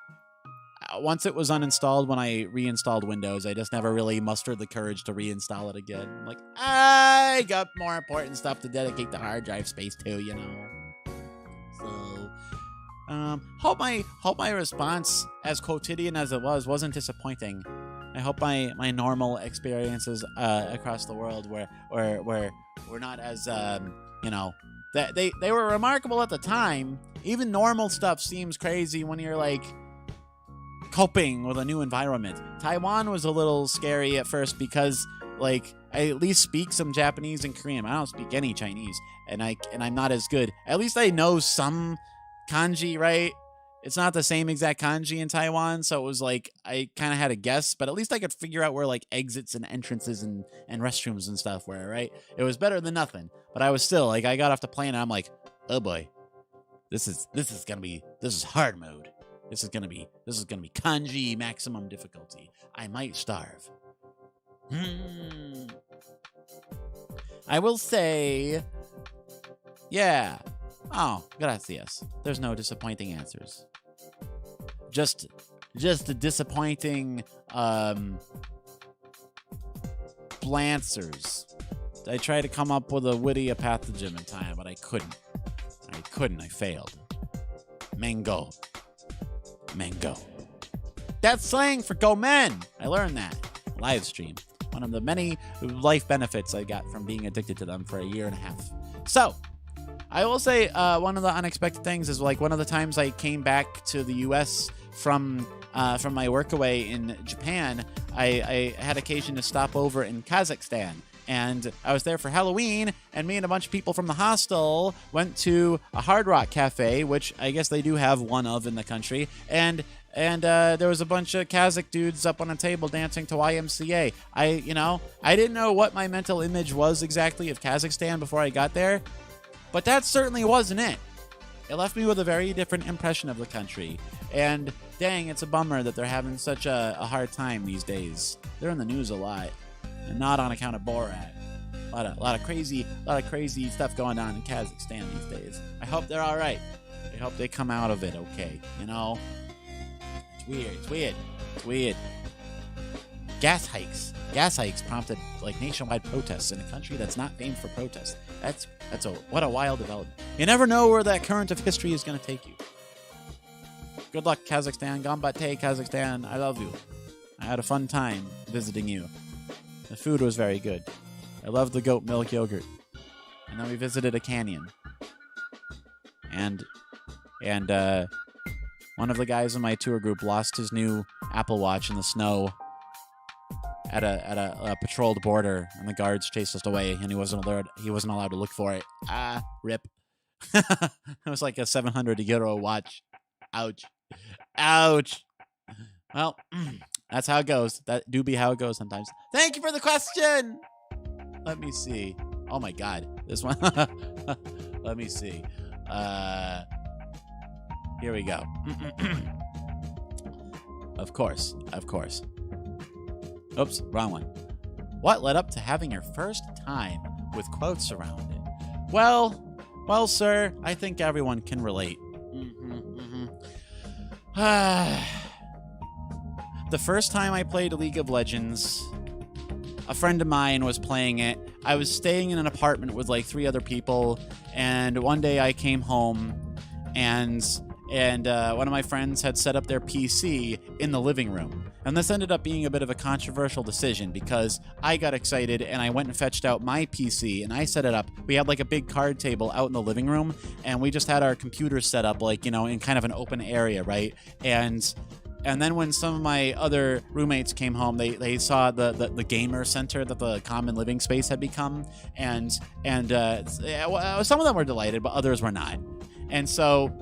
Once it was uninstalled when I reinstalled Windows, I just never really mustered the courage to reinstall it again. I'm like, I got more important stuff to dedicate the hard drive space to, you know. So, hope my response, as quotidian as it was, wasn't disappointing. I hope my normal experiences across the world were not as you know, that they were remarkable at the time. Even normal stuff seems crazy when you're like coping with a new environment. Taiwan was a little scary at first because like I at least speak some Japanese and Korean. I don't speak any Chinese, and I'm not as good. At least I know some kanji, right? It's not the same exact kanji in Taiwan, so it was like I kind of had a guess, but at least I could figure out where like exits and entrances and restrooms and stuff were, right? It was better than nothing, but I was still like, I got off the plane and I'm like, oh boy, this is hard mode. This is gonna be kanji maximum difficulty. I might starve. I will say, yeah. Oh, gracias. There's no disappointing answers. just the disappointing blancers. I tried to come up with a witty apathogen in time, but I couldn't. I failed. Mango. That's slang for go men. I learned that. Live stream. One of the many life benefits I got from being addicted to them for a year and a half. So, I will say one of the unexpected things is like one of the times I came back to the U.S. from my work away in Japan, I had occasion to stop over in Kazakhstan. And I was there for Halloween, and me and a bunch of people from the hostel went to a Hard Rock Cafe, which I guess they do have one of in the country. And there was a bunch of Kazakh dudes up on a table dancing to YMCA. I didn't know what my mental image was exactly of Kazakhstan before I got there, but that certainly wasn't it. It left me with a very different impression of the country. And dang, it's a bummer that they're having such a hard time these days. They're in the news a lot. And not on account of Borat. A lot of crazy stuff going on in Kazakhstan these days. I hope they're all right. I hope they come out of it okay. It's weird. Gas hikes prompted like nationwide protests in a country that's not famed for protests. What a wild development. You never know where that current of history is going to take you. Good luck, Kazakhstan. Gambate, Kazakhstan. I love you. I had a fun time visiting you. The food was very good. I love the goat milk yogurt. And then we visited a canyon. And one of the guys in my tour group lost his new Apple Watch in the snow at a patrolled border, and the guards chased us away, and he wasn't allowed to look for it. Rip. It was like a 700 euro watch. Ouch. Well, that's how it goes. That do be how it goes sometimes. Thank you for the question. Let me see. Oh my God, this one. Let me see. Here we go. Of course. Oops, wrong one. What led up to having your first time with quotes around it? Well, sir, I think everyone can relate. The first time I played League of Legends, a friend of mine was playing it. I was staying in an apartment with like 3 other people, and one day I came home, and one of my friends had set up their PC in the living room. And this ended up being a bit of a controversial decision because I got excited and I went and fetched out my PC and I set it up. We had like a big card table out in the living room, and we just had our computers set up like, in kind of an open area, right? And then when some of my other roommates came home, they saw the gamer center that the common living space had become, and some of them were delighted, but others were not. And so,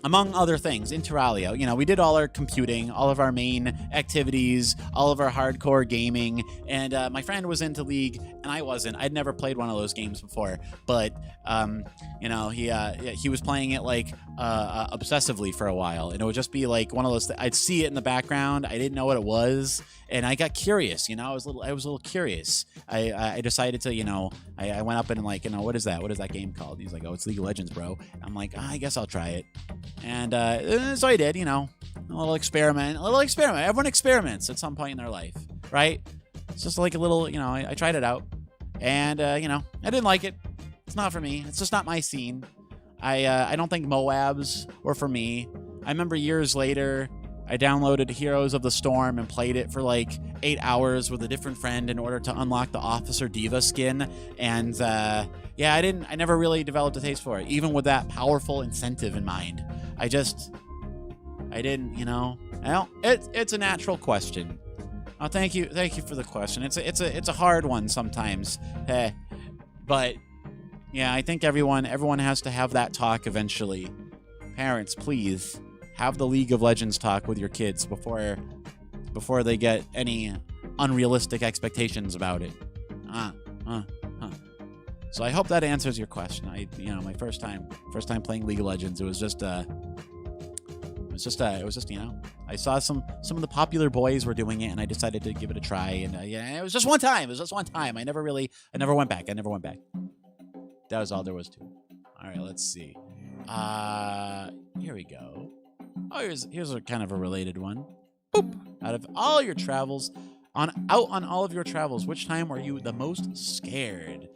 among other things, inter alia, we did all our computing, all of our main activities, all of our hardcore gaming, and my friend was into League, and I wasn't. I'd never played one of those games before, but he was playing it like obsessively for a while, and it would just be like one of those. I'd see it in the background. I didn't know what it was, and I got curious. I was a little curious. I decided to, I went up and like, what is that? What is that game called? He's like, oh, it's League of Legends, bro. I'm like, I guess I'll try it. And so I did, a little experiment. Everyone experiments at some point in their life, right? It's just like a little, I tried it out. And, I didn't like it. It's not for me. It's just not my scene. I don't think MOABs were for me. I remember years later, I downloaded Heroes of the Storm and played it for like 8 hours with a different friend in order to unlock the Officer Diva skin. And, I never really developed a taste for it, even with that powerful incentive in mind. I didn't, it's a natural question. Oh, thank you for the question. It's a hard one sometimes, but yeah, I think everyone has to have that talk eventually. Parents, please have the League of Legends talk with your kids before they get any unrealistic expectations about it. So I hope that answers your question. My first time playing League of Legends, it was just I saw some of the popular boys were doing it, and I decided to give it a try. And it was just one time. I never went back. That was all there was to it. All right, let's see. Here we go. Oh, here's a kind of a related one. Boop. Out of all your travels, out on all of your travels, which time were you the most scared?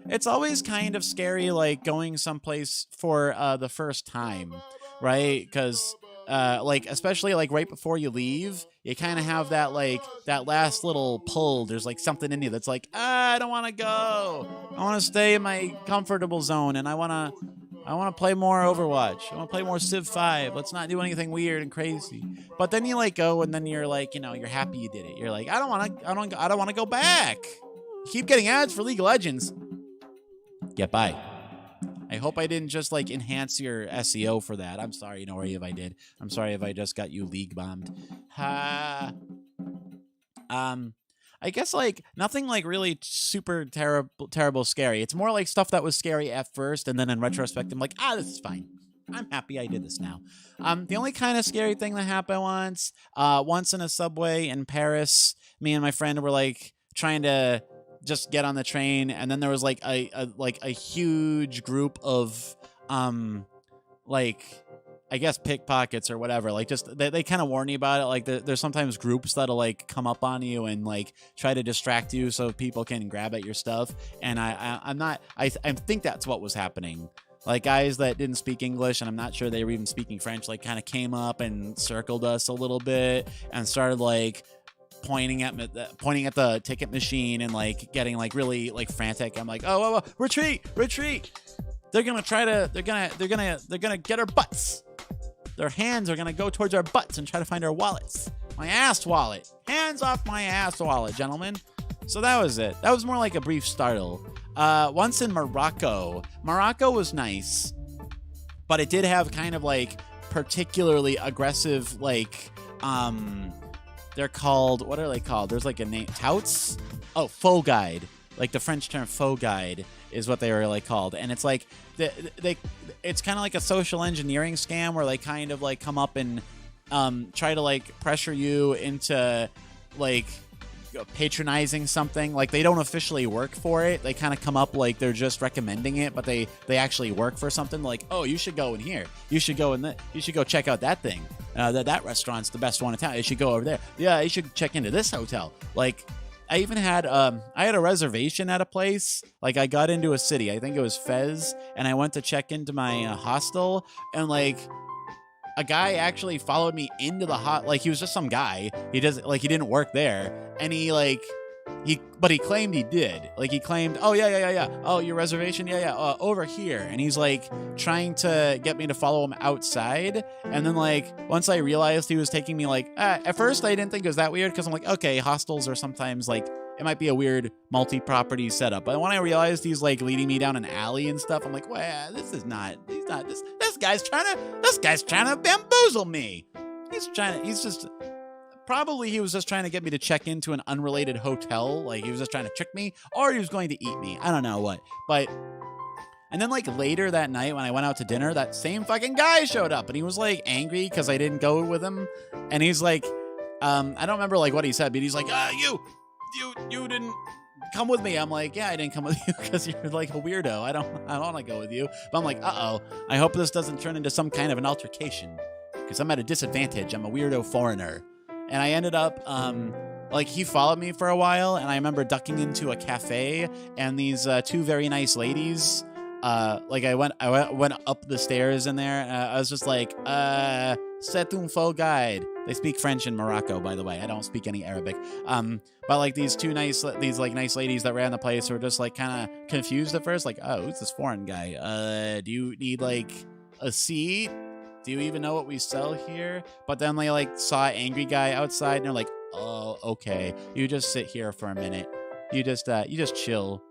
It's always kind of scary, like going someplace for the first time, right? Because like especially like right before you leave, you kind of have that like that last little pull. There's like something in you that's like, I don't want to go. I want to stay in my comfortable zone, and I want to play more Overwatch. I want to play more Civ 5. Let's not do anything weird and crazy. But then you like go, and then you're like, you know, you're happy you did it. You're like, I don't want to go back. You keep getting ads for League of Legends. Get by. I hope I didn't just like enhance your SEO for that. I'm sorry, Nori, if I did. I'm sorry if I just got you league bombed. Ha. I guess like nothing like really super terrible scary. It's more like stuff that was scary at first, and then in retrospect, I'm like, this is fine. I'm happy I did this now. The only kind of scary thing that happened once in a subway in Paris, me and my friend were like trying to just get on the train, and then there was like a huge group of like I guess pickpockets or whatever. Like just they kind of warn you about it. Like there's sometimes groups that'll like come up on you and like try to distract you so people can grab at your stuff. And I think that's what was happening. Like guys that didn't speak English, and I'm not sure they were even speaking French, like kind of came up and circled us a little bit and started like pointing at the ticket machine and like getting like really like frantic. I'm like, oh, retreat! They're gonna get our butts. Their hands are gonna go towards our butts and try to find our wallets. My ass wallet. Hands off my ass wallet, gentlemen. So that was it. That was more like a brief startle. Once in Morocco. Morocco was nice, but it did have kind of like particularly aggressive like they're called, what are they called? There's like a name, touts? Oh, faux guide. Like the French term faux guide is what they were like called. And it's like, it's kind of like a social engineering scam where they kind of like come up and try to like pressure you into like patronizing something. Like they don't officially work for it. They kind of come up like they're just recommending it, but they actually work for something. Like, oh, you should go in here. You should go in that. You should go check out that thing. That restaurant's the best one in town. You should go over there. Yeah, you should check into this hotel. Like, I even had I had a reservation at a place. Like, I got into a city. I think it was Fez, and I went to check into my hostel, and like a guy actually followed me into the like he was just some guy. He didn't work there, and but he claimed he did. Like he claimed, oh yeah. Oh, your reservation, yeah. Over here. And he's like trying to get me to follow him outside. And then like once I realized he was taking me like, at first I didn't think it was that weird because I'm like, okay, hostels are sometimes like it might be a weird multi-property setup. But when I realized he's like leading me down an alley and stuff, I'm like, well, this guy's trying to bamboozle me. Probably he was just trying to get me to check into an unrelated hotel. Like he was just trying to trick me, or he was going to eat me. I don't know what. And then like later that night when I went out to dinner, that same fucking guy showed up and he was like angry because I didn't go with him. And he's like, I don't remember like what he said, but he's like, you didn't come with me. I'm like, yeah, I didn't come with you because you're like a weirdo. I don't want to go with you. But I'm like, I hope this doesn't turn into some kind of an altercation because I'm at a disadvantage. I'm a weirdo foreigner. And I ended up, like, he followed me for a while, and I remember ducking into a cafe, and these two very nice ladies, like, I went up the stairs in there, and I was just like, c'est un faux guide. They speak French in Morocco, by the way. I don't speak any Arabic. But, like, these nice ladies that ran the place were just, like, kind of confused at first, like, oh, who's this foreign guy? Do you need, like, a seat? Do you even know what we sell here? But then they like saw an angry guy outside and they're like, oh, okay. You just sit here for a minute. You just chill.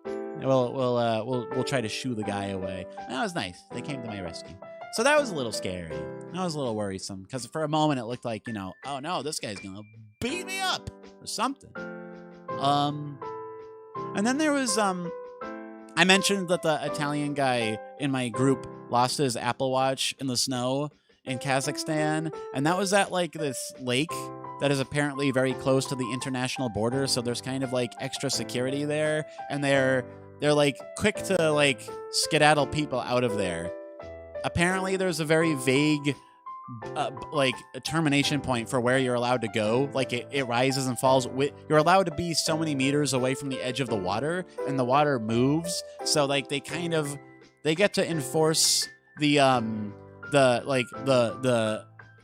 We'll try to shoo the guy away. And that was nice. They came to my rescue. So that was a little scary. That was a little worrisome because for a moment it looked like, oh no, this guy's gonna beat me up or something. And then there was I mentioned that the Italian guy in my group lost his Apple Watch in the snow in Kazakhstan, and that was at like this lake that is apparently very close to the international border, so there's kind of like extra security there, and they're like quick to like skedaddle people out of there. apparently there's a very vague like a termination point for where you're allowed to go. Like it rises and falls. You're allowed to be so many meters away from the edge of the water, and the water moves. So like they get to enforce the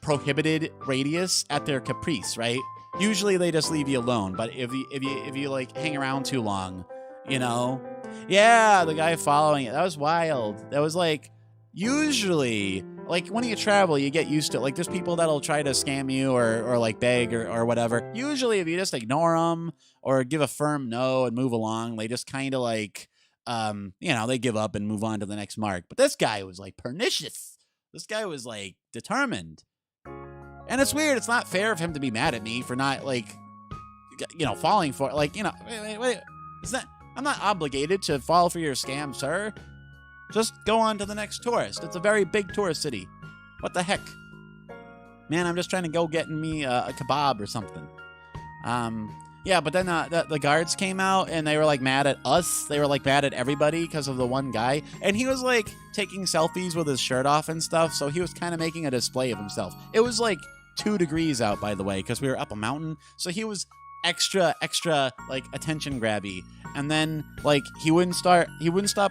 prohibited radius at their caprice, right? Usually they just leave you alone, but if you like hang around too long, you know. Yeah, the guy following it, that was wild. That was like, usually, like when you travel, you get used to it. Like there's people that'll try to scam you or like beg or whatever. Usually if you just ignore them or give a firm no and move along, they just kind of like, you know, they give up and move on to the next mark. But this guy was like pernicious. This guy was like determined. And it's weird. It's not fair of him to be mad at me for not like, you know, falling for it. Like, you know, wait. I'm not obligated to fall for your scam, sir. Just go on to the next tourist. It's a very big tourist city. What the heck? Man, I'm just trying to go get me a kebab or something. Yeah, but then the guards came out and they were like mad at us. They were like mad at everybody because of the one guy. And he was like taking selfies with his shirt off and stuff. So he was kind of making a display of himself. It was like 2 degrees out, by the way, because we were up a mountain. So he was extra like attention grabby. And then like he wouldn't stop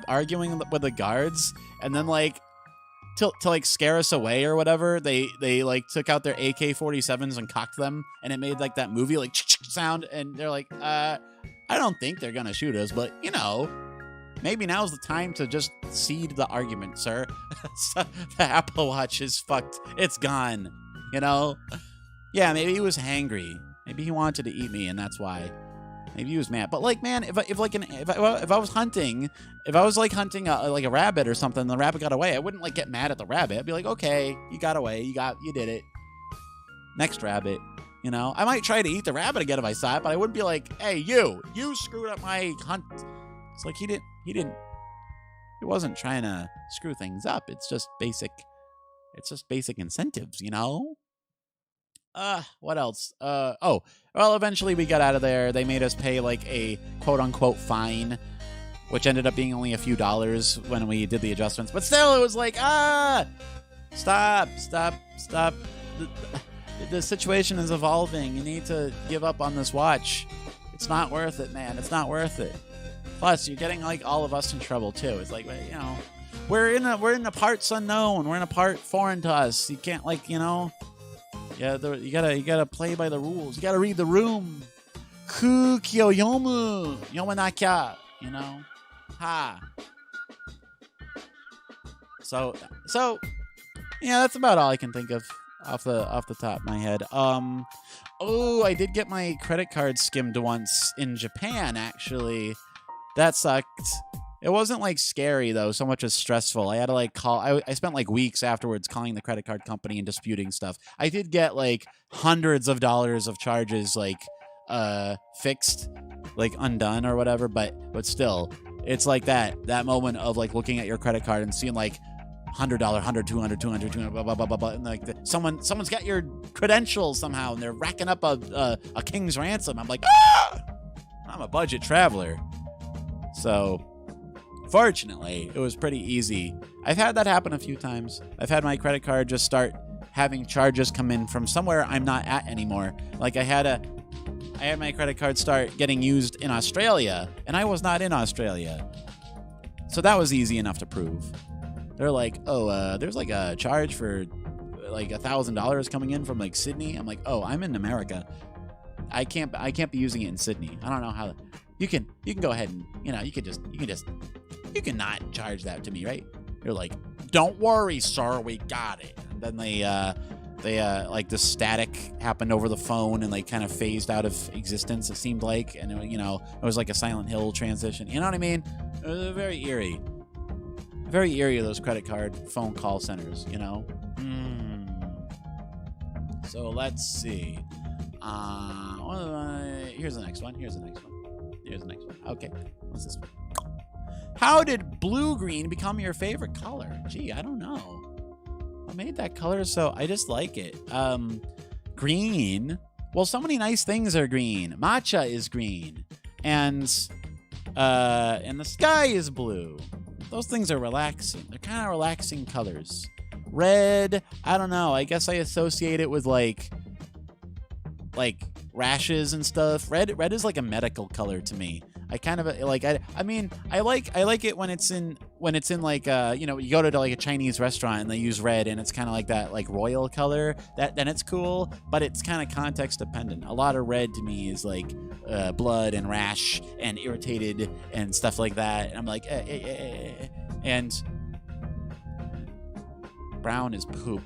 arguing with the guards. And then like to like scare us away or whatever, they like took out their AK-47s and cocked them, and it made like that movie like sound, and they're like, I don't think they're gonna shoot us, but you know, maybe now's the time to just cede the argument, sir. So the Apple Watch is fucked. It's gone. You know? Yeah, maybe he was hangry. Maybe he wanted to eat me, and that's why. Maybe he was mad. But like, man, if I was hunting like a rabbit or something, and the rabbit got away, I wouldn't like get mad at the rabbit. I'd be like, okay, you got away, you did it. Next rabbit, you know. I might try to eat the rabbit again if I saw it, but I wouldn't be like, hey, you screwed up my hunt. It's like he wasn't trying to screw things up. It's just basic incentives, you know. What else? Well, eventually we got out of there. They made us pay like a quote-unquote fine, which ended up being only a few dollars when we did the adjustments. But still, it was like, stop. The situation is evolving. You need to give up on this watch. It's not worth it, man. It's not worth it. Plus, you're getting like all of us in trouble too. It's like, you know, we're in a parts unknown. We're in a part foreign to us. You can't like, you know. Yeah, you gotta play by the rules. You gotta read the room. Kukyo yomanaka, you know. Ha. So yeah, that's about all I can think of off the top of my head. Oh, I did get my credit card skimmed once in Japan, actually. That sucked. It wasn't like scary though, so much as stressful. I had to like call. I spent like weeks afterwards calling the credit card company and disputing stuff. I did get like hundreds of dollars of charges like fixed, like undone or whatever. But still, it's like that moment of like looking at your credit card and seeing like $100, $100, $200, $200, blah blah blah blah blah, and like someone's got your credentials somehow, and they're racking up a king's ransom. I'm like, I'm a budget traveler, so. Fortunately, it was pretty easy. I've had that happen a few times. I've had my credit card just start having charges come in from somewhere I'm not at anymore. Like I had my credit card start getting used in Australia, and I was not in Australia. So that was easy enough to prove. They're like, oh, there's like a charge for like $1,000 coming in from like Sydney. I'm like, oh, I'm in America. I can't be using it in Sydney. I don't know how. You can go ahead and, you know, you can not charge that to me, right? You're like, don't worry, sir, we got it. And then they like the static happened over the phone and like kind of phased out of existence, it seemed like. And it, you know, it was like a Silent Hill transition. You know what I mean? It was very eerie of those credit card phone call centers, you know? So let's see. Here's the next one. Okay, what's this one? How did blue-green become your favorite color? Gee, I don't know. What made that color so... I just like it. Green. Well, so many nice things are green. Matcha is green. And the sky is blue. those things are relaxing. They're kind of relaxing colors. Red, I don't know. I guess I associate it with like rashes and stuff. Red is like a medical color to me. I kind of like I mean I like it when it's in like you know, you go to like a Chinese restaurant and they use red and it's kind of like that like royal color. Then it's cool, but it's kind of context dependent. A lot of red to me is like blood and rash and irritated and stuff like that. And I'm like and brown is poop.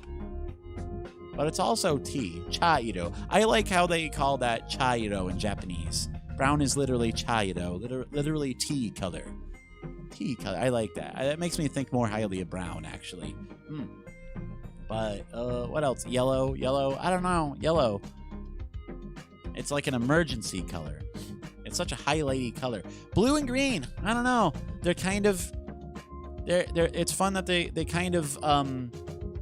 But it's also tea, chairo. I like how they call that chairo in Japanese. Brown is literally chairo, literally tea color. Tea color, I like that. That makes me think more highly of brown, actually. But, what else? Yellow, I don't know, yellow. It's like an emergency color. It's such a highlighty color. Blue and green, I don't know. They're kind of, it's fun that they kind of,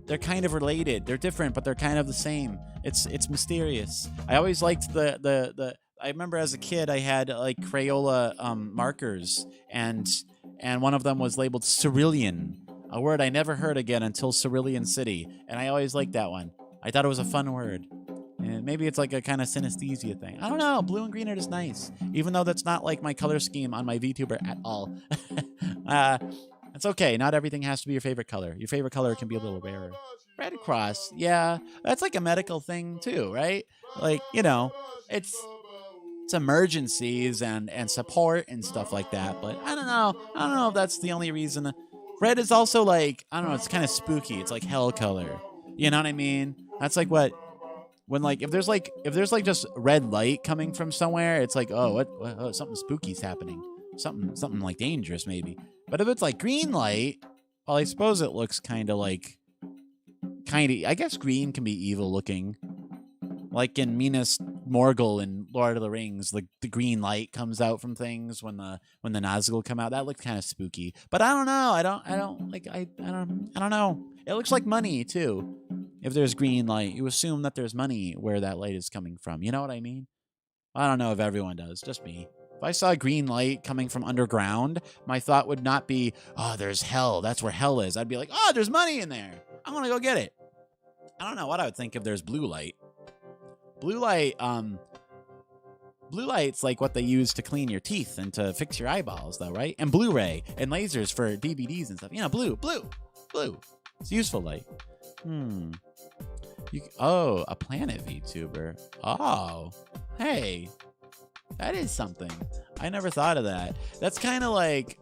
they're kind of related. They're different, but they're kind of the same. It's mysterious. I always liked the I remember as a kid I had like Crayola markers and one of them was labeled Cerulean, a word I never heard again until Cerulean City, and I always liked that one. I thought it was a fun word. And maybe it's like a kind of synesthesia thing. I don't know. Blue and green are just nice, even though that's not like my color scheme on my VTuber at all. It's okay. Not everything has to be your favorite color. Your favorite color can be a little rarer. Red Cross, yeah, that's like a medical thing too, right? Like, you know, it's emergencies and support and stuff like that. But I don't know if that's the only reason. Red is also like, I don't know, it's kind of spooky. It's like hell color. You know what I mean? That's like when like if there's like just red light coming from somewhere, it's like, oh, what something spooky's happening. Something like dangerous maybe. But if it's like green light, well, I suppose it looks kind of, I guess green can be evil looking. Like in Minas Morgul in Lord of the Rings, the green light comes out from things when the Nazgul come out. That looks kind of spooky. But I don't know. I don't know. It looks like money too. If there's green light, you assume that there's money where that light is coming from. You know what I mean? I don't know if everyone does. Just me. If I saw green light coming from underground, my thought would not be, oh, there's hell. That's where hell is. I'd be like, oh, there's money in there. I'm going to go get it. I don't know what I would think if there's blue light. Blue light's like what they use to clean your teeth and to fix your eyeballs, though, right? And Blu-ray and lasers for DVDs and stuff. You know, blue. It's useful light. Oh, a planet VTuber. Oh, hey. That is something. I never thought of that. That's kind of like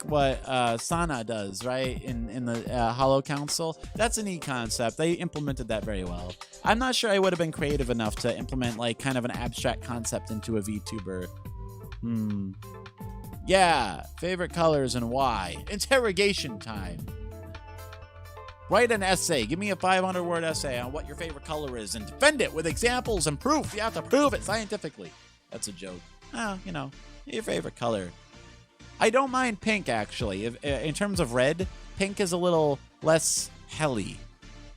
what Sana does, right? In the Hollow Council. That's a neat concept. They implemented that very well. I'm not sure I would have been creative enough to implement like kind of an abstract concept into a VTuber. Yeah, favorite colors and why. Interrogation time. Write an essay. Give me a 500-word essay on what your favorite color is and defend it with examples and proof. You have to prove it scientifically. That's a joke. Oh, you know, your favorite color. I don't mind pink, actually. In terms of red, pink is a little less helly.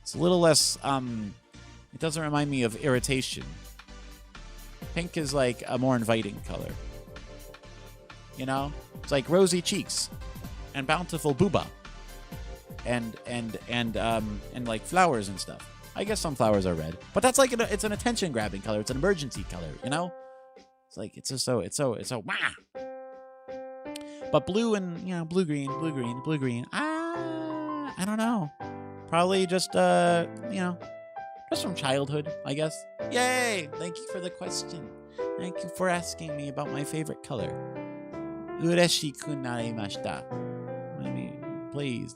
It's a little less, it doesn't remind me of irritation. Pink is like a more inviting color. You know? It's like rosy cheeks and bountiful booba. And like flowers and stuff. I guess some flowers are red, but that's like it's an attention grabbing color. It's an emergency color, you know. It's like it's so wah. But blue and blue green. I don't know. Probably just just from childhood, I guess. Yay! Thank you for the question. Thank you for asking me about my favorite color. Ureshiku narimashita. Please,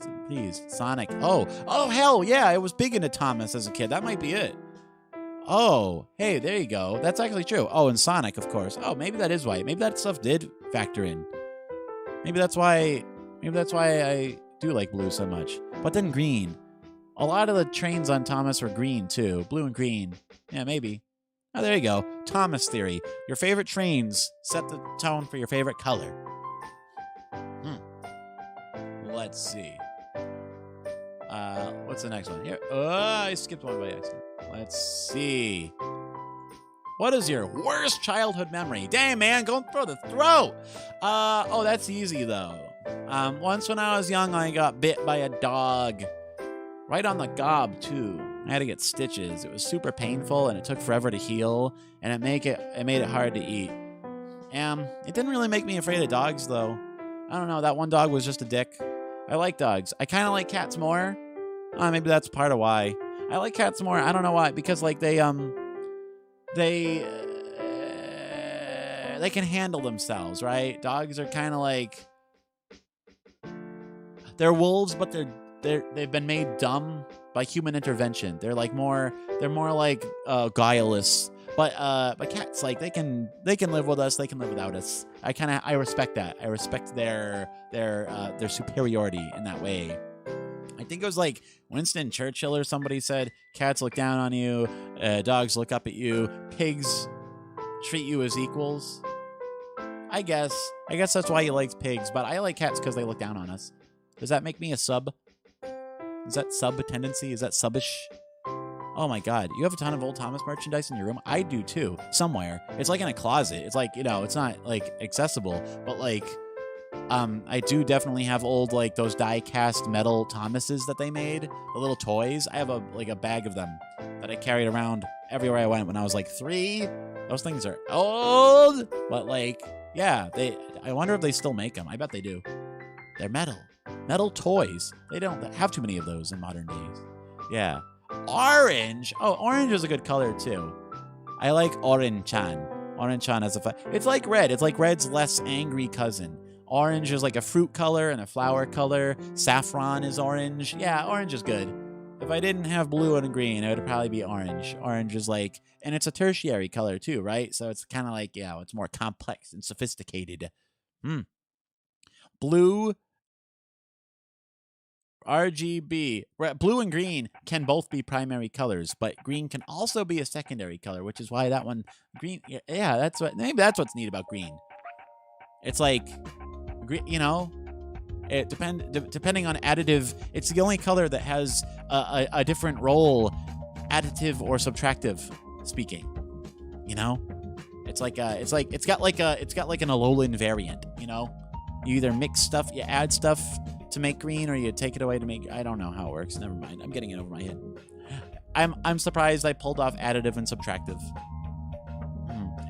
Sonic. Oh, hell yeah! I was big into Thomas as a kid. That might be it. Oh, hey, there you go. That's actually true. Oh, and Sonic, of course. Oh, maybe that is why. Maybe that stuff did factor in. Maybe that's why I do like blue so much. But then green. A lot of the trains on Thomas were green too. Blue and green. Yeah, maybe. Oh, there you go. Thomas theory. Your favorite trains set the tone for your favorite color. Let's see. What's the next one here? Oh, I skipped one by accident. Let's see. What is your worst childhood memory? Damn, man, go throw the throat. Oh, that's easy though. Once when I was young, I got bit by a dog. Right on the gob too. I had to get stitches. It was super painful and it took forever to heal, and it made it hard to eat. It didn't really make me afraid of dogs though. I don't know, that one dog was just a dick. I like dogs. I kind of like cats more. Maybe that's part of why. I like cats more. I don't know why, because like they can handle themselves, right? Dogs are kind of like, they're wolves, but they've been made dumb by human intervention. They're more like guileless. But cats, like they can live with us. They can live without us. I respect that. I respect their superiority in that way. I think it was like Winston Churchill or somebody said, cats look down on you, dogs look up at you, pigs treat you as equals. I guess that's why he likes pigs, but I like cats because they look down on us. Does that make me a sub? Is that sub tendency? Is that subbish? Oh my god, you have a ton of old Thomas merchandise in your room? I do too, somewhere. It's like in a closet. It's like, it's not like accessible, but like, I do definitely have old, like those die-cast metal Thomases that they made, the little toys. I have a bag of them that I carried around everywhere I went when I was like 3. Those things are old, but like, yeah, I wonder if they still make them. I bet they do. They're metal toys. They don't have too many of those in modern days. Yeah. Orange. Oh, orange is a good color too. I like orange-chan. Orange-chan has it's like red. It's like red's less angry cousin. Orange is like a fruit color and a flower color. Saffron is orange. Yeah, orange is good. If I didn't have blue and green, it would probably be orange. Orange is like, and it's a tertiary color too, right? So it's kind of like, yeah, it's more complex and sophisticated. Blue, RGB. Blue and green can both be primary colors, but green can also be a secondary color, which is why that one, green, yeah, maybe that's what's neat about green. It's like, it depending on additive, it's the only color that has a different role, additive or subtractive speaking. It's got like an Alolan variant. You either mix stuff, you add stuff to make green, or you take it away to make. I don't know how it works. Never mind. I'm getting it over my head. I'm surprised I pulled off additive and subtractive.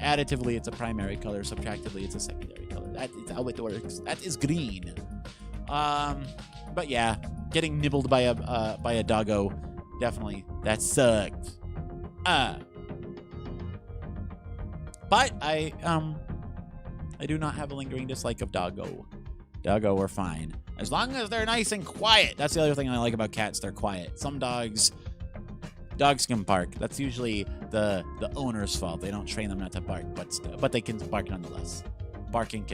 Additively, it's a primary color. Subtractively, it's a secondary color. That is how it works. That is green. But yeah, getting nibbled by a doggo, definitely that sucked. But I do not have a lingering dislike of doggo. Doggo are fine as long as they're nice and quiet. That's the other thing I like about cats. They're quiet. Some dogs can bark. That's usually the owner's fault. They don't train them not to bark, but they can bark nonetheless. Barking,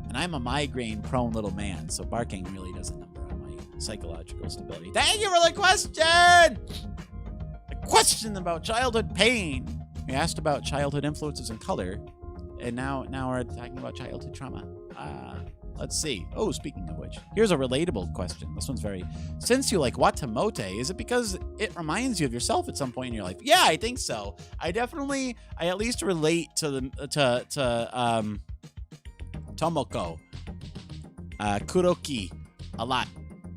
and I'm a migraine-prone little man, so barking really does a number on my psychological stability. Thank you for the question! A question about childhood pain. We asked about childhood influences in color, and now we're talking about childhood trauma. Let's see. Oh, speaking of which, here's a relatable question. This one's since you like Watamote, is it because it reminds you of yourself at some point in your life? Yeah, I think so. I at least relate to Tomoko, Kuroki a lot.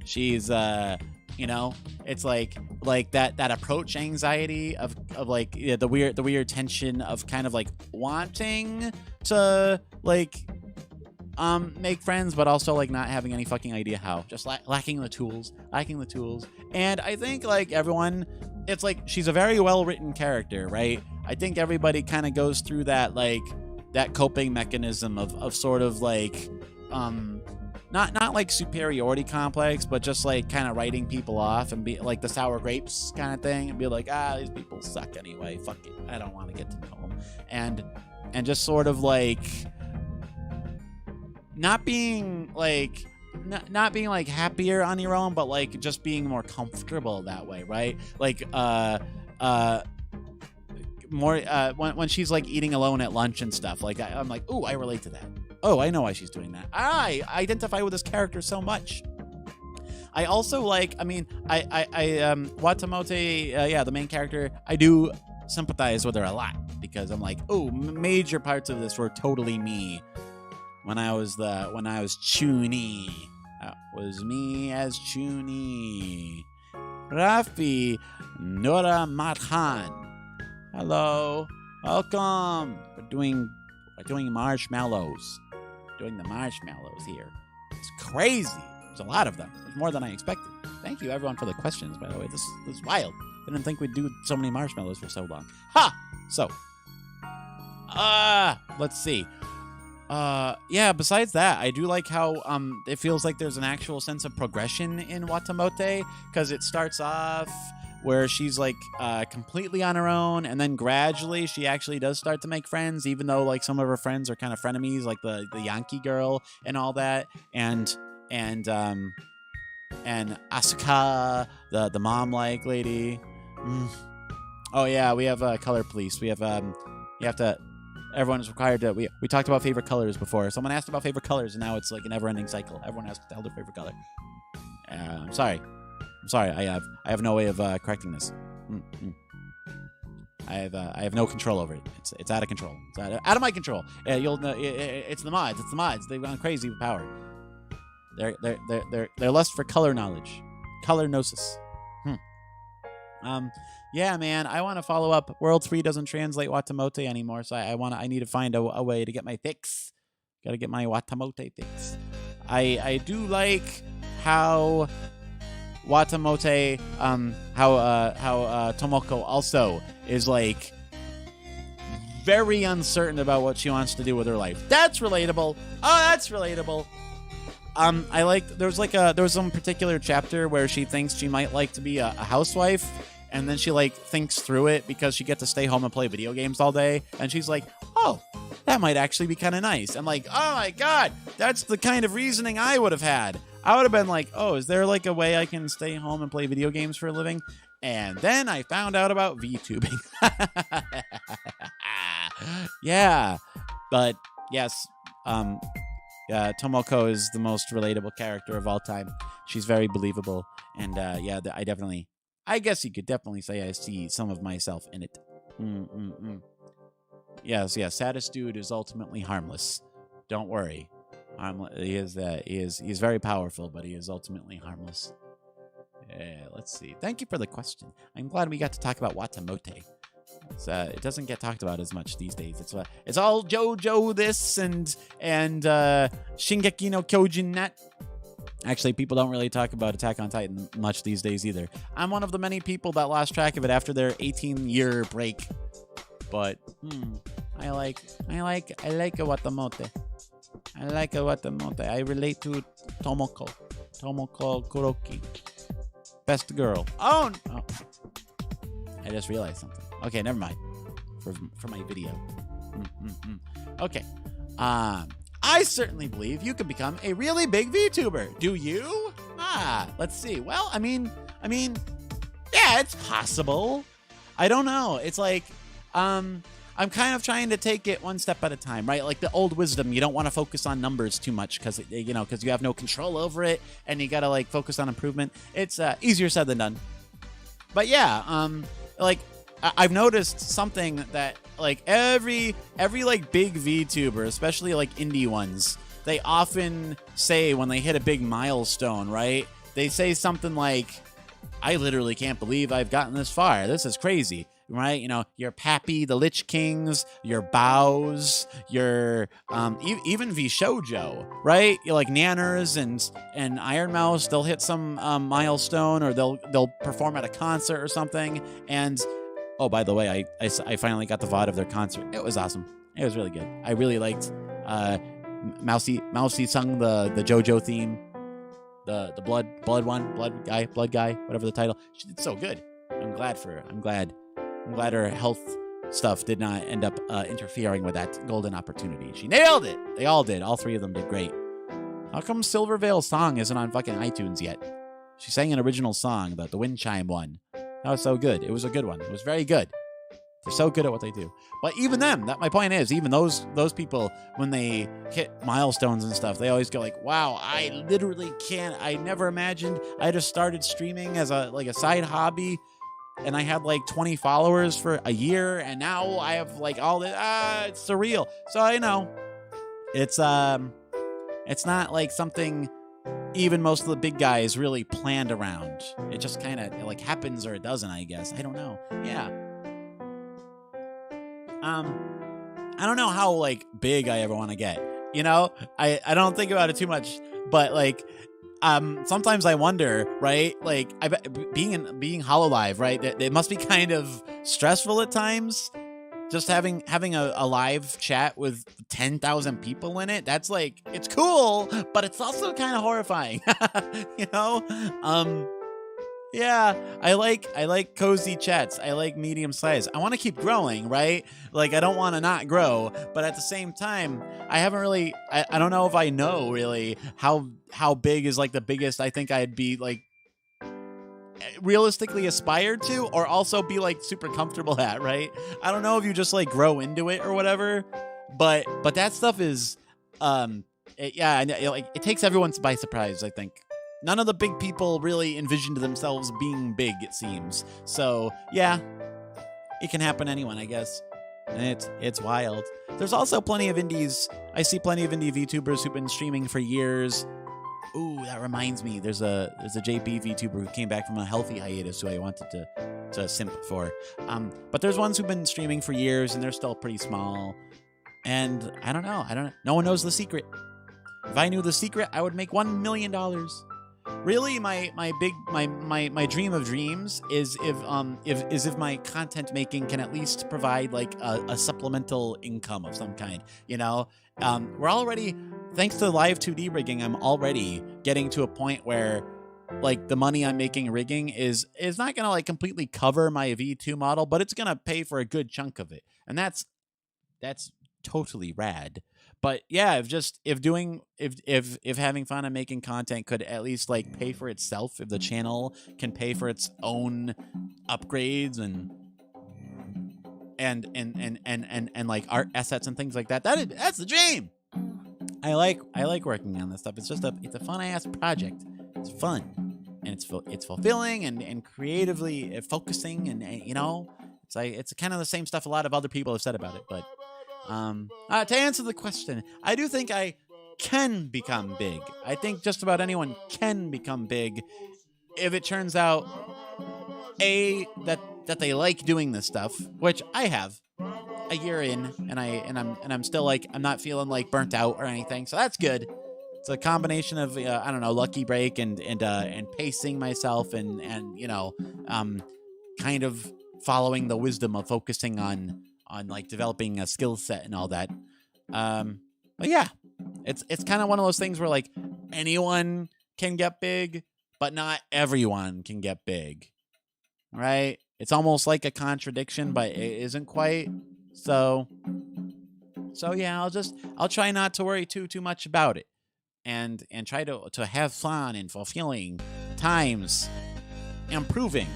She's it's like that approach anxiety of like the weird tension of kind of like wanting to like make friends, but also like not having any fucking idea how, just lacking the tools. And I think like everyone, it's like she's a very well written character, right? I think everybody kind of goes through that like that coping mechanism of sort of like not like superiority complex, but just like kind of writing people off and be like the sour grapes kind of thing, and be like, these people suck anyway, fuck it, I don't want to get to know them, and just sort of like not being like happier on your own, but like just being more comfortable that way, right? Like more when she's like eating alone at lunch and stuff, like I'm like, ooh, I relate to that. Oh, I know why she's doing that. I identify with this character so much. I also like, I Watamote, the main character, I do sympathize with her a lot because I'm like, oh, major parts of this were totally me when I was Chuni. That was me as Chuni. Rafi Nora Mathan. Hello. Welcome. We're doing marshmallows. Doing the marshmallows here. It's crazy. There's a lot of them. There's more than I expected. Thank you everyone for the questions, by the way. This is wild. Didn't think we'd do so many marshmallows for so long. Ha! So. Let's see. Yeah, besides that, I do like how it feels like there's an actual sense of progression in Watamote, because it starts off where she's like completely on her own, and then gradually she actually does start to make friends, even though like some of her friends are kind of frenemies, like the Yankee girl and all that, and Asuka, the mom-like lady. Oh yeah, we have color police. We have you have to. Everyone is required to. We talked about favorite colors before. Someone asked about favorite colors, and now it's like a never-ending cycle. Everyone has to tell their favorite color. I'm sorry. I have no way of correcting this. I have no control over it. It's out of control. It's out of my control. You'll know. It's the mods. It's the mods. They've gone crazy with power. They're lust for color knowledge, color gnosis. Yeah, man, I want to follow up. World 3 doesn't translate Watamote anymore, so I need to find a way to get my fix. Gotta get my Watamote fix. I do like how Watamote, how Tomoko also is like very uncertain about what she wants to do with her life. That's relatable. Oh, that's relatable. I like there was some particular chapter where she thinks she might like to be a housewife, and then she like thinks through it because she gets to stay home and play video games all day, and she's like, oh, that might actually be kind of nice. I'm like, oh my god, that's the kind of reasoning I would have had. I would have been like, oh, is there like a way I can stay home and play video games for a living? And then I found out about VTubing. Yeah, but yes, Tomoko is the most relatable character of all time. She's very believable, and yeah, I guess you could definitely say I see some of myself in it. Yes, saddest dude is ultimately harmless. Don't worry, he's very powerful, but he is ultimately harmless. Yeah, let's see. Thank you for the question. I'm glad we got to talk about Watamote. It doesn't get talked about as much these days. It's all JoJo this and Shingeki no Kyojin that. Actually, people don't really talk about Attack on Titan much these days either. I'm one of the many people that lost track of it after their 18-year break. But I like a Watamote. I like a Watamote. I relate to Tomoko Kuroki. Best girl. Oh no. I just realized something. Okay, never mind. For my video. Okay. I certainly believe you could become a really big VTuber. Do you? Let's see. Well, I mean, yeah, it's possible. I don't know. It's like, I'm kind of trying to take it one step at a time, right? Like the old wisdom, you don't want to focus on numbers too much because you have no control over it, and you gotta like focus on improvement. It's easier said than done. But yeah, like I've noticed something that like every like big VTuber, especially like indie ones, they often say when they hit a big milestone, right? They say something like, I literally can't believe I've gotten this far. This is crazy, right? You know, your Pappy, the Lich Kings, your Bows, your even VShojo, right? You're like Nanners and Iron Mouse, they'll hit some milestone, or they'll perform at a concert or something. And oh, by the way, I finally got the VOD of their concert. It was awesome. It was really good. I really liked Mousy sung the JoJo theme, the blood guy, whatever the title. She did so good. I'm glad for her. I'm glad her health stuff did not end up interfering with that golden opportunity. She nailed it. They all did. All three of them did great. How come Silvervale's song isn't on fucking iTunes yet? She sang an original song, the wind chime one. That was so good. It was a good one. It was very good. They're so good at what they do. But even them, my point is, even those people, when they hit milestones and stuff, they always go like, wow, I literally can't. I never imagined. I just started streaming as a side hobby and I had like 20 followers for a year, and now I have like all this. It's surreal. So you know, it's not like something even most of the big guys really planned around. It just kind of like happens or it doesn't, I guess. I don't know. Yeah. I don't know how like big I ever want to get. You know, I don't think about it too much, but like, sometimes I wonder, right? Like, being HoloLive, right? It must be kind of stressful at times. Just having a live chat with 10,000 people in it. That's like, it's cool, but it's also kind of horrifying. You know? Yeah, I like cozy chats. I like medium size. I want to keep growing, right? Like, I don't want to not grow, but at the same time, I haven't really, I don't know if I know really how big is like the biggest I think I'd be like realistically aspired to, or also be like super comfortable at, right? I don't know if you just like grow into it or whatever, but that stuff is, it takes everyone by surprise, I think. None of the big people really envisioned themselves being big, it seems. So, yeah, it can happen to anyone, I guess. And it's wild. There's also plenty of indies. I see plenty of indie VTubers who've been streaming for years. Ooh, that reminds me. There's a JP VTuber who came back from a healthy hiatus who I wanted to simp for. But there's ones who've been streaming for years and they're still pretty small. And I don't know. No one knows the secret. If I knew the secret, I would make $1 million. Really, my dream of dreams is if my content making can at least provide like a supplemental income of some kind. You know, we're already, thanks to live 2D rigging, I'm already getting to a point where like the money I'm making rigging is not gonna like completely cover my V2 model, but it's gonna pay for a good chunk of it, and that's totally rad. But yeah, if having fun and making content could at least like pay for itself, if the channel can pay for its own upgrades and like art assets and things like that, that's the dream. I like working on this stuff. It's a fun ass project. It's fun and it's fulfilling and creatively focusing, and you know, it's kind of the same stuff a lot of other people have said about it, but. To answer the question, I do think I can become big. I think just about anyone can become big if it turns out that they like doing this stuff, which I have a year in, and I'm still like, I'm not feeling like burnt out or anything, so that's good. It's a combination of I don't know, lucky break and pacing myself and you know, kind of following the wisdom of focusing on like developing a skill set and all that. But yeah, it's kind of one of those things where like anyone can get big, but not everyone can get big, right? It's almost like a contradiction, but it isn't quite. So yeah, I'll try not to worry too much about it, and try to have fun and fulfilling times, improving.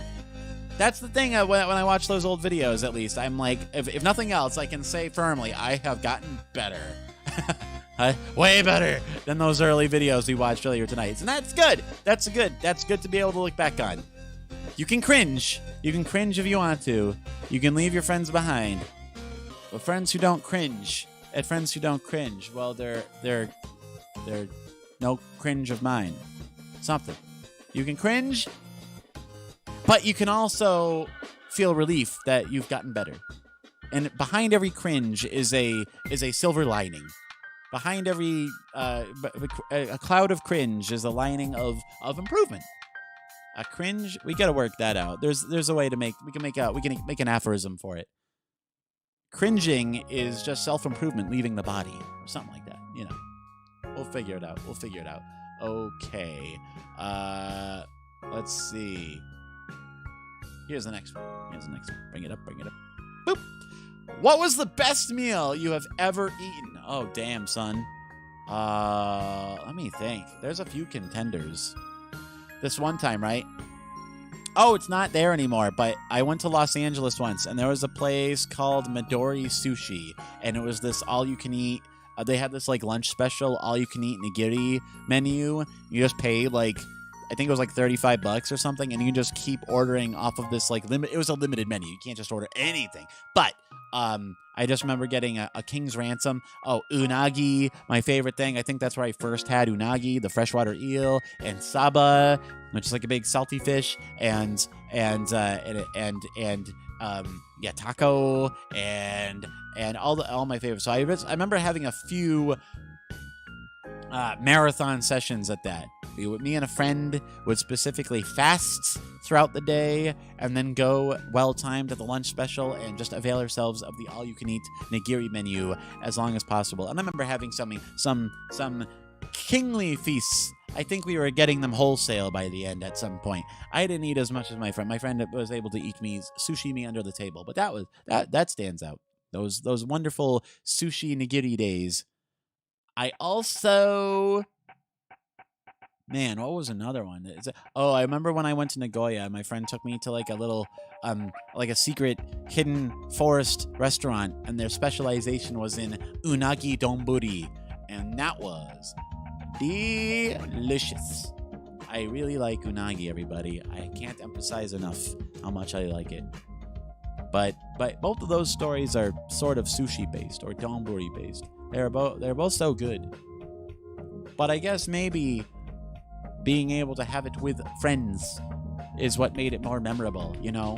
That's the thing, when I watch those old videos, at least, I'm like, if nothing else, I can say firmly, I have gotten better. Way better than those early videos we watched earlier tonight. And that's good. That's good to be able to look back on. You can cringe. You can cringe if you want to. You can leave your friends behind. But friends who don't cringe, well, they're no cringe of mine. Something. You can cringe, but you can also feel relief that you've gotten better. And behind every cringe is a silver lining. Behind every a cloud of cringe is a lining of improvement. A cringe, we got to work that out. There's a way to we can make an aphorism for it. Cringing is just self-improvement leaving the body, or something like that. You know, we'll figure it out. Okay. Let's see. Here's the next one. Bring it up. Boop. What was the best meal you have ever eaten? Oh, damn, son. Let me think. There's a few contenders. This one time, right? Oh, it's not there anymore, but I went to Los Angeles once, and there was a place called Midori Sushi, and it was this all-you-can-eat. They had this, like, lunch special, all-you-can-eat nigiri menu. You just paid, like, I think it was like $35 or something, and you can just keep ordering off of this like limit. It was a limited menu. You can't just order anything. But I just remember getting a King's Ransom. Oh, unagi, my favorite thing. I think that's where I first had unagi, the freshwater eel, and saba, which is like a big salty fish, and taco, and all my favorites. So I remember having a few marathon sessions at that. Me and a friend would specifically fast throughout the day and then go well-timed at the lunch special and just avail ourselves of the all-you-can-eat nigiri menu as long as possible. And I remember having some kingly feasts. I think we were getting them wholesale by the end at some point. I didn't eat as much as my friend. My friend was able to eat me sushi under the table, but that stands out. Those wonderful sushi nigiri days. I also... Man, what was another one? I remember when I went to Nagoya, my friend took me to like a little, like a secret hidden forest restaurant, and their specialization was in unagi donburi, and that was delicious. I really like unagi, everybody. I can't emphasize enough how much I like it. But both of those stories are sort of sushi based or donburi based. They're both so good. But I guess maybe being able to have it with friends is what made it more memorable, you know?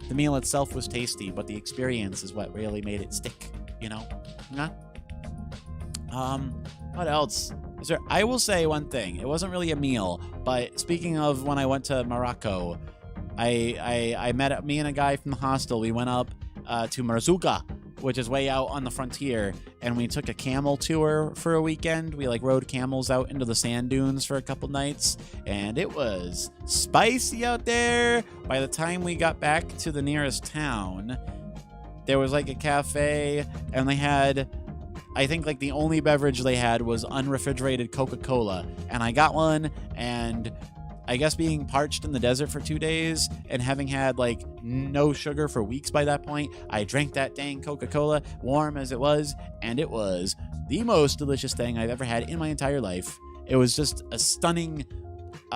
The meal itself was tasty, but the experience is what really made it stick, you know? Yeah? What else? I will say one thing. It wasn't really a meal, but speaking of when I went to Morocco, I met me and a guy from the hostel. We went up to Marzuka, which is way out on the frontier, and we took a camel tour for a weekend. We like rode camels out into the sand dunes for a couple nights, and it was spicy out there. By the time we got back to the nearest town, there was like a cafe, and they had, I think like the only beverage they had was unrefrigerated Coca-Cola, and I got one, and I guess being parched in the desert for 2 days and having had like no sugar for weeks by that point, I drank that dang Coca-Cola, warm as it was, and it was the most delicious thing I've ever had in my entire life. It was just a stunning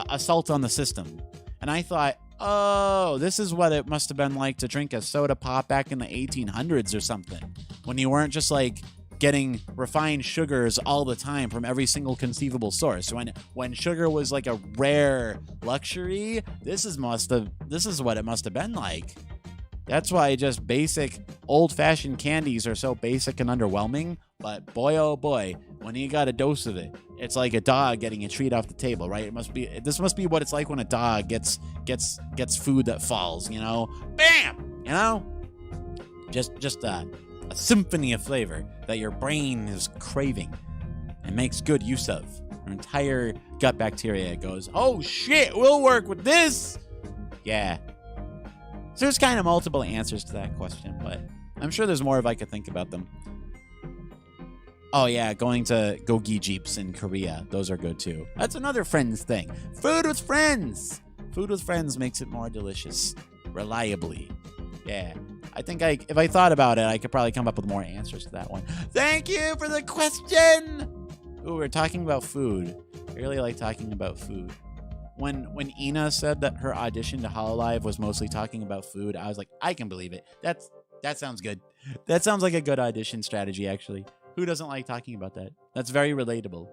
assault on the system. And I thought, oh, this is what it must have been like to drink a soda pop back in the 1800s or something, when you weren't just like getting refined sugars all the time from every single conceivable source. When sugar was like a rare luxury, this is what it must have been like. That's why just basic old-fashioned candies are so basic and underwhelming. But boy, oh boy, when you got a dose of it, it's like a dog getting a treat off the table, right? This must be what it's like when a dog gets food that falls, you know? Bam! You know? Just a symphony of flavor that your brain is craving and makes good use of. Your entire gut bacteria goes, oh shit, we'll work with this. Yeah. So there's kind of multiple answers to that question, but I'm sure there's more if I could think about them. Oh yeah, going to Gogi Jeeps in Korea. Those are good too. That's another friends thing. Food with friends. Food with friends makes it more delicious. Reliably. Yeah. I think if I thought about it, I could probably come up with more answers to that one. Thank you for the question! Ooh, we're talking about food. I really like talking about food. When Ina said that her audition to Hololive was mostly talking about food, I was like, I can believe it. That sounds good. That sounds like a good audition strategy, actually. Who doesn't like talking about that? That's very relatable.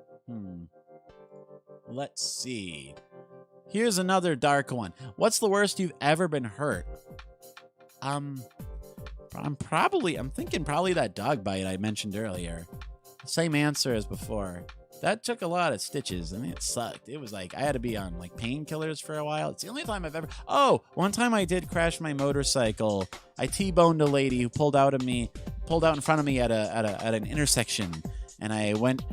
Let's see. Here's another dark one. What's the worst you've ever been hurt? I'm thinking probably that dog bite I mentioned earlier. Same answer as before. That took a lot of stitches. I mean, it sucked. It was like I had to be on like painkillers for a while. It's the only time I've ever... Oh, one time I did crash my motorcycle. I T-boned a lady who pulled out in front of me at an intersection, and I went,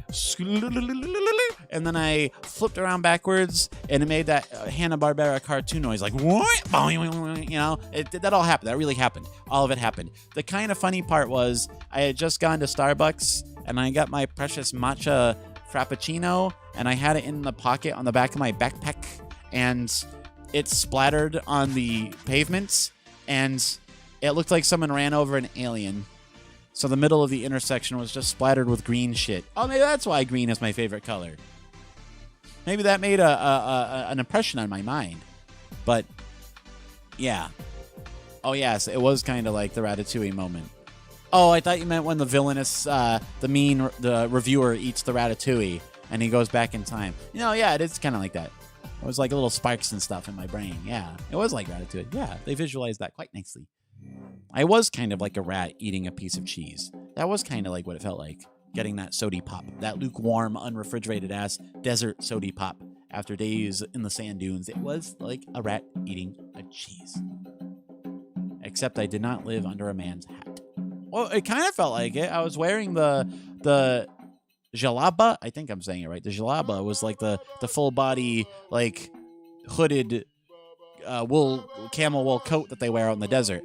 and then I flipped around backwards, and it made that Hanna-Barbera cartoon noise, like, you know, that all happened. That really happened. All of it happened. The kind of funny part was I had just gone to Starbucks, and I got my precious matcha frappuccino, and I had it in the pocket on the back of my backpack, and it splattered on the pavement, and it looked like someone ran over an alien. So the middle of the intersection was just splattered with green shit. Oh, maybe that's why green is my favorite color. Maybe that made an impression on my mind. But yeah. Oh yes, it was kind of like the Ratatouille moment. Oh, I thought you meant when the villainous, the reviewer eats the Ratatouille and he goes back in time. You know, yeah, it is kind of like that. It was like little sparks and stuff in my brain. Yeah, it was like Ratatouille. Yeah, they visualized that quite nicely. I was kind of like a rat eating a piece of cheese. That was kind of like what it felt like, getting that sody pop, that lukewarm, unrefrigerated ass desert sody pop after days in the sand dunes. It was like a rat eating a cheese. Except I did not live under a man's hat. Well, it kind of felt like it. I was wearing the jalaba. I think I'm saying it right. The jalaba was like the full body, like hooded camel wool coat that they wear out in the desert.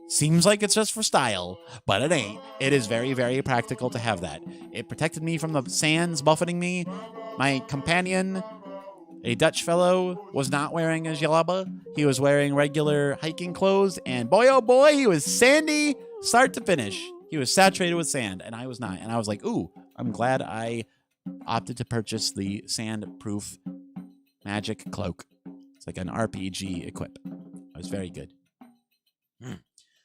Seems like it's just for style, but it ain't. It is very, very practical to have that. It protected me from the sands buffeting me. My companion, a Dutch fellow, was not wearing a jalaba. He was wearing regular hiking clothes, and boy, oh boy, he was sandy start to finish. He was saturated with sand, and I was not. And I was like, ooh, I'm glad I opted to purchase the sand-proof magic cloak. It's like an RPG equip. It was very good.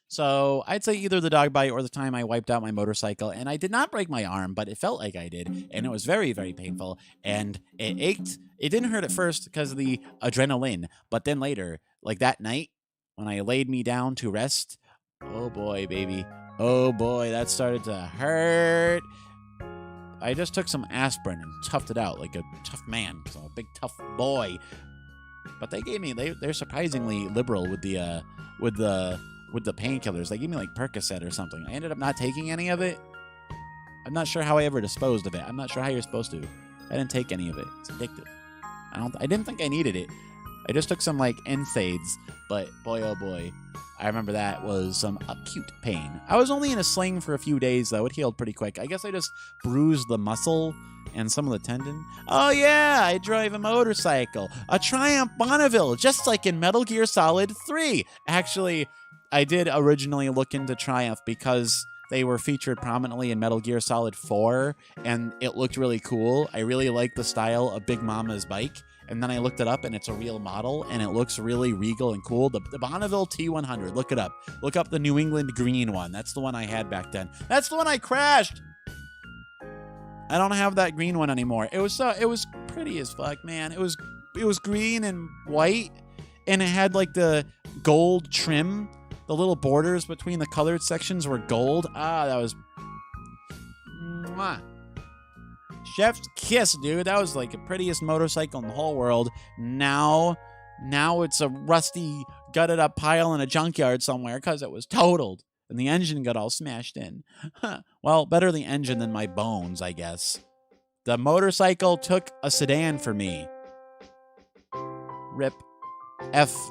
So I'd say either the dog bite or the time I wiped out my motorcycle, and I did not break my arm, but it felt like I did, and it was very, very painful, and it ached. It didn't hurt at first because of the adrenaline, but then later, like that night, when I laid me down to rest, oh boy, baby, oh boy, that started to hurt. I just took some aspirin and toughed it out like a tough man, so a big tough boy. But they gave me, they're surprisingly liberal with the painkillers. They gave me like Percocet or something. I ended up not taking any of it. I'm not sure how I ever disposed of it. I'm not sure how you're supposed to. I didn't take any of it. It's addictive. I didn't think I needed it. I just took some like NSAIDs, but boy oh boy, I remember that was some acute pain. I was only in a sling for a few days though. It healed pretty quick. I guess I just bruised the muscle and some of the tendon. Oh yeah, I drive a motorcycle. A Triumph Bonneville, just like in Metal Gear Solid 3. Actually, I did originally look into Triumph because they were featured prominently in Metal Gear Solid 4, and it looked really cool. I really liked the style of Big Mama's bike, and then I looked it up, and it's a real model, and it looks really regal and cool. The Bonneville T100, look it up. Look up the New England green one. That's the one I had back then. That's the one I crashed! I don't have that green one anymore. It was pretty as fuck, man. It was green and white, and it had like the gold trim. The little borders between the colored sections were gold. Ah, that was... Mwah. Chef's kiss, dude. That was like the prettiest motorcycle in the whole world. Now it's a rusty, gutted up pile in a junkyard somewhere because it was totaled. And the engine got all smashed in. Well, better the engine than my bones, I guess. The motorcycle took a sedan for me. Rip. F's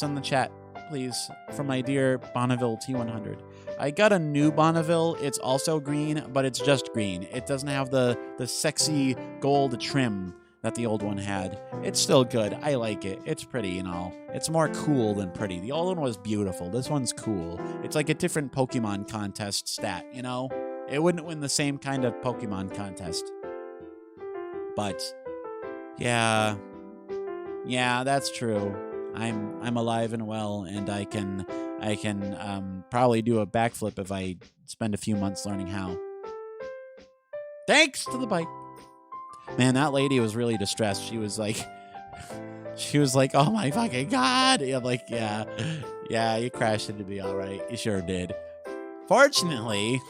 in the chat, please, for my dear Bonneville T100. I got a new Bonneville. It's also green, but it's just green. It doesn't have the sexy gold trim that the old one had. It's still good. I like it. It's pretty and all. It's more cool than pretty. The old one was beautiful. This one's cool. It's like a different Pokemon contest stat, you know? It wouldn't win the same kind of Pokemon contest. But, yeah, that's true. I'm alive and well, and I can probably do a backflip if I spend a few months learning how. Thanks to the bike. Man, that lady was really distressed. She was like, oh my fucking God. I'm like, yeah, you crashed into me, all right. You sure did. Fortunately,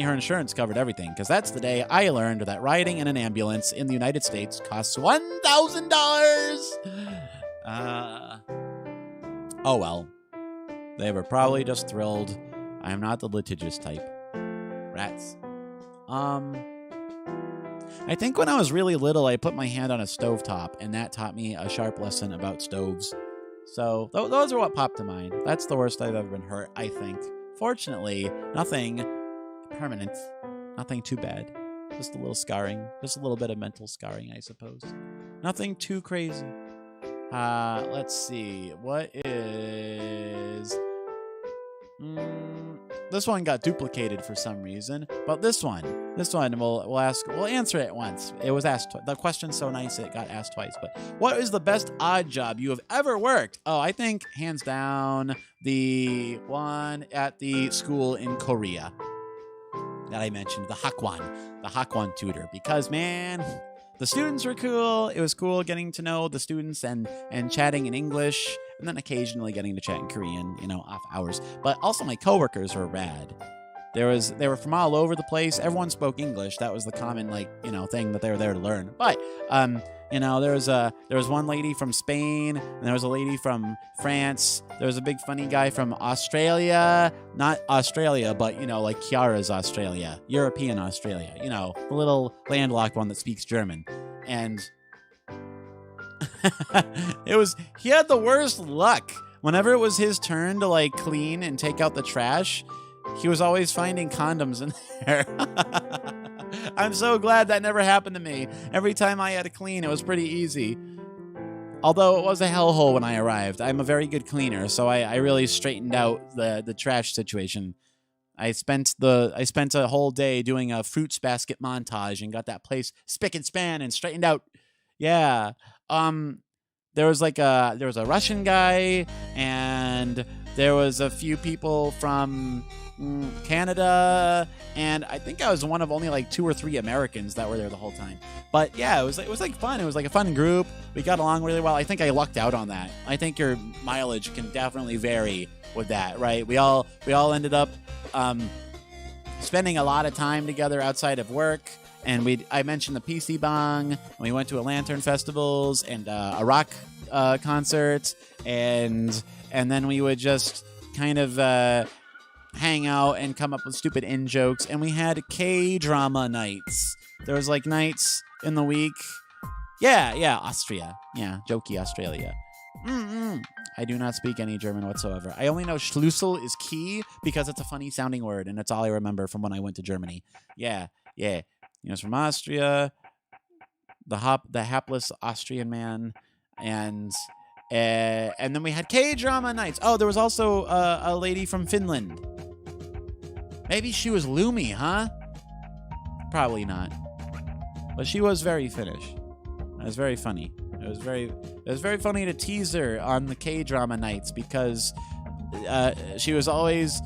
her insurance covered everything, because that's the day I learned that riding in an ambulance in the United States costs $1,000. Oh well. They were probably just thrilled. I am not the litigious type. Rats. I think when I was really little, I put my hand on a stovetop, and that taught me a sharp lesson about stoves. So those are what popped to mind. That's the worst I've ever been hurt, I think. Fortunately, nothing permanent. Nothing too bad. Just a little scarring. Just a little bit of mental scarring, I suppose. Nothing too crazy. Let's see. What is... The this one got duplicated for some reason, but this one we'll answer it once. It was asked. The question's so nice it got asked twice. But what is the best odd job you have ever worked? Oh, I think hands down the one at the school in Korea that I mentioned, the Hakwan tutor, because man, the students were cool. It was cool getting to know the students and chatting in English, and then occasionally getting to chat in Korean, off hours. But also my coworkers were rad. They were from all over the place. Everyone spoke English. That was the common thing that they were there to learn. But there was one lady from Spain, and there was a lady from France. There was a big funny guy from Australia, not Australia, but like Kiara's Australia, European Australia. The little landlocked one that speaks German, and he had the worst luck. Whenever it was his turn to clean and take out the trash, he was always finding condoms in there. I'm so glad that never happened to me. Every time I had to clean, it was pretty easy. Although it was a hellhole when I arrived. I'm a very good cleaner, so I really straightened out the trash situation. I spent a whole day doing a fruits basket montage and got that place spick and span and straightened out. Yeah. There was a Russian guy, and there was a few people from Canada, and I think I was one of only 2 or 3 Americans that were there the whole time. But yeah, it was fun. It was a fun group. We got along really well. I think I lucked out on that. I think your mileage can definitely vary with that, right? We all ended up spending a lot of time together outside of work. And I mentioned the PC Bong, and we went to a lantern festivals and a rock concert, and then we would just kind of hang out and come up with stupid in-jokes, and we had K-drama nights. There was nights in the week. Yeah, Austria. Yeah, jokey Australia. I do not speak any German whatsoever. I only know Schlüssel is key because it's a funny sounding word, and that's all I remember from when I went to Germany. Yeah. He was from Austria, the hapless Austrian man, and then we had K-drama nights. Oh, there was also a lady from Finland. Maybe she was Lumi, huh? Probably not. But she was very Finnish. It was very funny. It was very funny to tease her on the K-drama nights because she always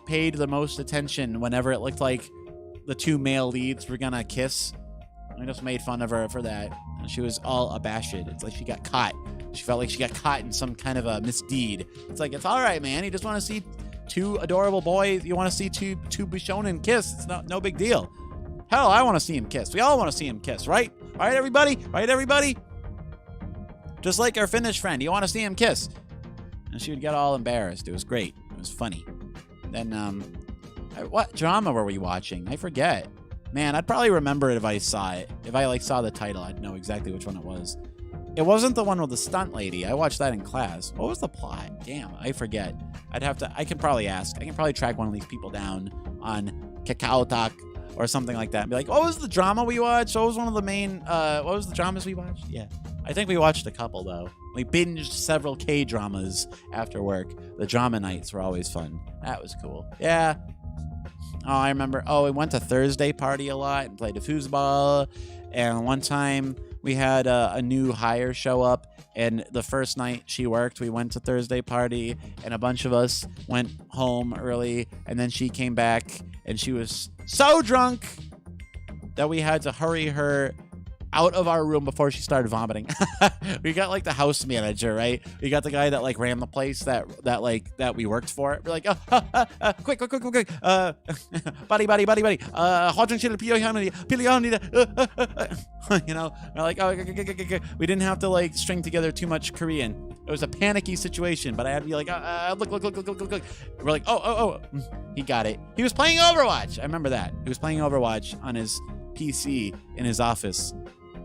paid the most attention whenever it looked like the 2 male leads were gonna kiss. I just made fun of her for that. And she was all abashed. It's like she got caught. She felt like she got caught in some kind of a misdeed. It's like, it's all right, man. You just want to see 2 adorable boys. You want to see two Bishonen kiss. It's no big deal. Hell, I want to see him kiss. We all want to see him kiss, right? All right, everybody? Right, everybody? Just like our Finnish friend. You want to see him kiss. And she would get all embarrassed. It was great. It was funny. Then, what drama were we watching? I forget. Man, I'd probably remember it if I saw it. If I saw the title, I'd know exactly which one it was. It wasn't the one with the stunt lady. I watched that in class. What was the plot? Damn, I forget. I can probably ask. I can probably track one of these people down on KakaoTalk or something like that and be like, what was the drama we watched? What was one of the main, what was the dramas we watched? Yeah. I think we watched a couple, though. We binged several K-dramas after work. The drama nights were always fun. That was cool. Yeah. Oh, I remember. Oh, we went to Thursday party a lot and played the foosball. And one time we had a new hire show up. And the first night she worked, we went to Thursday party. And a bunch of us went home early. And then she came back. And she was so drunk that we had to hurry her out of our room before she started vomiting. We got like the house manager, right? We got the guy that like ran the place that we worked for. We're like, quick. Buddy. You know, we're like, oh, we didn't have to like string together too much Korean. It was a panicky situation, but I had to be like, look. We're like, oh. He got it. He was playing Overwatch. I remember that. He was playing Overwatch on his PC in his office.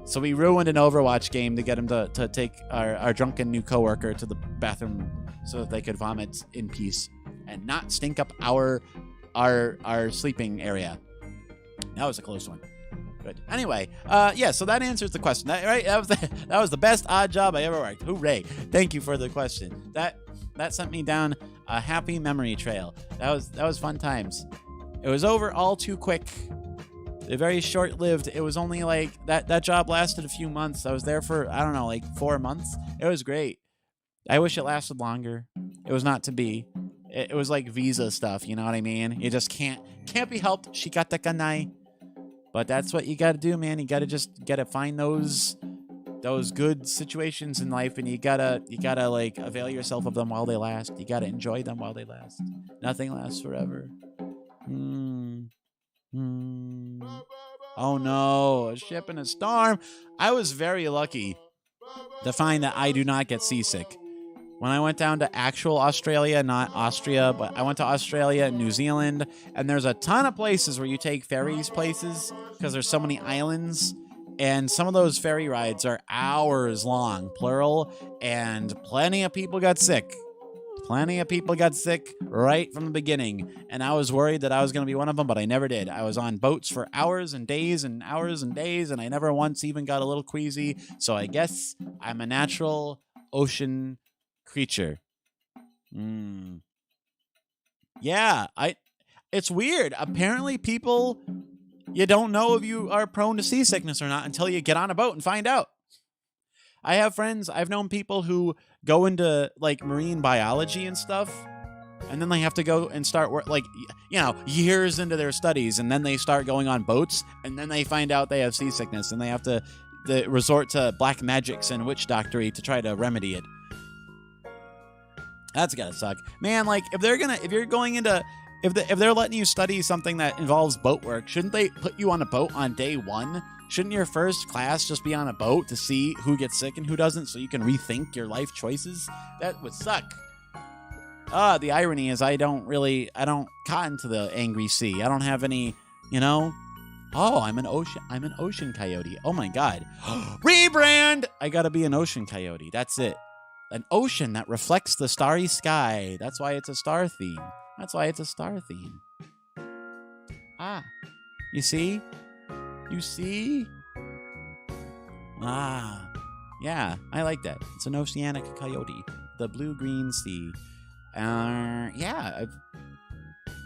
So we ruined an Overwatch game to get him to take our drunken new coworker to the bathroom so that they could vomit in peace and not stink up our sleeping area. That was a close one. Good. Anyway, yeah, so that answers the question. Right? That was the best odd job I ever worked. Hooray. Thank you for the question. that sent me down a happy memory trail. That was fun times. It was over all too quick. Very short-lived. It was only like that job lasted a few months. I was there for, I don't know, like 4 months. It was great. I wish it lasted longer. It was not to be. It was like visa stuff, you know what I mean? You just can't be helped. Shikata kanai. But that's what you got to do, man. You got to find those good situations in life, and you gotta like avail yourself of them while they last. You gotta enjoy them while they last. Nothing lasts forever. Oh no, a ship in a storm. I was very lucky to find that I do not get seasick. When I went down to actual Australia, not Austria, but I went to Australia and New Zealand, and there's a ton of places where you take ferries places because there's so many islands. And some of those ferry rides are hours long, plural, and plenty of people got sick. Plenty of people got sick right from the beginning, and I was worried that I was going to be one of them, but I never did. I was on boats for hours and days and hours and days, and I never once even got a little queasy, so I guess I'm a natural ocean creature. Yeah, it's weird. Apparently people... You don't know if you are prone to seasickness or not until you get on a boat and find out. I have friends, I've known people who go into like marine biology and stuff, and then they have to go and start work, like, you know, years into their studies, and then they start going on boats, and then they find out they have seasickness, and they have to resort to black magics and witch doctory to try to remedy it. That's gotta suck. Man, like, if they're going into... If they're letting you study something that involves boat work, shouldn't they put you on a boat on day one? Shouldn't your first class just be on a boat to see who gets sick and who doesn't so you can rethink your life choices? That would suck. The irony is I don't cotton to the angry sea. I don't have any, you know. Oh, I'm an ocean coyote. Oh my god. Rebrand! I gotta be an ocean coyote. That's it. An ocean that reflects the starry sky. That's why it's a star theme. That's why it's a star theme. Ah. You see? You see? Ah. Yeah, I like that. It's an oceanic coyote. The blue-green sea. Yeah, I'm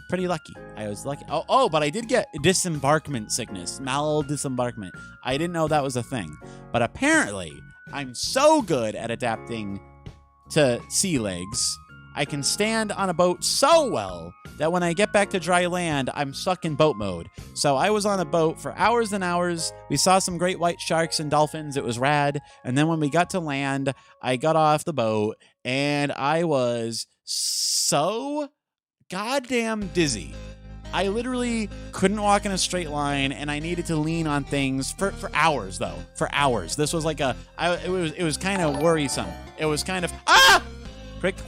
pretty lucky. I was lucky. Oh, but I did get disembarkment sickness. Maldisembarkment. I didn't know that was a thing. But apparently, I'm so good at adapting to sea legs. I can stand on a boat so well that when I get back to dry land, I'm stuck in boat mode. So I was on a boat for hours and hours. We saw some great white sharks and dolphins. It was rad. And then when we got to land, I got off the boat and I was so goddamn dizzy. I literally couldn't walk in a straight line, and I needed to lean on things for hours, though. For hours. This was like it was kind of worrisome. It was kind of,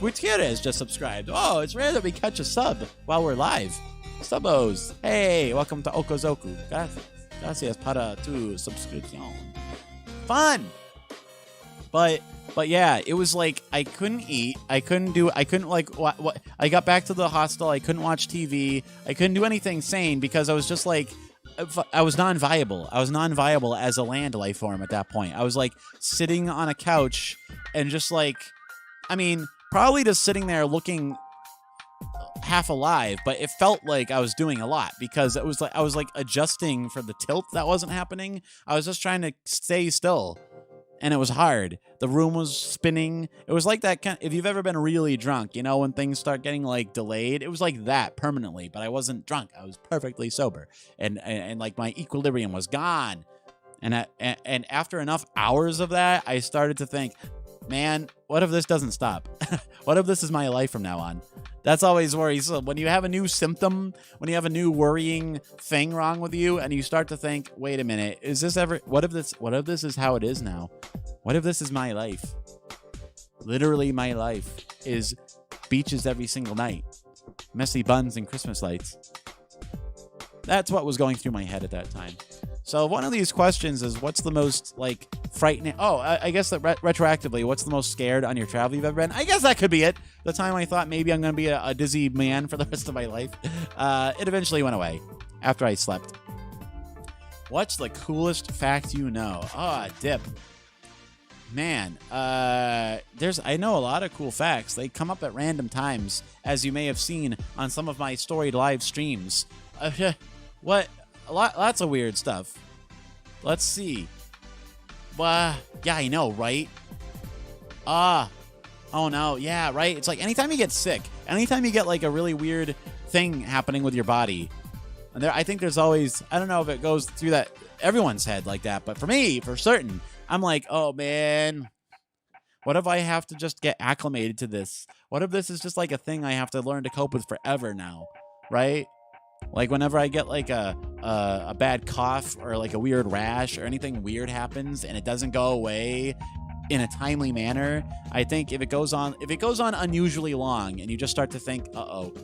Gutierrez just subscribed. Oh, it's rare that we catch a sub while we're live. Subos. Hey, welcome to Okozoku. Gracias para tu subscripción. Fun. But yeah, it was like I couldn't eat. I couldn't like what I got back to the hostel. I couldn't watch TV. I couldn't do anything sane because I was just like, I was non-viable. I was non-viable as a land life form at that point. I was like sitting on a couch and just like, I mean, probably just sitting there looking half alive, but it felt like I was doing a lot because it was like I was like adjusting for the tilt that wasn't happening. I was just trying to stay still, and it was hard. The room was spinning. It was like that kind if you've ever been really drunk, you know, when things start getting like delayed. It was like that permanently, but I wasn't drunk. I was perfectly sober, and like my equilibrium was gone. And after enough hours of that, I started to think, man, what if this doesn't stop? What if this is my life from now on? That's always worrisome. When you have a new symptom, when you have a new worrying thing wrong with you, and you start to think, wait a minute, is this ever, what if this is how it is now? What if this is my life? Literally my life is beaches every single night, messy buns and Christmas lights. That's what was going through my head at that time. So one of these questions is, what's the most, like, frightening... Oh, I guess that retroactively, what's the most scared on your travel you've ever been? I guess that could be it. The time I thought maybe I'm going to be a dizzy man for the rest of my life. It eventually went away after I slept. What's the coolest fact you know? Oh, dip. Man, I know a lot of cool facts. They come up at random times, as you may have seen on some of my storied live streams. Lots of weird stuff. Let's see. Yeah, I know, right? Oh no, yeah, right? It's like anytime you get sick, anytime you get like a really weird thing happening with your body, and I think there's always, I don't know if it goes through that everyone's head like that, but for me, for certain, I'm like, oh man, what if I have to just get acclimated to this? What if this is just like a thing I have to learn to cope with forever now, right? Like whenever I get like a bad cough or like a weird rash or anything weird happens and it doesn't go away in a timely manner, I think if it goes on unusually long and you just start to think, uh-oh,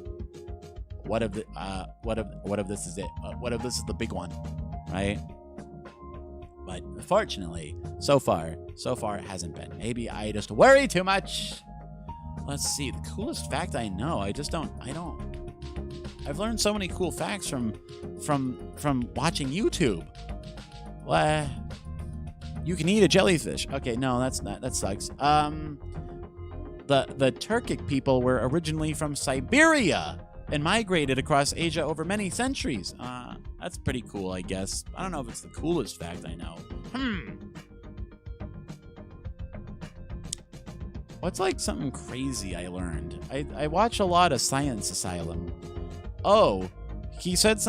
what if this is it? What if this is the big one, right? But fortunately, so far it hasn't been. Maybe I just worry too much. Let's see, the coolest fact I know. I've learned so many cool facts from watching YouTube. Well, you can eat a jellyfish. Okay, no, that sucks. The Turkic people were originally from Siberia and migrated across Asia over many centuries. That's pretty cool, I guess. I don't know if it's the coolest fact I know. What's like something crazy I learned? I watch a lot of Science Asylum. Oh, he said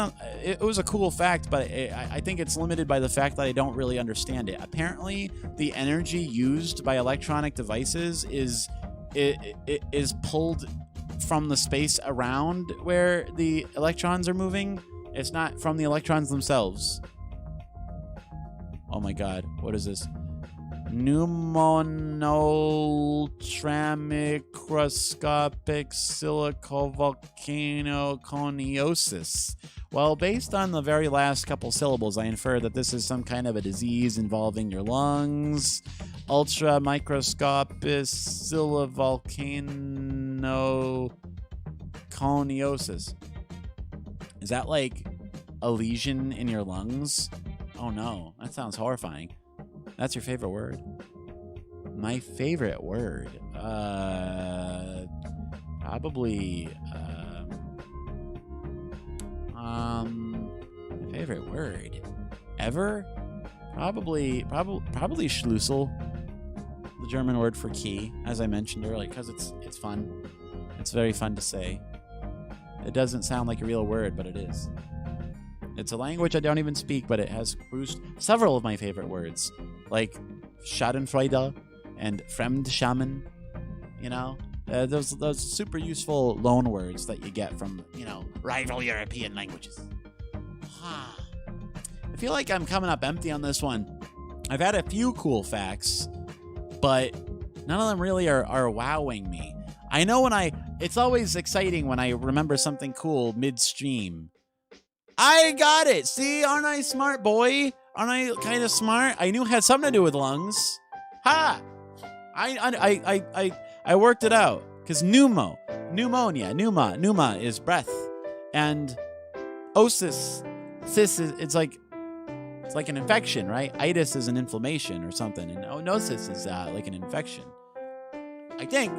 it was a cool fact, but I think it's limited by the fact that I don't really understand it. Apparently, the energy used by electronic devices is pulled from the space around where the electrons are moving. It's not from the electrons themselves. Oh my god, what is this? Pneumonultramicroscopic silicovolcanoconiosis. Well, based on the very last couple syllables, I infer that this is some kind of a disease involving your lungs. Ultra microscopic silicovolcanoconiosis. Is that like a lesion in your lungs? Oh no, that sounds horrifying. That's your favorite word? My favorite word? Probably, my favorite word ever? Probably Schlüssel, the German word for key, as I mentioned earlier, because it's fun. It's very fun to say. It doesn't sound like a real word, but it is. It's a language I don't even speak, but it has produced several of my favorite words, like Schadenfreude and Fremdschämen. You know, those super useful loan words that you get from, you know, rival European languages. I feel like I'm coming up empty on this one. I've had a few cool facts, but none of them really are wowing me. I know it's always exciting when I remember something cool midstream. I got it. See, aren't I smart, boy? Aren't I kind of smart? I knew it had something to do with lungs. Ha! I worked it out. Because pneuma is breath, and osis, it's like an infection, right? Itis is an inflammation or something, and oonosis is like an infection. I think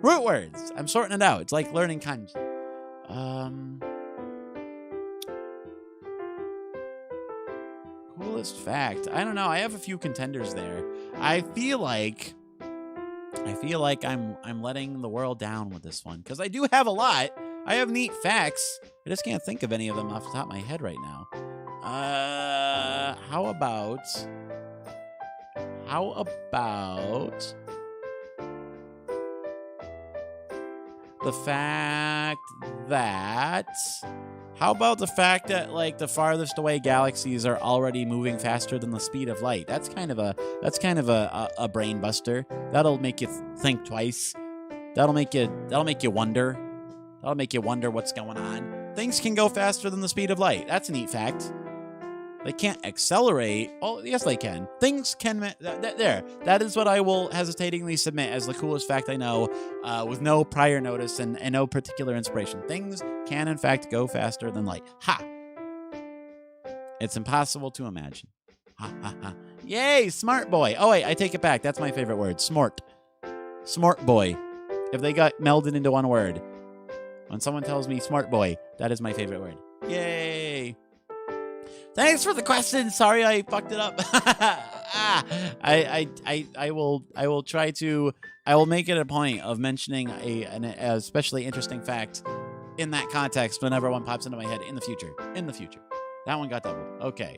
root words. I'm sorting it out. It's like learning kanji. Coolest fact. I don't know. I have a few contenders there. I feel like I'm letting the world down with this one because I do have a lot. I have neat facts. I just can't think of any of them off the top of my head right now. How about the fact that like the farthest away galaxies are already moving faster than the speed of light? That's kind of a brain buster. That'll make you think twice. That'll make you wonder. That'll make you wonder what's going on. Things can go faster than the speed of light. That's a neat fact. They can't accelerate. Oh, yes, they can. Things can. That is what I will hesitatingly submit as the coolest fact I know, with no prior notice and no particular inspiration. Things can, in fact, go faster than light. Ha! It's impossible to imagine. Ha ha ha. Yay, smart boy. Oh, wait, I take it back. That's my favorite word. Smart. Smart boy. If they got melded into one word. When someone tells me smart boy, that is my favorite word. Yay. Thanks for the question. Sorry I fucked it up. I will try to, I will make it a point of mentioning an especially interesting fact in that context whenever one pops into my head in the future. In the future. That one got doubled. Okay.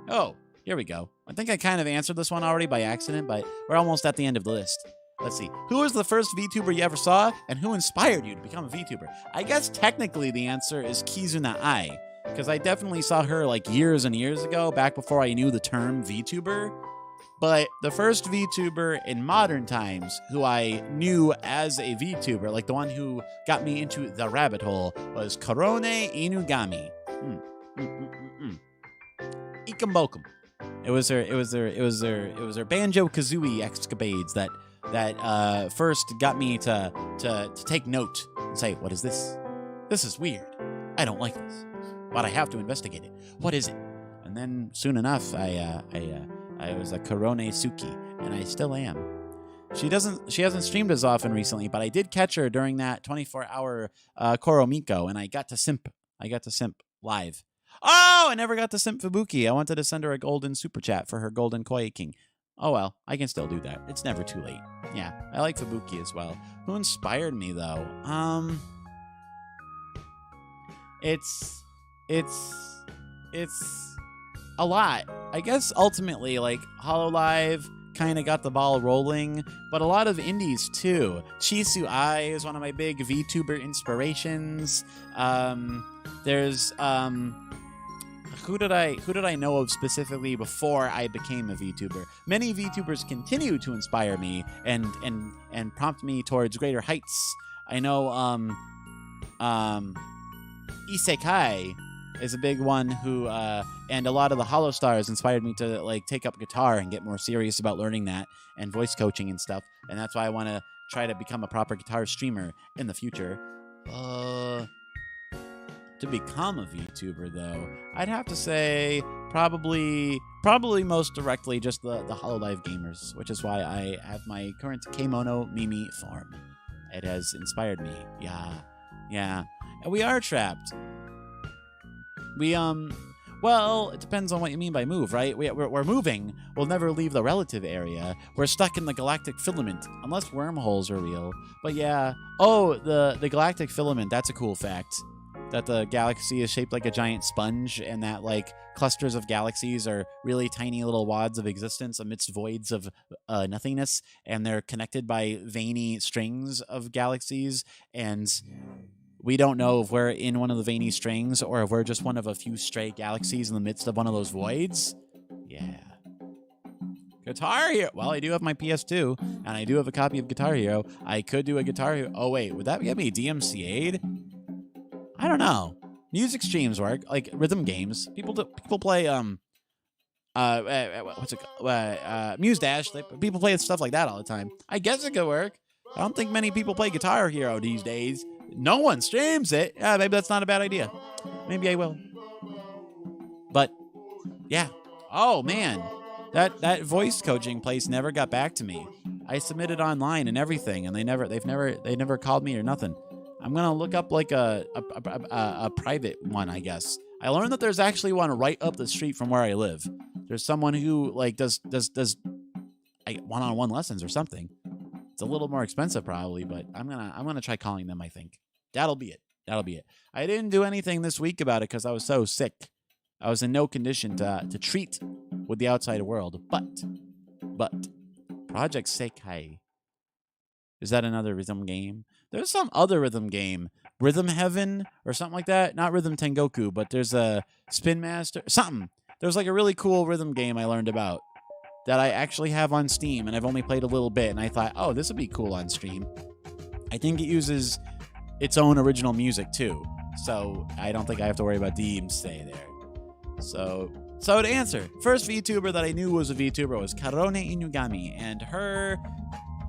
Oh, here we go. I think I kind of answered this one already by accident, but we're almost at the end of the list. Let's see. Who was the first VTuber you ever saw, and who inspired you to become a VTuber? I guess technically the answer is Kizuna Ai, because I definitely saw her like years and years ago, back before I knew the term VTuber. But the first VTuber in modern times who I knew as a VTuber, like the one who got me into the rabbit hole, was Korone Inugami. Ikambokum. It was her Banjo-Kazooie escapades that first got me to take note and say, what is this? This is weird. I don't like this. But I have to investigate it. What is it? And then soon enough, I was a Korone Suki, and I still am. She hasn't streamed as often recently, but I did catch her during that 24-hour Koromiko, and I got to simp. Live. Oh, I never got to simp Fubuki. I wanted to send her a golden super chat for her golden Koi King. Oh well, I can still do that. It's never too late. Yeah, I like Fubuki as well. Who inspired me though? It's a lot. I guess ultimately, like, HoloLive kind of got the ball rolling, but a lot of indies too. Chisu Ai is one of my big VTuber inspirations. There's who did I know of specifically before I became a VTuber? Many VTubers continue to inspire me and prompt me towards greater heights. I know Isekai is a big one who and a lot of the Hollow Stars inspired me to like take up guitar and get more serious about learning that and voice coaching and stuff. And that's why I want to try to become a proper guitar streamer in the future. To become a VTuber, though, I'd have to say probably most directly just the HoloLive gamers, which is why I have my current Kemono Mimi farm. It has inspired me. Yeah. And we are trapped. Well, it depends on what you mean by move, right? We're moving. We'll never leave the relative area. We're stuck in the galactic filament, unless wormholes are real. But yeah. Oh, the galactic filament, that's a cool fact. That the galaxy is shaped like a giant sponge, and that like clusters of galaxies are really tiny little wads of existence amidst voids of nothingness, and they're connected by veiny strings of galaxies, and we don't know if we're in one of the veiny strings or if we're just one of a few stray galaxies in the midst of one of those voids. Yeah. Guitar Hero. Well, I do have my PS2, and I do have a copy of Guitar Hero. I could do a Guitar Hero. Oh wait, would that get me DMCA'd? I don't know. Music streams work, like rhythm games. People play what's it called? Muse Dash. People play stuff like that all the time. I guess it could work. I don't think many people play Guitar Hero these days. No one streams it. Yeah, maybe that's not a bad idea. Maybe I will. But yeah. Oh man, that voice coaching place never got back to me. I submitted online and everything, and they never called me or nothing. I'm gonna look up like a private one, I guess. I learned that there's actually one right up the street from where I live. There's someone who like does one-on-one lessons or something. It's a little more expensive probably, but I'm gonna try calling them. I think that'll be it. I didn't do anything this week about it because I was so sick. I was in no condition to treat with the outside world. But Project Sekai. Is that another rhythm game? There's some other rhythm game. Rhythm Heaven or something like that. Not Rhythm Tengoku, but there's a Spin Master. Something. There's like a really cool rhythm game I learned about that I actually have on Steam, and I've only played a little bit, and I thought, oh, this would be cool on stream. I think it uses its own original music, too. So I don't think I have to worry about DMCA there. So to answer, first VTuber that I knew was a VTuber was Korone Inugami, and her,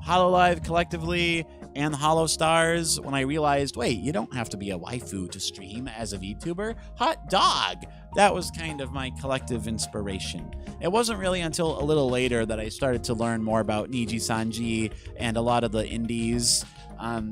HoloLive collectively, and the Hollow Stars when I realized, wait, you don't have to be a waifu to stream as a VTuber. Hot dog! That was kind of my collective inspiration. It wasn't really until a little later that I started to learn more about Niji Sanji and a lot of the indies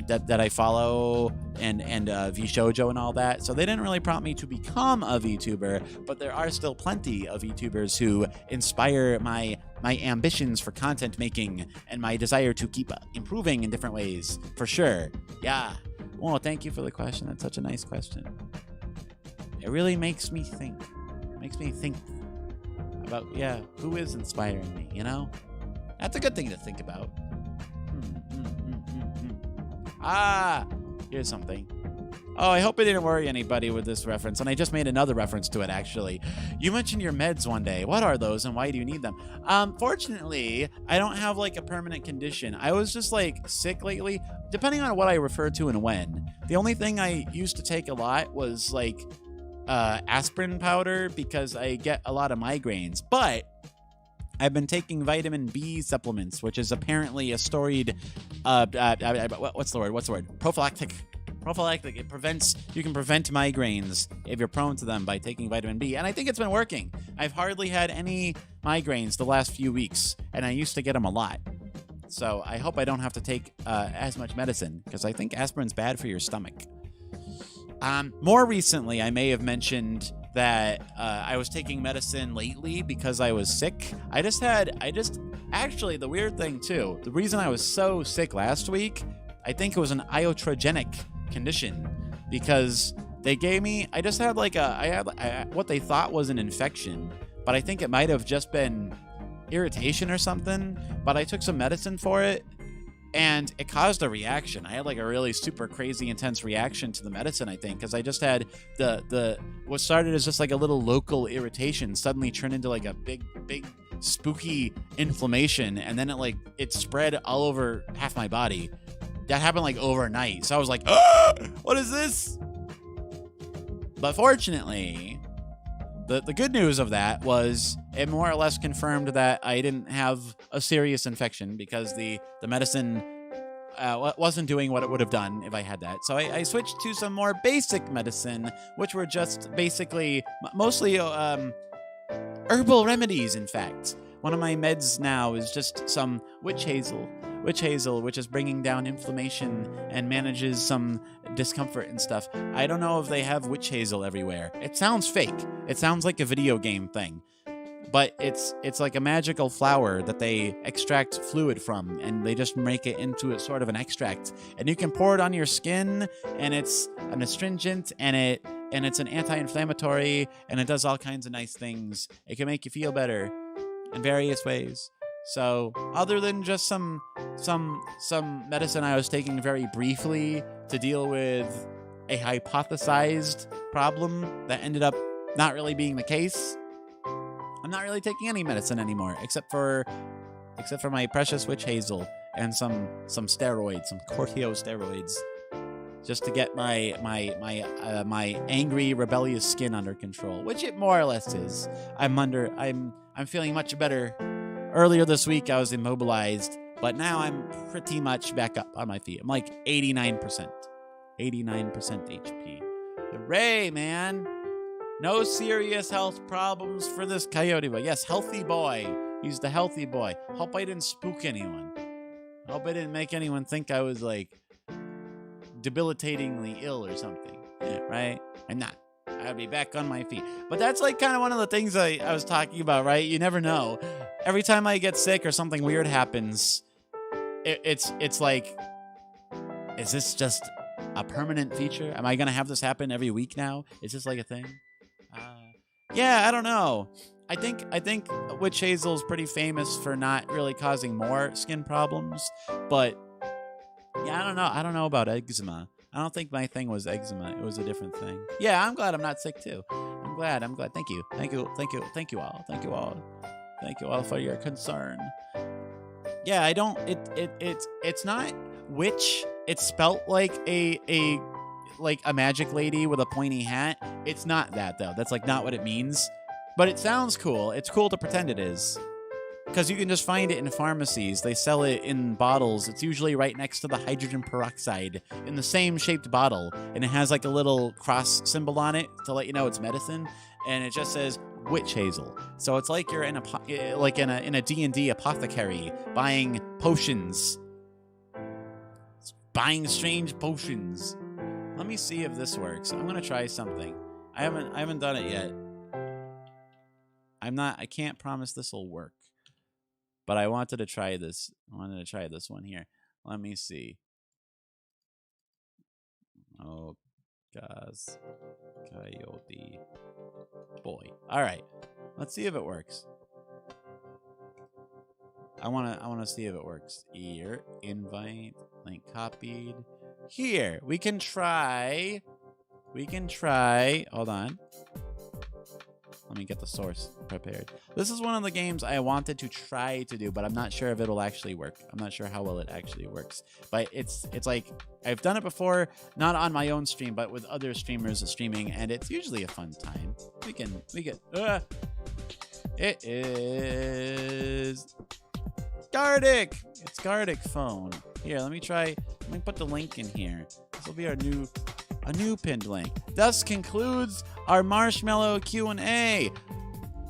that I follow and VShoujo and all that. So they didn't really prompt me to become a VTuber, but there are still plenty of VTubers who inspire my ambitions for content making and my desire to keep improving in different ways, for sure. Yeah. Well, thank you for the question. That's such a nice question. It really makes me think. It makes me think about, yeah, who is inspiring me, you know? That's a good thing to think about. Here's something. Oh, I hope it didn't worry anybody with this reference, and I just made another reference to it, actually. You mentioned your meds one day. What are those, and why do you need them? Fortunately, I don't have, like, a permanent condition. I was just, like, sick lately, depending on what I refer to and when. The only thing I used to take a lot was, like, aspirin powder, because I get a lot of migraines, but I've been taking vitamin B supplements, which is apparently a storied, what's the word? Prophylactic. It prevents, you can prevent migraines if you're prone to them by taking vitamin B. And I think it's been working. I've hardly had any migraines the last few weeks, and I used to get them a lot. So I hope I don't have to take as much medicine, because I think aspirin's bad for your stomach. More recently, I may have mentioned that I was taking medicine lately because I was sick. Actually, the weird thing too, the reason I was so sick last week, I think it was an iatrogenic condition, because they gave me, I had what they thought was an infection, but I think it might have just been irritation or something, but I took some medicine for it, and it caused a reaction. I had like a really super crazy intense reaction to the medicine, I think, because I just had what started as just like a little local irritation suddenly turned into like a big spooky inflammation, and then it spread all over half my body. That happened like overnight. So I was like, ah, what is this? But fortunately, the good news of that was it more or less confirmed that I didn't have a serious infection, because the medicine wasn't doing what it would have done if I had that. So I switched to some more basic medicine, which were just basically mostly herbal remedies, in fact. One of my meds now is just some witch hazel, which is bringing down inflammation and manages some discomfort and stuff. I don't know if they have witch hazel everywhere. It sounds fake. It sounds like a video game thing. But it's like a magical flower that they extract fluid from, and they just make it into a sort of an extract. And you can pour it on your skin, and it's an astringent, and it's an anti-inflammatory, and it does all kinds of nice things. It can make you feel better in various ways. So, other than just some medicine I was taking very briefly to deal with a hypothesized problem that ended up not really being the case, I'm not really taking any medicine anymore, except for my precious witch hazel and some steroids, some corticosteroids, just to get my angry, rebellious skin under control, which it more or less is. I'm feeling much better. Earlier this week, I was immobilized, but now I'm pretty much back up on my feet. I'm like 89%. 89% HP. Hooray, man. No serious health problems for this coyote boy. Yes, healthy boy. He's the healthy boy. Hope I didn't spook anyone. Hope I didn't make anyone think I was, like, debilitatingly ill or something. Right? I'm not. I'll be back on my feet. But that's, like, kind of one of the things I was talking about, right? You never know. Every time I get sick or something weird happens, it's like, is this just a permanent feature? Am I going to have this happen every week now? Is this like a thing? Yeah, I don't know. I think witch hazel is pretty famous for not really causing more skin problems, but yeah, I don't know about eczema. I don't think my thing was eczema. It was a different thing. Yeah, I'm glad I'm not sick too. I'm glad. Thank you all for your concern. Yeah, I don't. It's not witch. It's spelt like a magic lady with a pointy hat. It's not that, though. That's like not what it means. But it sounds cool. It's cool to pretend it is. because you can just find it in pharmacies. They sell it in bottles. It's usually right next to the hydrogen peroxide in the same shaped bottle, and it has like a little cross symbol on it to let you know it's medicine, and it just says witch hazel. So it's like you're in a D&D apothecary buying potions. Buying strange potions. Let me see if this works. I'm gonna try something. I haven't done it yet. I can't promise this will work. But I wanted to try this. I wanted to try this one here. Let me see. Oh, guys. Coyote. Boy. Alright. Let's see if it works. I wanna see if it works. Here. Invite. Link copied. Here. We can try. Hold on. Let me get the source prepared. This is one of the games I wanted to try to do, but I'm not sure if it'll actually work. I'm not sure how well it actually works. But it's like, I've done it before, not on my own stream, but with other streamers streaming, and it's usually a fun time. It is Gartic. It's Gartic phone. Here, let me put the link in here. This will be a new pinned link. Thus concludes our Marshmallow Q&A.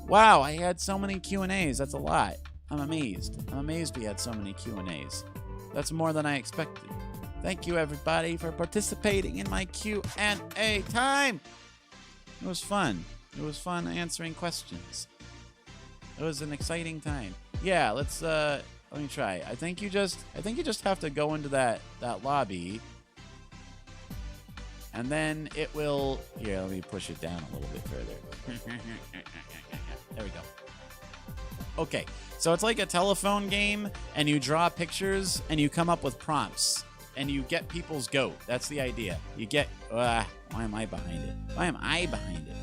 Wow, I had so many Q&As. That's a lot. I'm amazed. I'm amazed we had so many Q&As. That's more than I expected. Thank you, everybody, for participating in my Q&A time. It was fun. It was fun answering questions. It was an exciting time. Yeah, let me try. I think you just have to go into that lobby. And then it will... Here, let me push it down a little bit further. There we go. Okay, so it's like a telephone game, and you draw pictures, and you come up with prompts, and you get people's goat. That's the idea. You get... why am I behind it? Why am I behind it?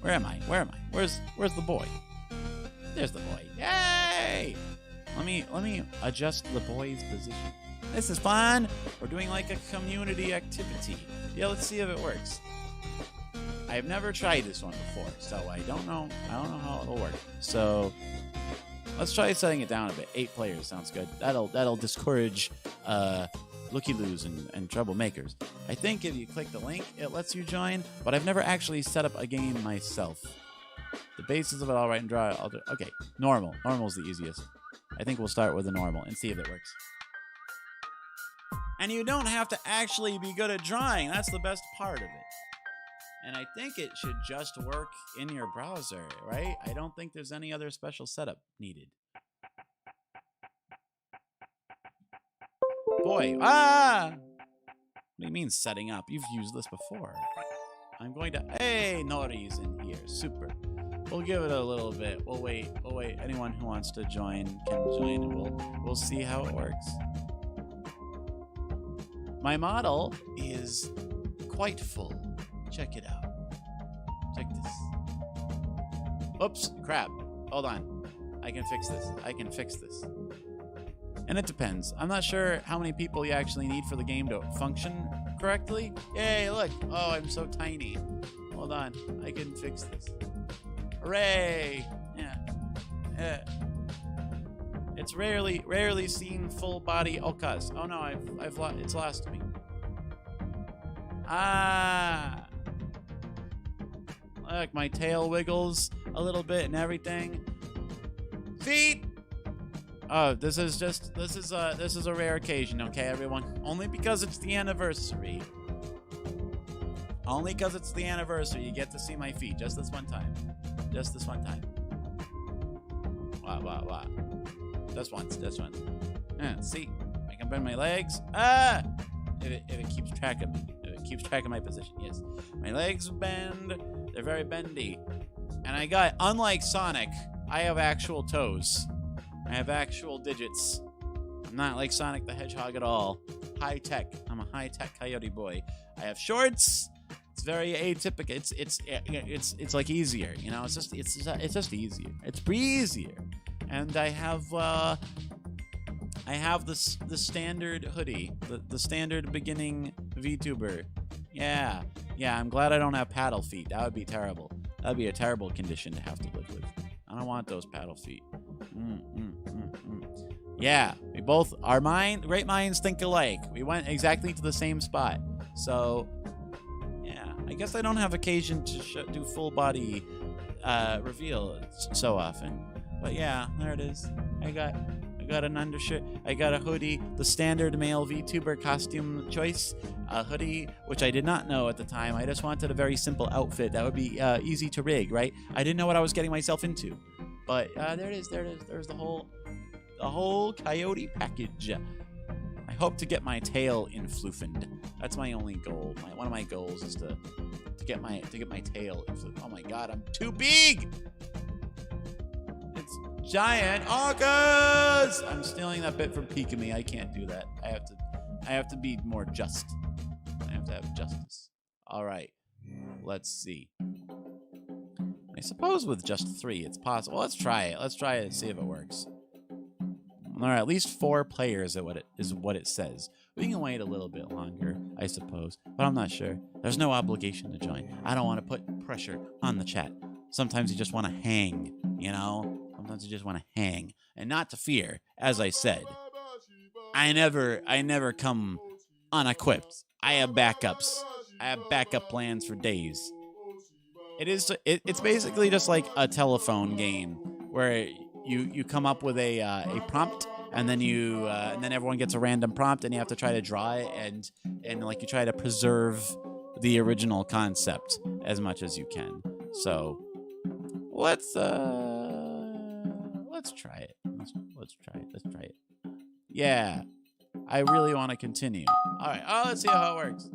Where am I? Where's the boy? There's the boy. Yay! Let me adjust the boy's position. This is fun. We're doing like a community activity. Yeah, let's see if it works. I've never tried this one before, so I don't know how it'll work. So let's try setting it down a bit. 8 players sounds good. That'll discourage looky-loos and troublemakers. I think if you click the link, it lets you join, but I've never actually set up a game myself. The basis of it, I'll write and draw. Okay, normal. Normal's the easiest. I think we'll start with the normal and see if it works. And you don't have to actually be good at drawing. That's the best part of it. And I think it should just work in your browser, right? I don't think there's any other special setup needed. Boy, what do you mean setting up? You've used this before. I'm going to, hey, Nori's in here, super. We'll give it a little bit. We'll wait. Anyone who wants to join can join, and we'll see how it works. My model is quite full. Check it out. Check this. Oops, crap. Hold on. I can fix this. And it depends. I'm not sure how many people you actually need for the game to function correctly. Yay, look. Oh, I'm so tiny. Hold on. I can fix this. Hooray! Yeah. It's rarely seen full body OkAs. Oh no, it's lost me. Look, my tail wiggles a little bit and everything. Feet. Oh, this is a rare occasion, okay, everyone? Only because it's the anniversary. Only because it's the anniversary, you get to see my feet just this one time. Just this one time. Wow. Just once. See, I can bend my legs. If it keeps track of me. If it keeps track of my position, yes. My legs bend. They're very bendy. And I got, unlike Sonic, I have actual toes. I have actual digits. I'm not like Sonic the Hedgehog at all. High tech. I'm a high tech coyote boy. I have shorts. It's very atypical. It's like easier, you know. It's just easier. It's breezier. And I have the standard hoodie, the standard beginning VTuber. Yeah. I'm glad I don't have paddle feet. That would be terrible. That would be a terrible condition to have to live with. I don't want those paddle feet. Yeah, we both, great minds think alike. We went exactly to the same spot. So, yeah, I guess I don't have occasion to do full body reveal so often. But yeah, there it is. I got an undershirt. I got a hoodie, the standard male VTuber costume choice. A hoodie, which I did not know at the time. I just wanted a very simple outfit that would be easy to rig, right? I didn't know what I was getting myself into. But there it is. There's the whole coyote package. I hope to get my tail influencened. That's my only goal. One of my goals is to get my tail influenced. Oh my god, I'm too big! It's giant OkAs! I'm stealing that bit from Pikami. I can't do that. I have to be more just. I have to have justice. Alright. Let's see. I suppose with just 3 it's possible. Let's try it. Let's try it and see if it works. Alright, at least 4 players is what it says. We can wait a little bit longer, I suppose, but I'm not sure. There's no obligation to join. I don't want to put pressure on the chat. Sometimes you just want to hang, you know? Sometimes you just want to hang. And not to fear, as I said. I never come unequipped. I have backups. I have backup plans for days. It's basically just like a telephone game where you come up with a prompt, and then then everyone gets a random prompt, and you have to try to draw it, and like you try to preserve the original concept as much as you can. So let's try it. Let's try it. Yeah, I really want to continue. All right. Oh, let's see how it works.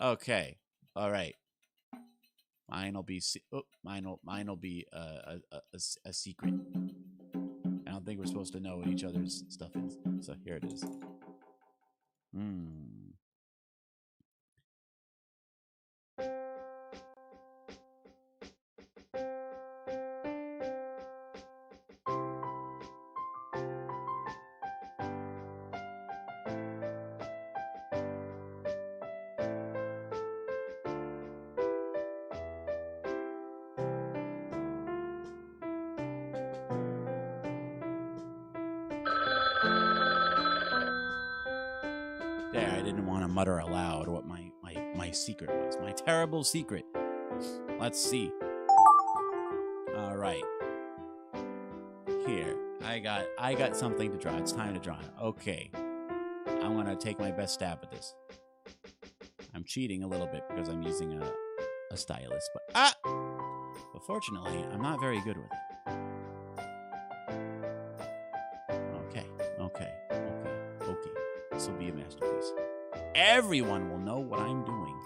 Okay. All right. Mine'll be a secret. I don't think we're supposed to know what each other's stuff is. So here it is. There, I didn't want to mutter aloud what my secret was. My terrible secret. Let's see. All right. Here, I got something to draw. It's time to draw. Okay. I'm going to take my best stab at this. I'm cheating a little bit because I'm using a stylus, but fortunately, I'm not very good with it. Okay. This will be a masterpiece. Everyone will know what I'm doing.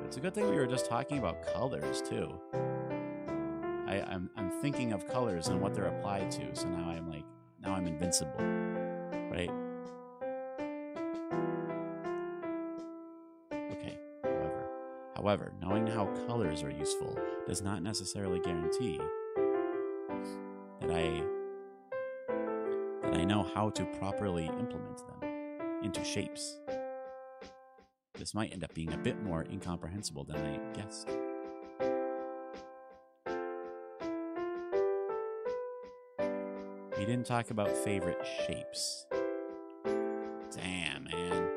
It's a good thing we were just talking about colors too. I'm thinking of colors and what they're applied to, so now I'm invincible, right? Okay. However, knowing how colors are useful does not necessarily guarantee that I know how to properly implement them into shapes. This might end up being a bit more incomprehensible than I guessed. We didn't talk about favorite shapes. Damn, man.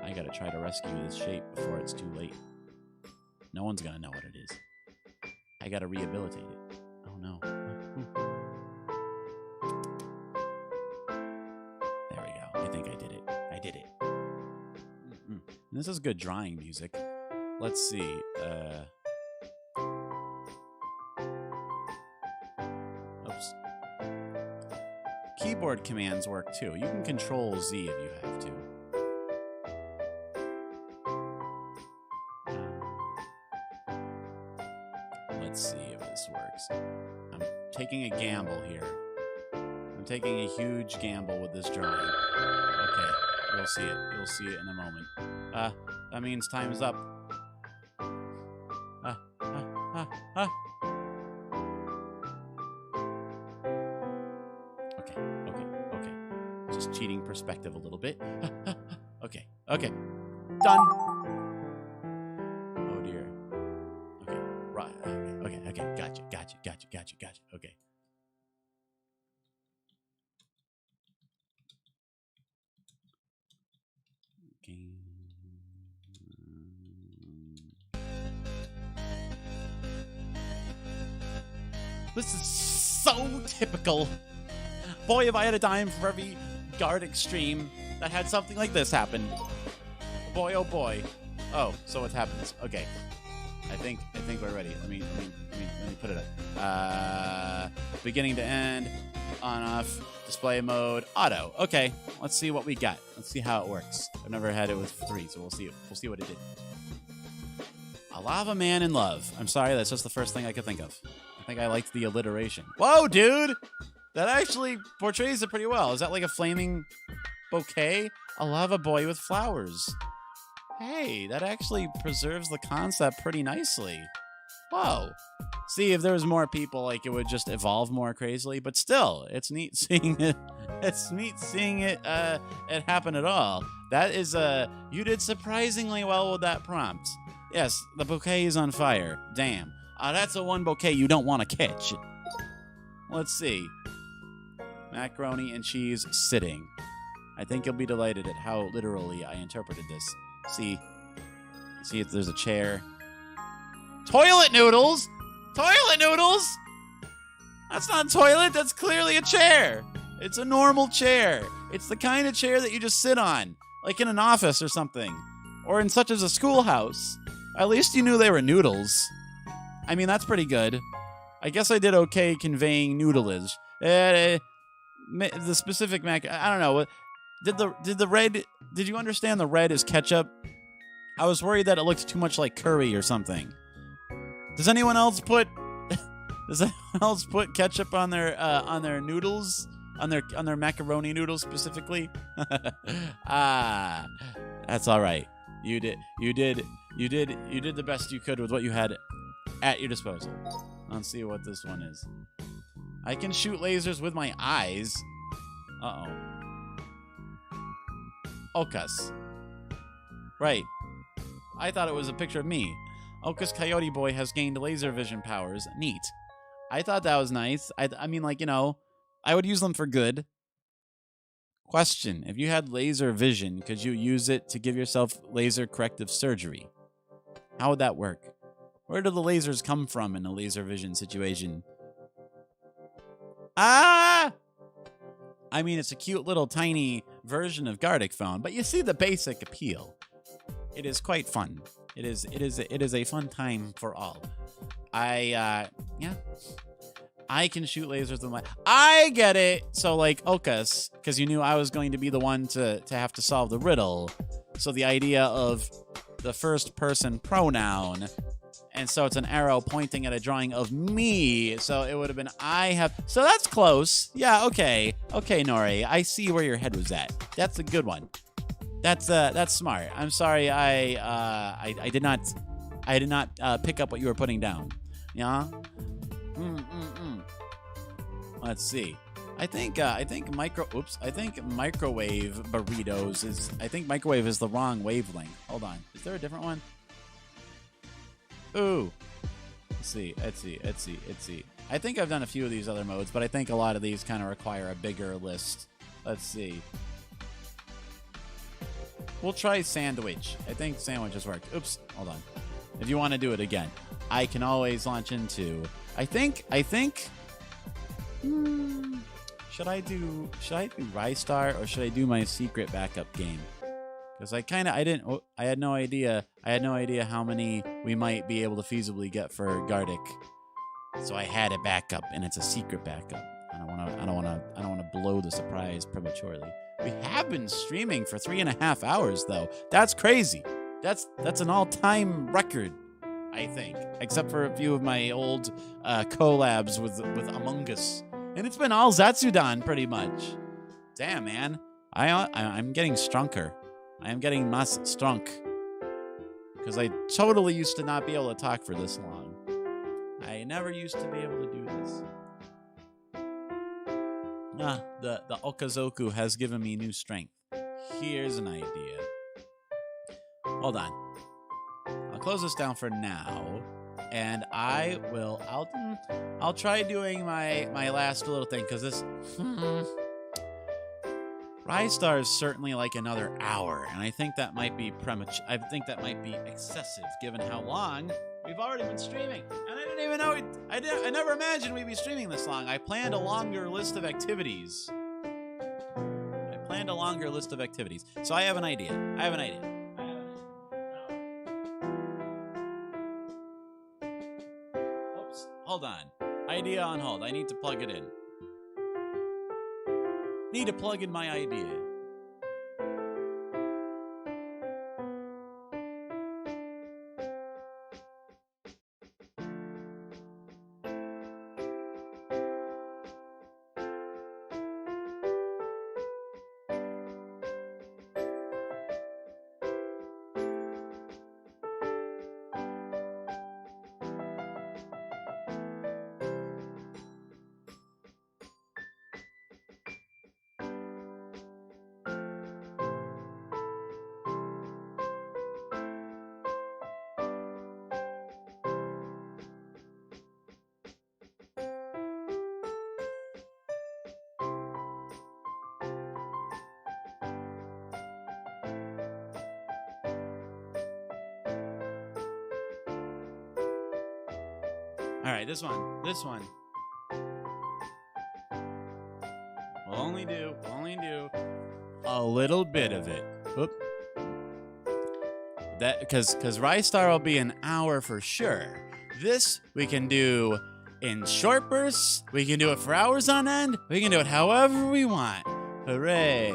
I gotta try to rescue this shape before it's too late. No one's gonna know what it is. I gotta rehabilitate it. Oh no. There we go. I think I did it. And this is good drawing music. Let's see. Oops. Keyboard commands work too. You can control Z if you have to. Let's see if this works. I'm taking a gamble here. I'm taking a huge gamble with this drawing. Okay, you'll see it. You'll see it in a moment. That means time's up. Okay. Just cheating perspective a little bit. Okay. Okay. Done. Oh dear. Okay. Right. Okay. Okay. Gotcha. Okay. This is so typical. Boy, if I had a dime for every Gartic stream that had something like this happen. Boy, oh boy. Oh, so it happens. Okay. I think we're ready. Let me put it up. Beginning to end, on off, display mode, auto. Okay, let's see what we got. Let's see how it works. I've never had it with 3, so we'll see what it did. A lava man in love. I'm sorry, that's just the first thing I could think of. I think I liked the alliteration. Whoa, dude! That actually portrays it pretty well. Is that like a flaming bouquet? A lava boy with flowers. Hey, that actually preserves the concept pretty nicely. Whoa. See, if there was more people, like, it would just evolve more crazily. But still, it's neat seeing it. It's neat seeing it happen at all. That is, you did surprisingly well with that prompt. Yes, the bouquet is on fire. Damn. That's the one bouquet you don't want to catch. Let's see. Macaroni and cheese sitting. I think you'll be delighted at how literally I interpreted this. See if there's a chair. Toilet noodles? Toilet noodles? That's not a toilet. That's clearly a chair. It's a normal chair. It's the kind of chair that you just sit on, like in an office or something, or in such as a schoolhouse. At least you knew they were noodles. I mean, that's pretty good. I guess I did okay conveying noodleage. The specific I don't know. Did the red? Did you understand the red is ketchup? I was worried that it looked too much like curry or something. Does anyone else put ketchup on their noodles? On their macaroni noodles specifically? That's all right. You did the best you could with what you had at your disposal. Let's see what this one is. I can shoot lasers with my eyes. Uh-oh. OkAs. Right. I thought it was a picture of me. OkAs Coyote Boy has gained laser vision powers. Neat. I thought that was nice. I mean, like, you know, I would use them for good. Question. If you had laser vision, could you use it to give yourself laser corrective surgery? How would that work? Where do the lasers come from in a laser vision situation? Ah! I mean, it's a cute little tiny version of Gartic phone, but you see the basic appeal. It is quite fun. It is a fun time for all. Yeah. I can shoot lasers with my... I get it! So, like, OkAs, because you knew I was going to be the one to have to solve the riddle. So the idea of the first person pronoun, and so it's an arrow pointing at a drawing of me, so it would have been I have... So that's close. Yeah, okay. Okay, Nori, I see where your head was at. That's a good one. That's smart. I'm sorry, I did not pick up what you were putting down. Yeah? Let's see. I think microwave burritos is... I think microwave is the wrong wavelength. Hold on. Is there a different one? Ooh. Let's see. I think I've done a few of these other modes, but I think a lot of these kind of require a bigger list. Let's see. We'll try sandwich. I think sandwiches work. Oops. Hold on. If you want to do it again, I can always launch into... I think... Should I do Rystar or should I do my secret backup game? Because I had no idea how many we might be able to feasibly get for Gartic. So I had a backup, and it's a secret backup. I don't want to blow the surprise prematurely. We have been streaming for 3.5 hours though. That's crazy. That's an all-time record, I think. Except for a few of my old collabs with Among Us. And it's been all Zatsudan, pretty much. Damn, man. I'm getting strunker. I am getting mas strunk. Because I totally used to not be able to talk for this long. I never used to be able to do this. The Okazoku has given me new strength. Here's an idea. Hold on. I'll close this down for now, and I'll try doing my last little thing, because this Rise Star is certainly like another hour, and I think that might be premature. I think that might be excessive given how long we've already been streaming. And I didn't even know I never imagined we'd be streaming this long. I planned a longer list of activities. So I have an idea. Oops, hold on. Idea on hold. I need to plug it in. Need to plug in my idea. All right, this one. We'll only do a little bit of it. Whoop. That because Rise Star will be an hour for sure. This we can do in short bursts. We can do it for hours on end. We can do it however we want. Hooray!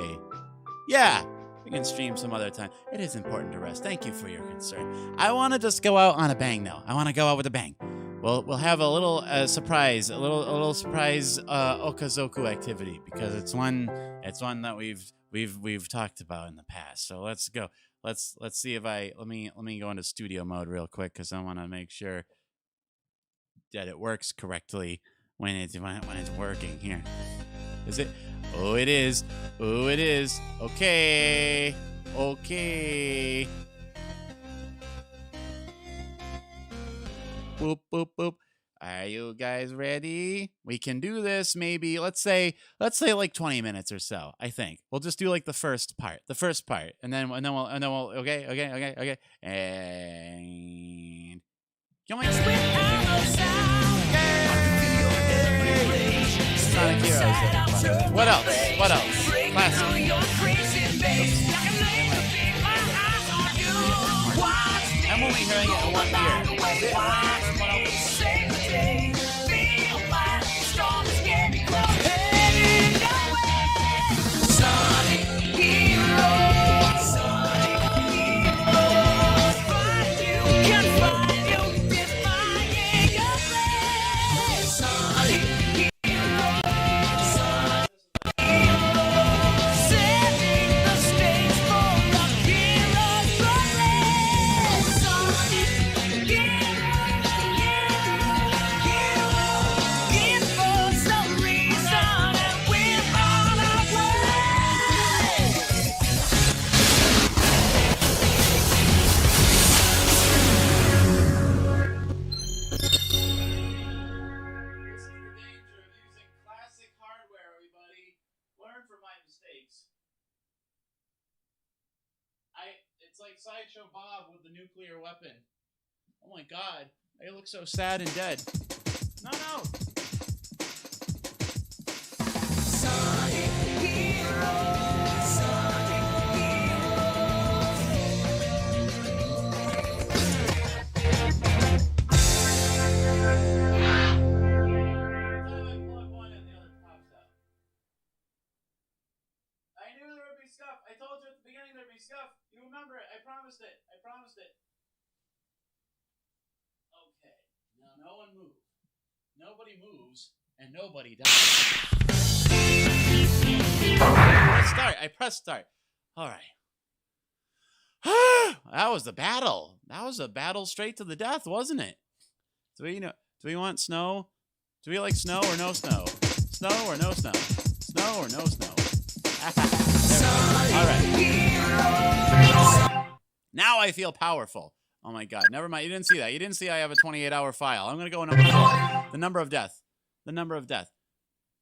Yeah, we can stream some other time. It is important to rest. Thank you for your concern. I want to just go out on a bang, though. I want to go out with a bang. We'll have a little surprise, a little surprise Okazoku activity, because it's one that we've talked about in the past. So let's go. Let's see if let me go into studio mode real quick, because I want to make sure that it works correctly when it's working. Here, is it? Oh, it is. Okay. Boop, boop, boop. Are you guys ready? We can do this maybe, let's say like 20 minutes or so, I think. We'll just do like the first part. And then we'll okay. And join Sonic Heroes. What else? Classic. I'm only hearing it in one ear. It's like Sideshow Bob with the nuclear weapon. Oh my god, I look so sad and dead. No. Sonic Heroes. Sonic Heroes. I knew there would be scuff. I told you at the beginning there'd be scuff. You remember it. I promised it. Okay. Now no one move. Nobody moves, and nobody dies. I pressed start. All right. That was the battle. That was a battle straight to the death, wasn't it? Do we want snow? Do we like snow or no snow? Snow or no snow? Snow or no snow? All right. Now I feel powerful. Oh my god. Never mind. You didn't see that. You didn't see I have a 28-hour file. I'm going to go number 4. The number of death. The number of death.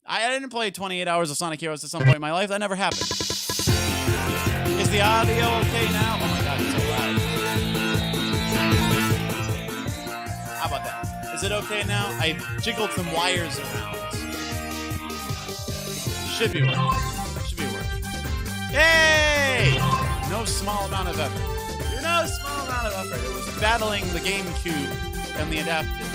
I didn't play 28 hours of Sonic Heroes at some point in my life. That never happened. Is the audio okay now? Oh my god, it's so loud. How about that? Is it okay now? I jiggled some wires around. Should be working. Should be working. Yay! No small amount of effort. No small amount of effort. It was battling the GameCube and the adaptive.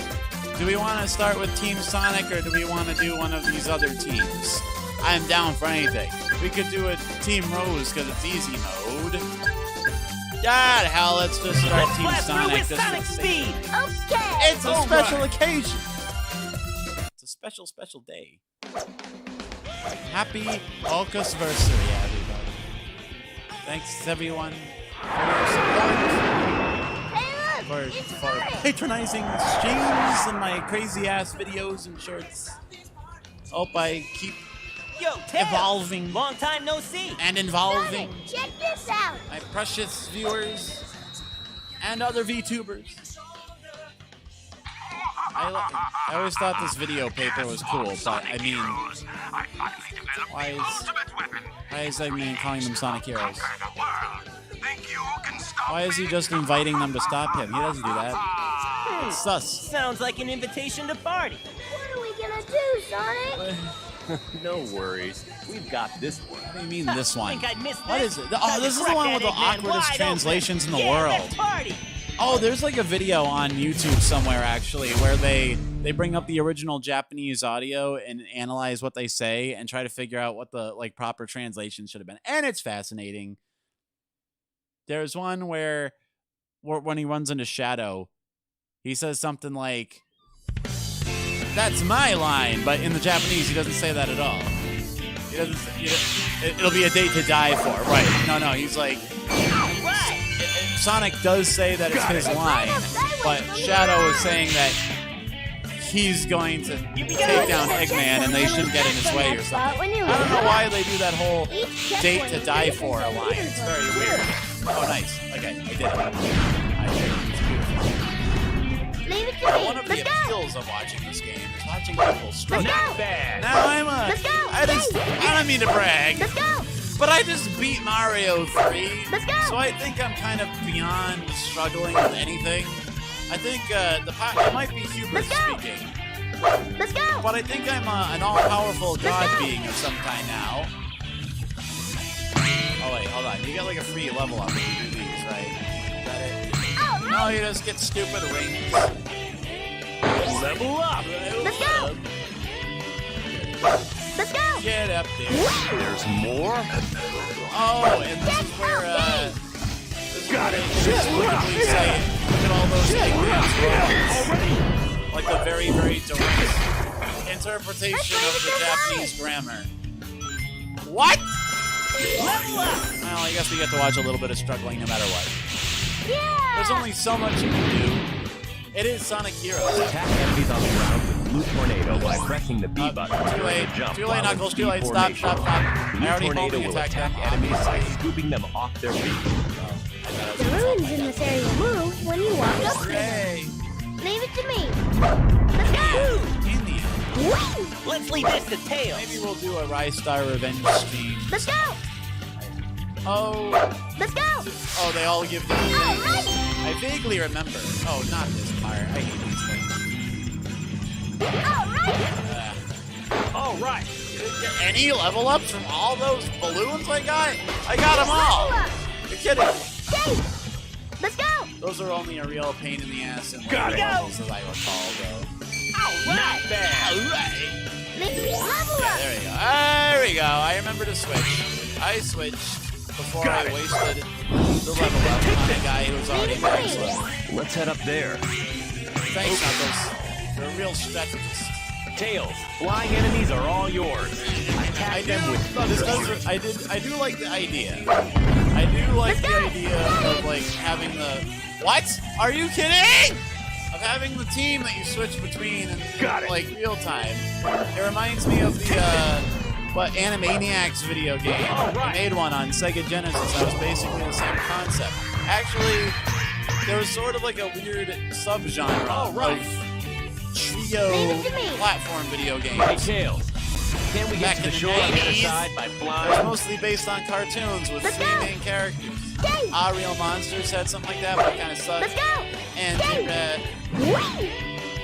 Do we want to start with Team Sonic or do we want to do one of these other teams? I'm down for anything. We could do a Team Rose because it's easy mode. God, hell, let's just start Team Sonic. Sonic speed. Okay. It's a special occasion. It's a special, special day. Happy OkAs anniversary, everybody. Thanks, everyone, for your support. For patronizing streams and my crazy-ass videos and shorts. Hope I keep evolving. Long time no see. And involving Check this out. my precious viewers and other VTubers. I always thought this video paper was cool, but I mean, why is calling them Sonic Heroes? Why is he just inviting them to stop him? He doesn't do that. It's sus. Sounds like an invitation to party. What are we gonna do, Sonic? No worries. We've got this one. What do you mean this one? I think I missed What this. is it? Oh, this is the one with the awkwardest translations in the world. Let's party. Oh, there's like a video on YouTube somewhere actually where they bring up the original Japanese audio and analyze what they say and try to figure out what the like proper translation should have been. And it's fascinating. There's one where when he runs into Shadow, he says something like, "That's my line," but in the Japanese he doesn't say that at all. He doesn't say, it'll be a date to die for. Right. No, he's like, Sonic does say that it's his line, but Shadow is saying that he's going to take down Eggman and they shouldn't get in his way or something. I don't know why they do that whole date to die for line. It's very weird. Oh, nice. Okay, I did it. I did it. It's beautiful. Leave it to me. One of the Let's go. appeals of watching this game is watching people struggle. Let's go. Now I'm a... Let's go. I don't mean to brag. Let's go. But I just beat Mario 3, Let's go. so I think I'm kind of beyond struggling with anything. I think it might be Hubert speaking, Let's go. but I think I'm an all-powerful god being of some kind now. Oh wait, hold on. You get like a free level up if you do these, right? Is that it? No, you just get stupid rings. Level up. Let's go. Let's go. Get up there. There's more. Oh, and this is where Got it. Literally say, look at all those Eggman's like the very, very direct interpretation of the Japanese grammar. What? Level up. Well, I guess we get to watch a little bit of struggling no matter what. Yeah. There's only so much you can do. It is Sonic Heroes. Attack enemies on the ground with Blue Tornado by pressing the B button. Too late. Jump Too late, while Knuckles. in Too late. speed Stop, formation. stop, stop. Blue I already Tornado homing will attacked them. attack enemies by Obviously. scooping them off their feet. The ruins in this area move when you walk up to them. Hooray. Leave it to me. Let's go. Indian. Woo. Let's leave this to Tails. Maybe we'll do a Rise Star Revenge stream. Let's go. Oh. Let's go. Oh, they all give different All things. right. I vaguely remember. Oh, not this part. I hate these things. All right. All right. Get any level ups from all those balloons I got? I got them all. You're kidding. Okay. Let's go. Those are only a real pain in the ass in Got later it. levels, as I recall, though. All right. All right. Level Yeah, up. there we go. There we go. I remember to switch. I switched before Got I it. wasted the level up on a guy who was already max level. Let's head up there. Thanks, Knuckles. You're a real strategist. Tails, flying enemies are all yours. I Attack do. them with No, this does. I do like the idea. I do like the idea of like having the. What? Are you kidding? Of having the team that you switch between in Got it. like real time. It reminds me of the but Animaniacs video game. I made one on Sega Genesis. That was basically the same concept. Actually, there was sort of like a weird subgenre of trio platform video games. Hey, Tails. Can we get Back to in the the shore on the other 90s, side by It was flying? mostly based on cartoons with three main characters. Real Monsters had something like that, but it kind of sucked.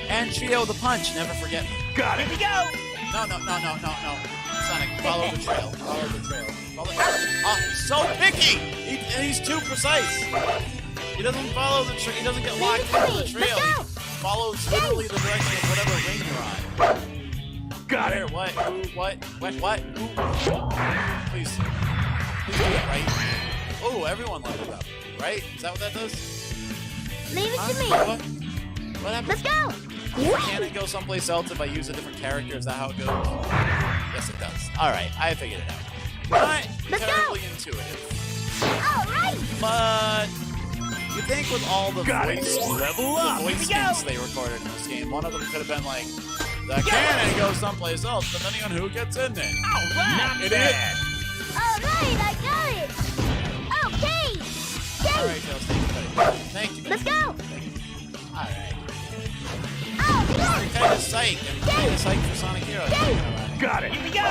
And Trio the Punch, never forget me. Got it. Here we go. No. Sonic, follow the trail. Follow the trail. Oh, he's so picky! He's too precise. He doesn't follow the trail. He doesn't get locked into the trail. He follows literally the direction of whatever ring you're on. Got Where? it. What? Who? What? What? Who? Please do it right. Oh, everyone leveled up. Right? Is that what that does? Leave it to me. What happens? Let's go. Can it go someplace else if I use a different character? Is that how it goes? Yes, it does. All right, I figured it out. Not terribly intuitive, All right. but you think with all the voice Here things they recorded in this game, one of them could have been like, the cannon goes someplace else, depending on who gets in there. Not Idiot. bad. All right, I got it. Okay. All right, Tails, thank you, buddy. Thank you, Let's buddy. go. All right. Oh, You're yes. kind of psyched. I'm kind of psyched for Sonic Heroes. Got it. Here we go.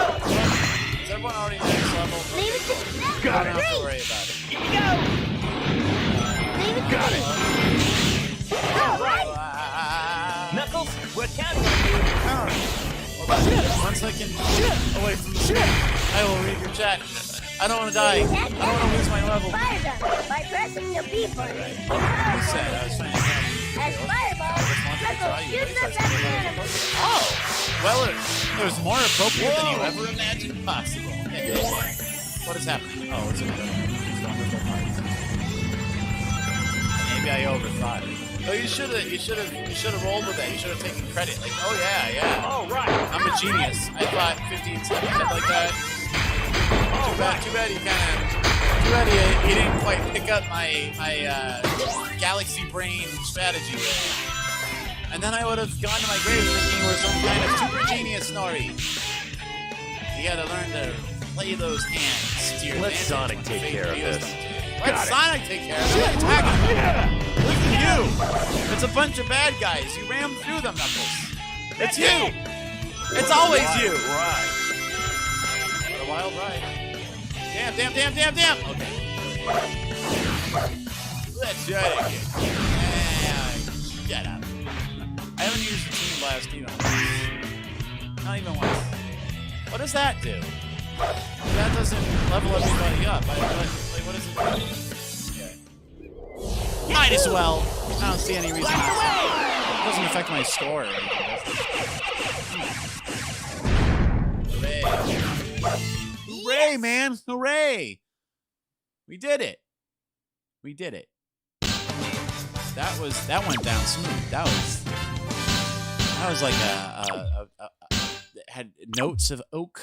Is everyone already next level? Leave it to me. I don't have to worry about it. Here we go. Leave it to Got me. it. All right. Knuckles, we're counting on you. One second away from the screen. I will read your chat. I don't want to die. I don't want to lose my level. Fire them by pressing the B button. I said I was trying to As fireball, Knuckles shoots us at the enemy. Oh! Well, it was more appropriate than you ever imagined possible. What is happening? Oh, it's another wonderful part. Maybe I overthought it. Oh, you should have rolled with that. You should have taken credit. Like, oh yeah. All right. I'm a genius. I thought 15 seconds like that. Too bad you didn't quite pick up my galaxy brain strategy there. And then I would have gone to my grave thinking you were some kind of super genius, Nori. You gotta learn to play those hands to your Let advantage Sonic when take fate care of reveals this. them to you. Let Sonic take care of it. What are you talking about? Look at you. It's a bunch of bad guys. You rammed through them, Knuckles. It's you. It's always you. Right. What a wild ride. Damn. Okay. Let's try it again. Shut up. I haven't used the Team Blast even once. Not even once. What does that do? That doesn't level everybody up. What does it do? Might as well. I don't see any reason not to. It doesn't affect my score or anything. Hooray. Hooray, man. Hooray. We did it. That went down smooth. That was like it had notes of oak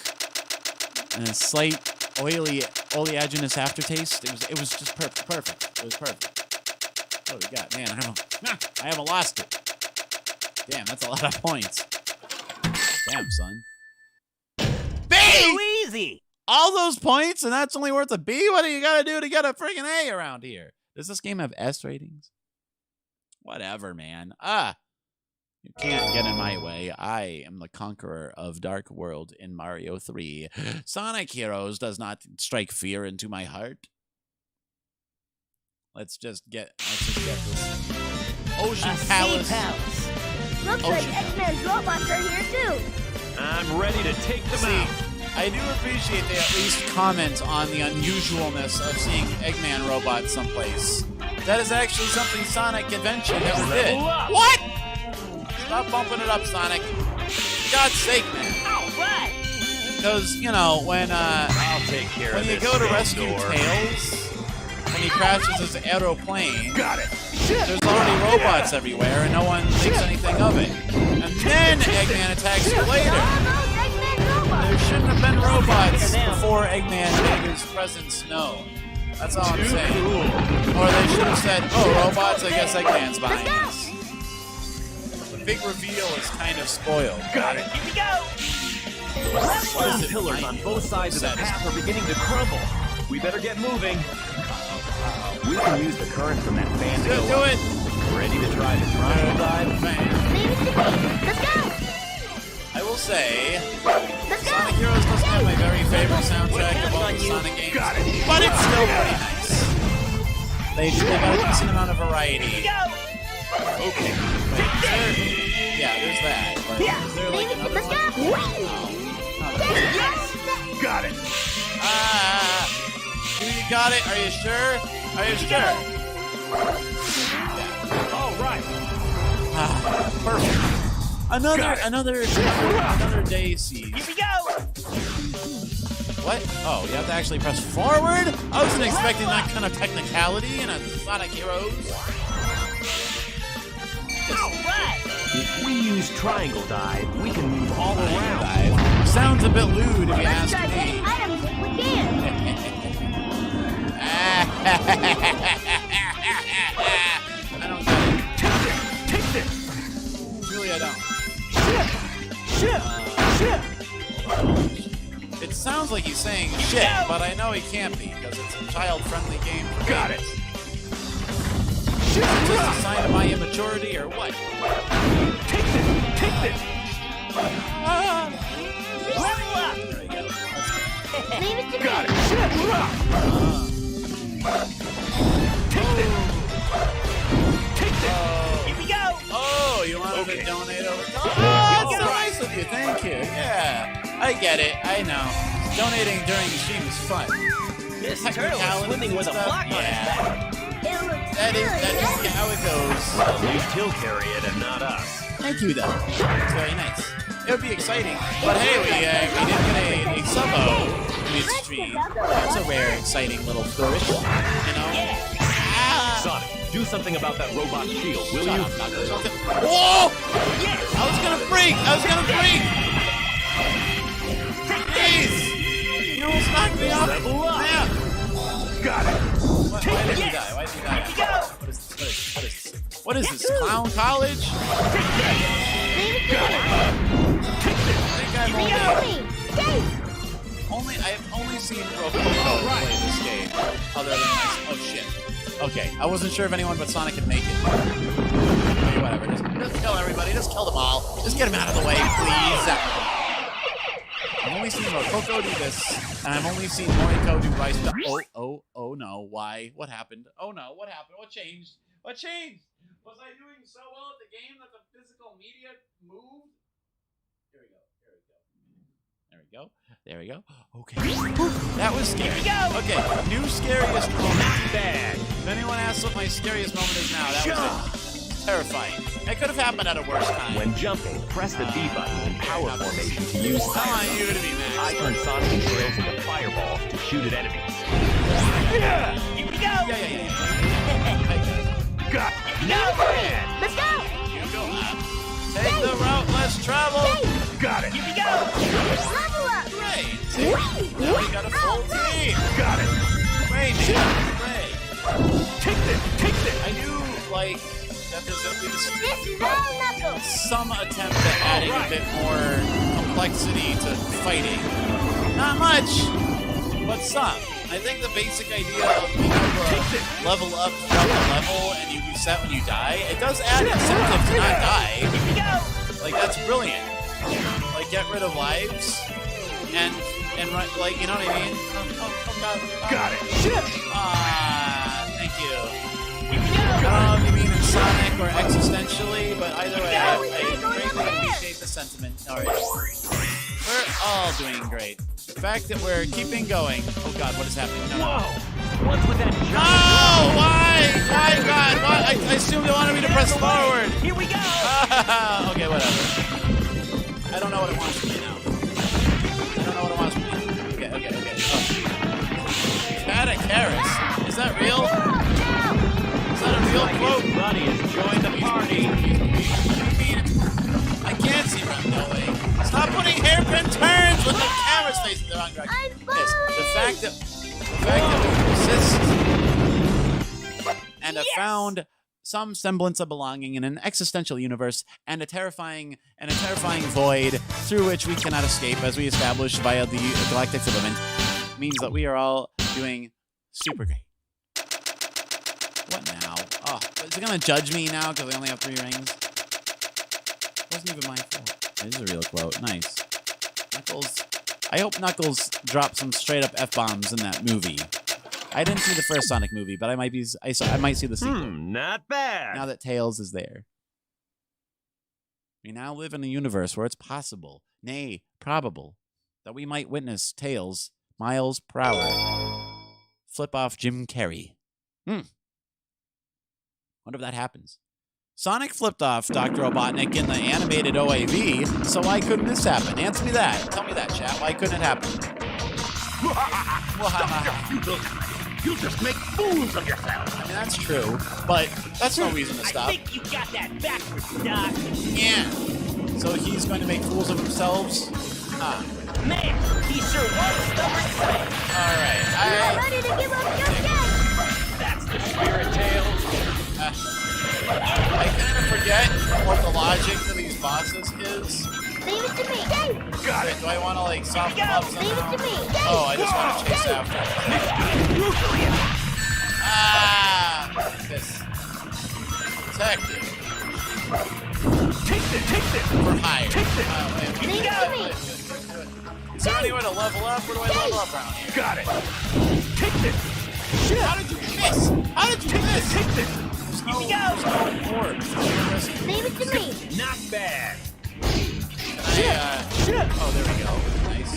and a slight oleaginous aftertaste. It was just perfect. It was perfect. What do we got? Man, I haven't lost it. Damn, that's a lot of points. Damn, son. B! Too easy. All those points, and that's only worth a B? What do you gotta do to get a friggin' A around here? Does this game have S ratings? Whatever, man. You can't get in my way. I am the conqueror of Dark World in Mario 3. Sonic Heroes does not strike fear into my heart. Let's just get this. Ocean Palace. Looks like X-Men's robots are here too. I'm ready to take them out. I do appreciate they at least comment on the unusualness of seeing Eggman robots someplace. That is actually something Sonic Adventure never did. What? Stop bumping it up, Sonic. For God's sake, man. All right. Because, you know, when I'll take care when of you this. go to rescue Sandor. Tails, when he crashes his aeroplane, Got it. there's already robots everywhere and no one thinks anything of it. And then Eggman attacks you later. All those X-Men robots. There shouldn't have been robots before Eggman made his presence known. That's all I'm saying. Or they should have said, oh, robots, I guess Eggman's behind this. The big reveal is kind of spoiled. Got it. Here we go. Stone pillars on both sides of the path are beginning to crumble. We better get moving. We can use the current from that fan to go Do up. it. Ready to try the triangle dive? Let's go. I will say, Let's go. Sonic Heroes doesn't have my very favorite soundtrack of all the Sonic games, but it's still pretty nice. They've got a decent amount of variety. Okay. Yeah, there's that. But is there like another Let's one? go. Got it. You got it? Are you sure? Are you sure? All right. Perfect. Another day sees. Here we go! What? Oh, you have to actually press forward? I wasn't expecting that kind of technicality in a Sonic Heroes. Alright! If we use triangle dive, we can move all around. Dive. Sounds a bit lewd if you Let's ask try me. any items if we can. I don't get it. Take this. Really, I don't. It sounds like he's saying shit, but I know he can't be because it's a child-friendly game. Got it. Is it just a sign of my immaturity or what? Take this. Take this. Level up! There we go. Leave it to me. Got it. Take this. Take this. Here we go! Oh, you wanted Okay. to donate over? Oh, that's so nice of you. Thank you. Yeah, I get it. I know. Donating during the stream is fun. This turtle is Technicalities swimming with a and stuff, flock on his yeah. back. It looks That is good. how it goes. He'll carry it and not us. Thank you, though. It's very nice. It would be exciting, but hey, we didn't get a sub-o mid-stream. That's a rare, exciting little flourish, you know? Sonic, do something about that robot shield, will you? Whoa! I was gonna freak! Jeez! You almost knocked me off! Level up. Yeah. Got it. Why did he die? Why did he die? What is this? Clown College? Leave it to Got me. it. I've only seen Rococo play this game. Other than oh shit. Okay, I wasn't sure if anyone but Sonic could make it. Okay, whatever. Just kill everybody. Just kill them all. Just get them out of the way, please. I've only seen Rococo do this, and I've only seen Moriko do Rice. Oh no! Why? What happened? Oh no! What happened? What changed? What changed? Was I doing so well at the game that the physical media moved? Here we go. There we go. Okay. That was scary. Okay, new scariest moment. Bad. If anyone asks what my scariest moment is now, that was it. Terrifying. It could have happened at a worse time. When jumping, press the B button in power formation to use I want you to be I Max. turn Sonic and Tails into fireballs to shoot at enemies. Here we go! Yeah. Got it. Now bad! Let's go. You go up. Take the route less traveled. Got it. Here we go! Level up. Great. Now we got a full team. Got it. Great. Great. Take this. Take this. I knew, like, that there's at least This is all Knuckles. some attempt at adding a bit more complexity to fighting. Not much, but some. I think the basic idea of being able to level up throughout the level and you reset when you die, it does add incentive to not die. Here we go! Like, that's brilliant. Like, get rid of lives and like, you know what I mean? Oh God. Got it. Thank you. Here we I go! don't know if you mean in Sonic or existentially, but either way, I greatly appreciate the sentiment. Alright. We're all doing great. The fact that we're keeping going. Oh God, what is happening? No. Whoa. What's with that No! giant? Why? Why, God? Why? I assumed they wanted me to press forward. Here we go! Okay, whatever. I don't know what it wants from me now. Okay. Oh. Gartic Harris. Is that real? Is that a real quote? Buddy has joined the party. I can't see where I'm going. Stop putting hairpin turns when the camera's facing the wrong direction. I'm Yes, the fact that we persist and have found some semblance of belonging in an existential universe and a terrifying void through which we cannot escape, as we established via the galactic filament, means that we are all doing super great. What now? Oh, is it gonna judge me now because I only have 3 rings? Wasn't even my fault. It is a real quote. Nice. Knuckles. I hope Knuckles dropped some straight up F-bombs in that movie. I didn't see the first Sonic movie, but I might see the sequel. Not bad. Now that Tails is there. We now live in a universe where it's possible, nay, probable, that we might witness Tails, miles per hour, flip off Jim Carrey. Wonder if that happens. Sonic flipped off Dr. Robotnik in the animated OAV, so why couldn't this happen? Answer me that. Tell me that, chat. Why couldn't it happen? You just make fools of yourself. I mean, that's true, but that's no reason to stop. I think you got that backwards, Doc. Yeah. So he's going to make fools of themselves? Man, he sure was stubborn today. All right. You're ready to give up just yet. That's the spirit, Tails. I kind of forget what the logic for these bosses is. Leave it to me. Dave. Got it. Do I want to, like, soften them up Leave somehow? it to me. Dave. Oh, I just want to chase after them. This. Detective. Take this. For hire. Leave it to me. Is there any way to level up? Where do I level up around here? Got it. Take this. How did you miss? How did you miss? Take this. Here we go. Leave it to me. Not bad. Oh, there we go. Nice.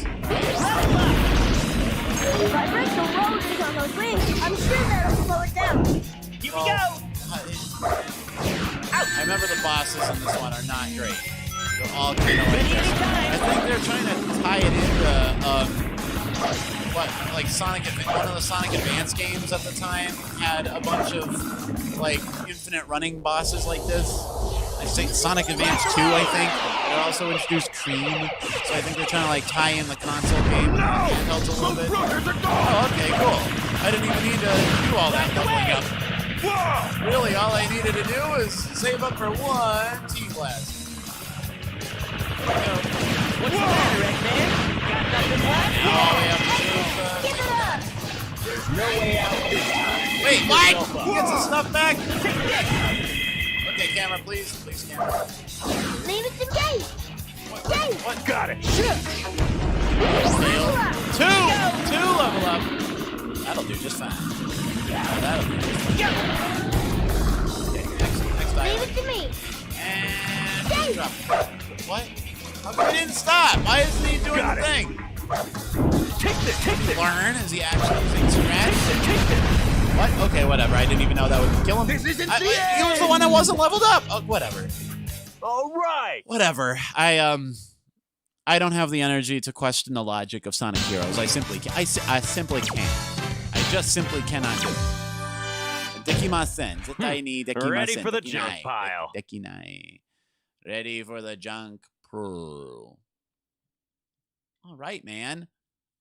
If I break the rollers on those rings, I'm sure that'll slow it down. Here we go. I remember the bosses in this one are not great. They're all kind of like this. I think they're trying to tie it into one of the Sonic Advance games at the time had a bunch of like infinite running bosses like this. I think Sonic Advance 2, I think. They also introduced Cream, so I think they're trying to like tie in the console game with the handhelds a little bit. Oh, okay, cool. I didn't even need to do all that doubling up. Really, all I needed to do was save up for one T-Blast. What's the matter, Eggman? Got nothing left? Now all we have to do is, Give it up. There's no way out this time. wait, what? He gets his stuff back? Okay, camera, please. Please, camera. Leave it to Dave. Dave. What? Got it. Fail. Two level up. That'll do just fine. That'll do just fine. Okay, next Leave item. it to me. And Dave. drop. What? How come he didn't stop? Why isn't he doing Got the it. thing? Take this. Learn? Is he actually using scratch? What? Okay, whatever. I didn't even know that would kill him. This isn't the He was end. the one that wasn't leveled up. Oh, whatever. All right. Whatever. I don't have the energy to question the logic of Sonic Heroes. I simply can't. I simply can't. I just simply cannot do it. Dekimasen. Zetai ni dekimasen. Ready for the Dekinai. junk pile. Dekinai. Ready for the junk pile. All right, man.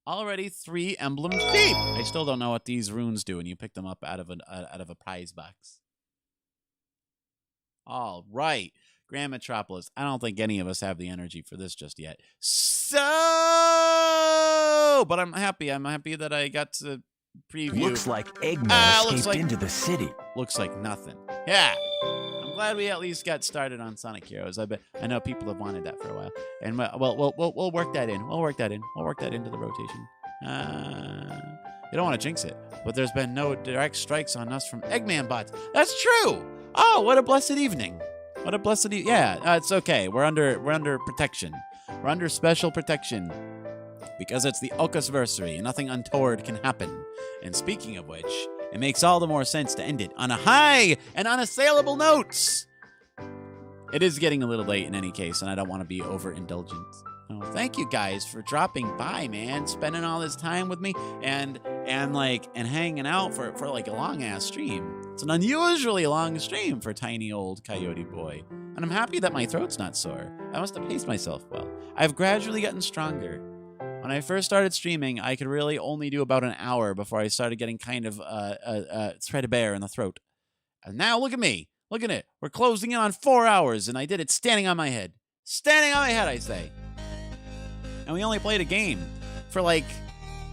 Already 3 emblems deep. I still don't know what these runes do, and you pick them up out of a prize box. All right, Grand Metropolis. I don't think any of us have the energy for this just yet. So, but I'm happy. I'm happy that I got to preview. Looks like Eggman looks escaped like- into the city. Looks like nothing. Yeah. I'm glad we at least got started on Sonic Heroes. I know people have wanted that for a while, and we'll work that in. We'll work that in. We'll work that into the rotation. You don't want to jinx it, but there's been no direct strikes on us from Eggman bots. That's true. Oh, what a blessed evening. What a blessed yeah. It's okay. We're under protection. We're under special protection because it's the OkAs versary. Nothing untoward can happen. And speaking of which, it makes all the more sense to end it on a high and unassailable note. It is getting a little late in any case, and I don't want to be overindulgent. Oh, thank you guys for dropping by, man. Spending all this time with me and hanging out for like a long ass stream. It's an unusually long stream for tiny old Coyote Boy. And I'm happy that my throat's not sore. I must have paced myself well. I've gradually gotten stronger. When I first started streaming, I could really only do about an hour bore I started getting kind of threadbare in the throat. And now look at me. Look at it. We're closing in on 4 hours, and I did it standing on my head. Standing on my head, I say. And we only played a game for like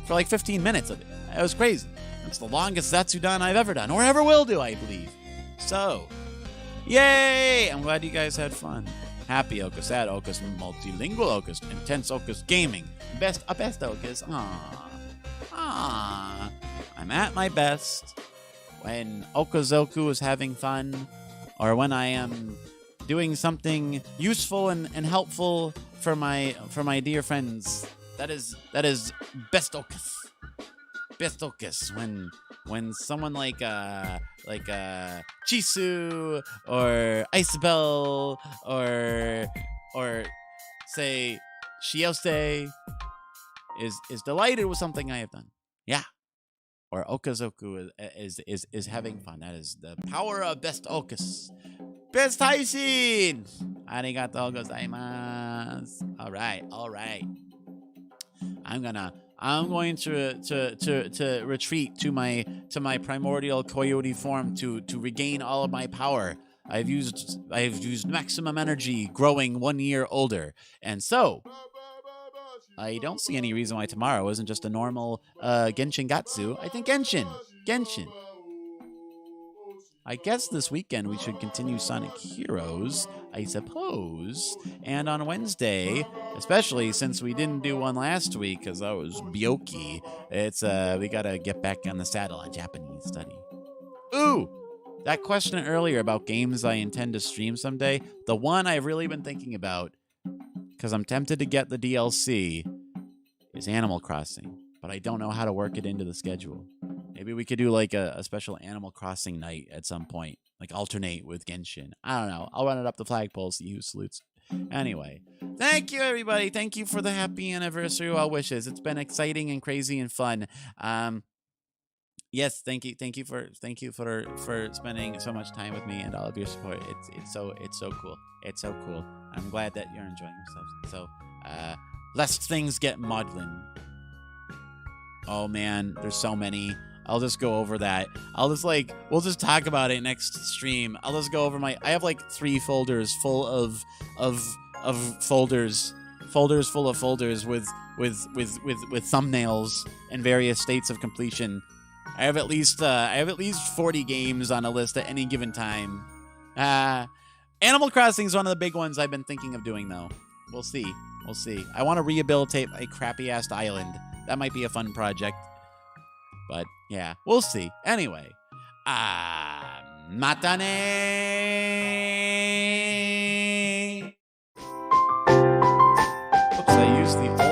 15 minutes of it. It was crazy. That's the longest Zetsudan I've ever done, or ever will do, I believe. So, yay! I'm glad you guys had fun. Happy OkAs, sad OkAs, multilingual OkAs, intense OkAs, gaming, best OkAs. I'm at my best when Okazoku is having fun, or when I am doing something useful and helpful for my dear friends. That is best OkAs. Best OkAs when someone like Chisu or Isabel or say Shiose is delighted with something I have done. Yeah. Or Okazoku is having fun. That is the power of best OkAs. Best Taishin! Arigatou gozaimasu. All right. I'm going to retreat to my primordial coyote form to regain all of my power. I've used maximum energy, growing 1 year older, and so I don't see any reason why tomorrow isn't just a normal Genshin Gatsu. I think Genshin. I guess this weekend we should continue Sonic Heroes, I suppose. And on Wednesday, especially since we didn't do one last week because I was byoki, it's we gotta get back on the saddle on Japanese study. Ooh! That question earlier about games I intend to stream someday, the one I've really been thinking about, because I'm tempted to get the DLC, is Animal Crossing. But I don't know how to work it into the schedule. Maybe we could do like a special Animal Crossing night at some point. Like alternate with Genshin. I don't know. I'll run it up the flagpole, see who salutes. Anyway, thank you everybody. Thank you for the happy anniversary well wishes. It's been exciting and crazy and fun. Yes, thank you for spending so much time with me and all of your support. It's so cool. It's so cool. I'm glad that you're enjoying yourselves. So, lest things get maudlin. Oh man, there's so many. I'll just go over that. We'll just talk about it next stream. I'll just go over I have like 3 folders full of folders full of folders with thumbnails and various states of completion. I have at least 40 games on a list at any given time. Animal Crossing is one of the big ones I've been thinking of doing though. We'll see. I want to rehabilitate my crappy ass island. That might be a fun project. But yeah, we'll see. Anyway, matane. Oops, I used the old